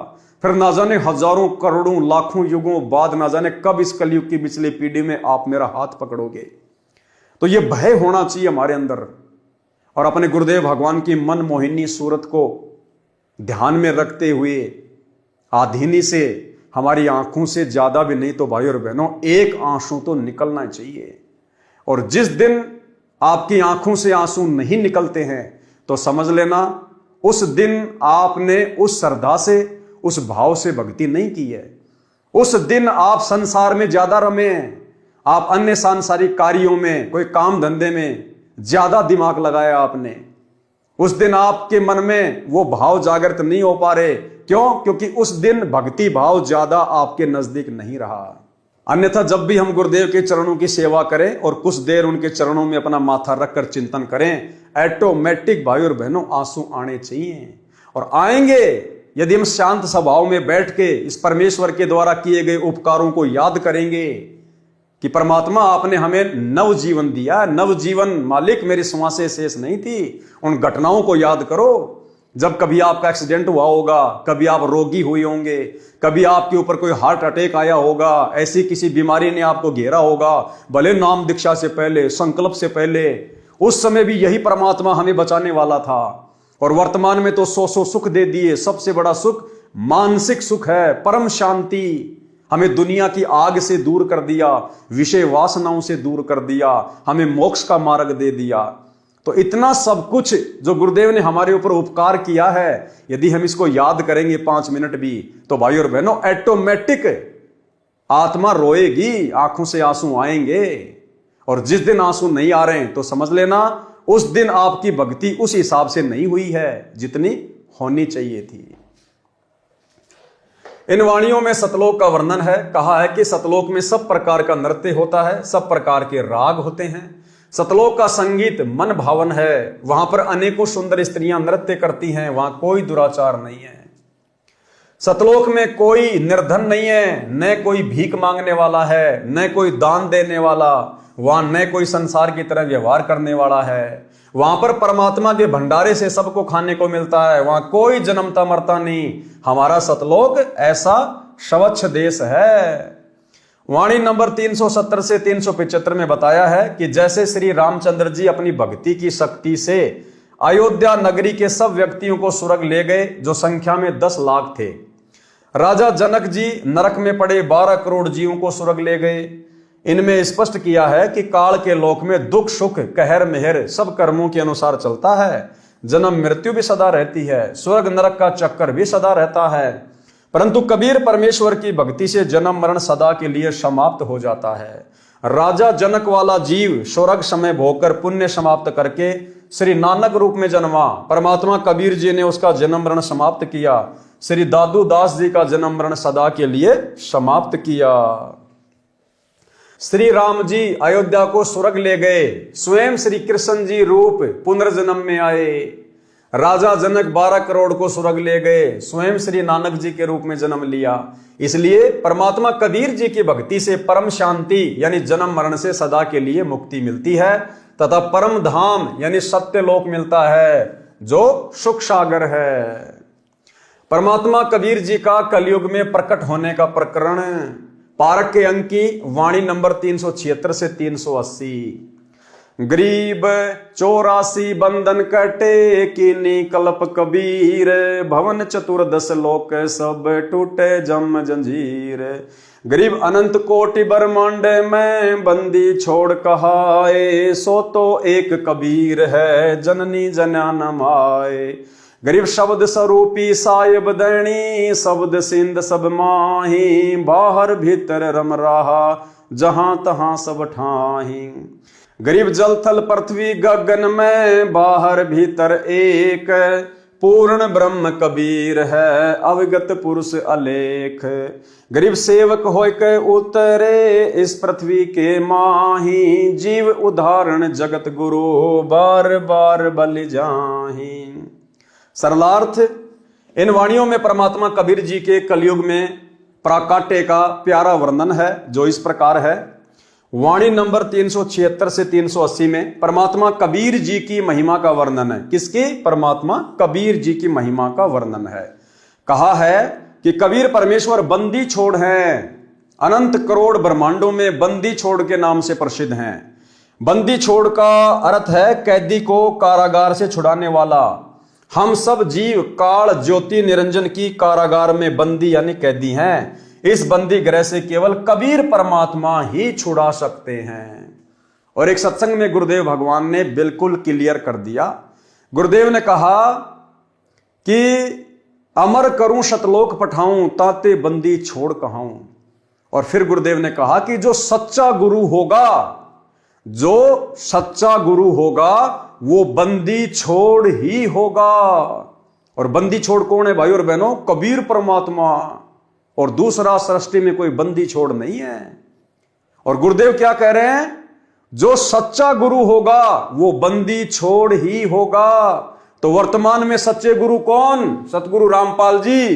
फिर ना जाने हजारों करोड़ों लाखों युगों बाद ना जाने कब इस कलयुग की पिछली पीढ़ी में आप मेरा हाथ पकड़ोगे। तो ये भय होना चाहिए हमारे अंदर, और अपने गुरुदेव भगवान की मन मोहिनी सूरत को ध्यान में रखते हुए आधीनी से हमारी आंखों से ज्यादा भी नहीं तो भाई और बहनों 1 आंसू तो निकलना चाहिए। और जिस दिन आपकी आंखों से आंसू नहीं निकलते हैं तो समझ लेना उस दिन आपने उस श्रद्धा से, उस भाव से भक्ति नहीं की है। उस दिन आप संसार में ज्यादा रमे हैं, आप अन्य सांसारिक कार्यों में, कोई काम धंधे में ज्यादा दिमाग लगाया आपने, उस दिन आपके मन में वो भाव जागृत नहीं हो पा रहे। क्यों? क्योंकि उस दिन भक्ति भाव ज्यादा आपके नजदीक नहीं रहा। अन्यथा जब भी हम गुरुदेव के चरणों की सेवा करें और कुछ देर उनके चरणों में अपना माथा रखकर चिंतन करें, ऑटोमेटिक भाई और बहनों आंसू आने चाहिए, और आएंगे यदि हम शांत स्वभाव में बैठ के इस परमेश्वर के द्वारा किए गए उपकारों को याद करेंगे कि परमात्मा आपने हमें नव जीवन दिया। नव जीवन मालिक, मेरी श्वासें शेष नहीं थी। उन घटनाओं को याद करो जब कभी आपका एक्सीडेंट हुआ होगा, कभी आप रोगी हुए होंगे, कभी आपके ऊपर कोई हार्ट अटैक आया होगा, ऐसी किसी बीमारी ने आपको घेरा होगा, भले नाम दीक्षा से पहले, संकल्प से पहले, उस समय भी यही परमात्मा हमें बचाने वाला था। और वर्तमान में तो सौ सुख दे दिए। सबसे बड़ा सुख मानसिक सुख है, परम शांति। हमें दुनिया की आग से दूर कर दिया, विषय वासनाओं से दूर कर दिया, हमें मोक्ष का मार्ग दे दिया। तो इतना सब कुछ जो गुरुदेव ने हमारे ऊपर उपकार किया है, यदि हम इसको याद करेंगे 5 मिनट भी, तो भाई और बहनों ऑटोमेटिक आत्मा रोएगी, आंखों से आंसू आएंगे। और जिस दिन आंसू नहीं आ रहे हैं तो समझ लेना उस दिन आपकी भक्ति उस हिसाब से नहीं हुई है जितनी होनी चाहिए थी। इन वाणियों में सतलोक का वर्णन है। कहा है कि सतलोक में सब प्रकार का नृत्य होता है, सब प्रकार के राग होते हैं। सतलोक का संगीत मन भावन है, वहां पर अनेकों सुंदर स्त्रियां नृत्य करती हैं, वहां कोई दुराचार नहीं है। सतलोक में कोई निर्धन नहीं है, न कोई भीख मांगने वाला है, न कोई दान देने वाला, वहां न कोई संसार की तरह व्यवहार करने वाला है। वहां पर परमात्मा के भंडारे से सबको खाने को मिलता है, वहां कोई जन्मता मरता नहीं। हमारा सतलोक ऐसा स्वच्छ देश है। वाणी नंबर 370 से 375 में बताया है कि जैसे श्री रामचंद्र जी अपनी भक्ति की शक्ति से अयोध्या नगरी के सब व्यक्तियों को स्वर्ग ले गए, जो संख्या में 10 लाख थे। राजा जनक जी नरक में पड़े 12 करोड़ जीवों को स्वर्ग ले गए। इनमें स्पष्ट किया है कि काल के लोक में दुख सुख कहर मेहर सब कर्मों के अनुसार चलता है। जन्म मृत्यु भी सदा रहती है, स्वर्ग नरक का चक्कर भी सदा रहता है। परंतु कबीर परमेश्वर की भक्ति से जन्म मरण सदा के लिए समाप्त हो जाता है। राजा जनक वाला जीव स्वर्ग समय भोगकर पुण्य समाप्त करके श्री नानक रूप में जन्मा। परमात्मा कबीर जी ने उसका जन्म मरण समाप्त किया। श्री दादू दास जी का जन्म मरण सदा के लिए समाप्त किया। श्री राम जी अयोध्या को स्वर्ग ले गए, स्वयं श्री कृष्ण जी रूप पुनर्जन्म में आए। राजा जनक 12 करोड़ को स्वर्ग ले गए, स्वयं श्री नानक जी के रूप में जन्म लिया। इसलिए परमात्मा कबीर जी की भक्ति से परम शांति यानी जन्म मरण से सदा के लिए मुक्ति मिलती है, तथा परम धाम यानी सत्य लोक मिलता है, जो सुख सागर है। परमात्मा कबीर जी का कलयुग में प्रकट होने का प्रकरण पारक के अंक की वाणी नंबर 376 से 380। गरीब 84 बंधन कटे कीनी कल्प कबीर, भवन चतुर्दश लोक सब टूटे जम जंजीर। गरीब अनंत कोटि ब्रह्मांड में बंदी छोड़ कहाए, सो तो एक कबीर है जननी जन्या न माए। गरीब शब्द स्वरूपी साहिब दैनी, शब्द सिंध सब माही, बाहर भीतर रम रहा जहां तहां सब ठाही। गरीब जल थल पृथ्वी गगन में, बाहर भीतर एक, पूर्ण ब्रह्म कबीर है अविगत पुरुष अलेख। गरीब सेवक होय के उतरे इस पृथ्वी के माही, जीव उदाहरण जगत गुरु बार बार बलि जाही। सरलार्थ, इन वाणियों में परमात्मा कबीर जी के कलयुग में प्राकाट्य का प्यारा वर्णन है, जो इस प्रकार है। वाणी नंबर 376 से 380 में परमात्मा कबीर जी की महिमा का वर्णन है। किसकी? परमात्मा कबीर जी की महिमा का वर्णन है। कहा है कि कबीर परमेश्वर बंदी छोड़ हैं, अनंत करोड़ ब्रह्मांडों में बंदी छोड़ के नाम से प्रसिद्ध हैं। बंदी छोड़ का अर्थ है कैदी को कारागार से छुड़ाने वाला। हम सब जीव काल ज्योति निरंजन की कारागार में बंदी यानी कैदी हैं। इस बंदी गृह से केवल कबीर परमात्मा ही छुड़ा सकते हैं। और एक सत्संग में गुरुदेव भगवान ने बिल्कुल क्लियर कर दिया। गुरुदेव ने कहा कि अमर करूं शतलोक पठाऊं, ताते बंदी छोड़ कहाऊं। और फिर गुरुदेव ने कहा कि जो सच्चा गुरु होगा, जो सच्चा गुरु होगा वो बंदी छोड़ ही होगा। और बंदी छोड़ कौन है भाई और बहनों? कबीर परमात्मा। और दूसरा सृष्टि में कोई बंदी छोड़ नहीं है। और गुरुदेव क्या कह रहे हैं? जो सच्चा गुरु होगा वो बंदी छोड़ ही होगा। तो वर्तमान में सच्चे गुरु कौन? सतगुरु रामपाल जी।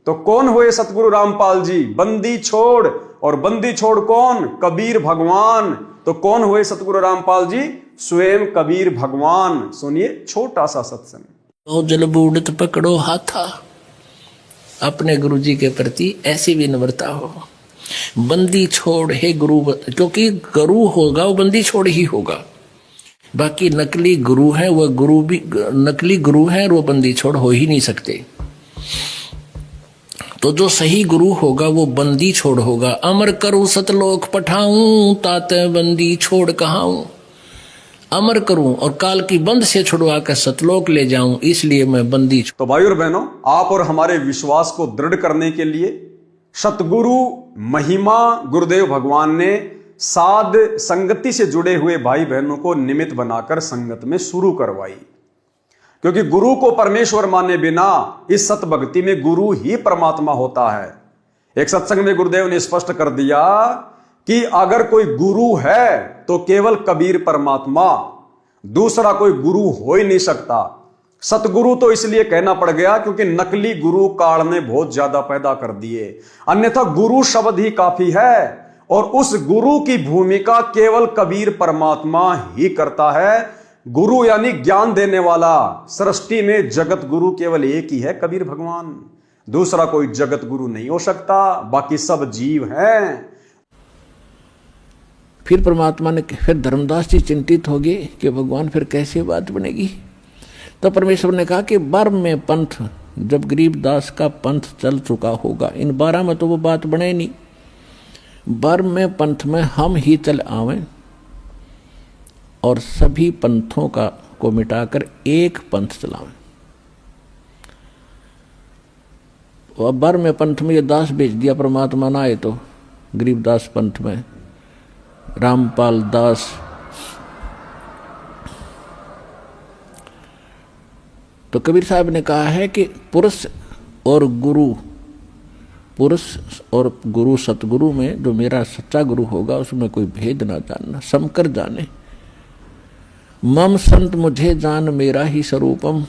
तो कौन हुए सतगुरु रामपाल जी? बंदी छोड़। और बंदी छोड़ कौन? कबीर भगवान। तो कौन हुए सतगुरु रामपाल जी? स्वयं कबीर भगवान। सुनिए छोटा सा सत्संग। तो जल बूढ़त पकड़ो हाथा, अपने गुरु जी के प्रति ऐसी विनम्रता हो। बंदी छोड़ हे गुरु, क्योंकि गुरु होगा वो बंदी छोड़ ही होगा। बाकी नकली गुरु है, वह गुरु भी नकली गुरु है और वो बंदी छोड़ हो ही नहीं सकते। तो जो सही गुरु होगा वो बंदी छोड़ होगा। अमर करूं सतलोक पठाऊं, ताते बंदी छोड़ कहाऊं। अमर करूं और काल की बंद से छुड़वा कर सतलोक ले जाऊं, इसलिए मैं बंदी। तो भाई और बहनों, आप और हमारे विश्वास को दृढ़ करने के लिए सतगुरु महिमा गुरुदेव भगवान ने साध संगति से जुड़े हुए भाई बहनों को निमित्त बनाकर संगत में शुरू करवाई। क्योंकि गुरु को परमेश्वर माने बिना इस सत भक्ति में गुरु ही परमात्मा होता है। एक सत्संग में गुरुदेव ने स्पष्ट कर दिया कि अगर कोई गुरु है तो केवल कबीर परमात्मा, दूसरा कोई गुरु हो ही नहीं सकता। सतगुरु तो इसलिए कहना पड़ गया क्योंकि नकली गुरु काल ने बहुत ज्यादा पैदा कर दिए, अन्यथा गुरु शब्द ही काफी है। और उस गुरु की भूमिका केवल कबीर परमात्मा ही करता है। गुरु यानी ज्ञान देने वाला। सृष्टि में जगत गुरु केवल एक ही है, कबीर भगवान। दूसरा कोई जगत गुरु नहीं हो सकता, बाकी सब जीव हैं। फिर परमात्मा ने, फिर धर्मदास जी चिंतित हो गए कि भगवान फिर कैसे बात बनेगी। तो परमेश्वर ने कहा कि 12 में पंथ, जब गरीबदास का पंथ चल चुका होगा, इन 12 में तो वो बात बने नहीं। 12 में पंथ में हम ही चल आवें और सभी पंथों को मिटाकर एक पंथ चलावें। अब 12 में पंथ में ये दास भेज दिया परमात्मा ना आए तो गरीबदास पंथ में रामपाल दास। तो कबीर साहब ने कहा है कि पुरुष और गुरु सतगुरु में जो मेरा सच्चा गुरु होगा उसमें कोई भेद ना जानना, समकर जाने। मम संत मुझे जान मेरा ही स्वरूपम।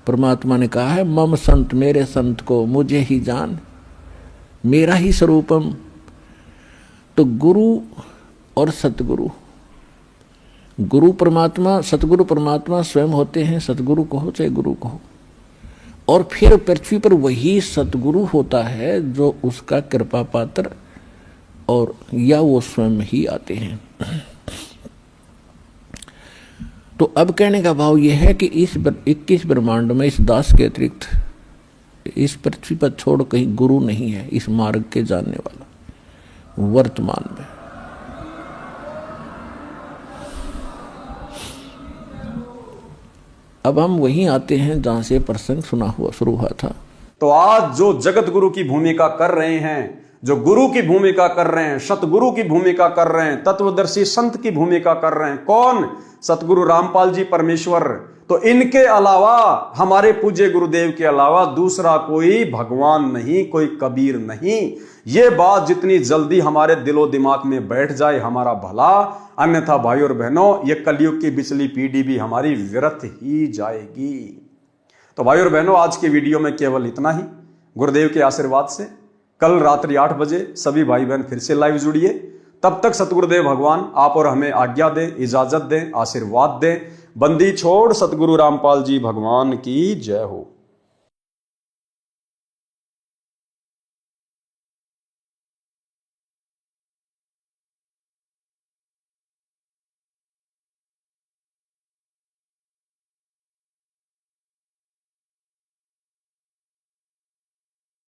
परमात्मा ने कहा है मम संत, मेरे संत को मुझे ही जान, मेरा ही स्वरूपम। तो गुरु और सतगुरु, गुरु परमात्मा, सतगुरु परमात्मा स्वयं होते हैं, सतगुरु कहो चाहे गुरु कहो। और फिर पृथ्वी पर वही सतगुरु होता है जो उसका कृपा पात्र, और या वो स्वयं ही आते हैं। तो अब कहने का भाव यह है कि इस 21 ब्रह्मांड में इस दास के अतिरिक्त इस पृथ्वी पर छोड़ कहीं गुरु नहीं है इस मार्ग के जानने वाला वर्तमान में। अब हम वहीं आते हैं जहां से प्रसंग शुरू हुआ था। तो आज जो जगत गुरु की भूमिका कर रहे हैं, जो गुरु की भूमिका कर रहे हैं, सतगुरु की भूमिका कर रहे हैं, तत्वदर्शी संत की भूमिका कर रहे हैं, कौन? सतगुरु रामपाल जी परमेश्वर। तो इनके अलावा, हमारे पूज्य गुरुदेव के अलावा दूसरा कोई भगवान नहीं, कोई कबीर नहीं। ये बात जितनी जल्दी हमारे दिलो दिमाग में बैठ जाए हमारा भला, अन्यथा भाई और बहनों ये कलयुग की बिचली पीढ़ी भी हमारी व्यर्थ ही जाएगी। तो भाई और बहनों, आज की वीडियो में केवल इतना ही। गुरुदेव के आशीर्वाद से कल रात्रि 8 बजे सभी भाई बहन फिर से लाइव जुड़िए। तब तक सतगुरुदेव भगवान आप और हमें आज्ञा दें, इजाजत दें, आशीर्वाद दें। बंदी छोड़ सतगुरु रामपाल जी भगवान की जय हो।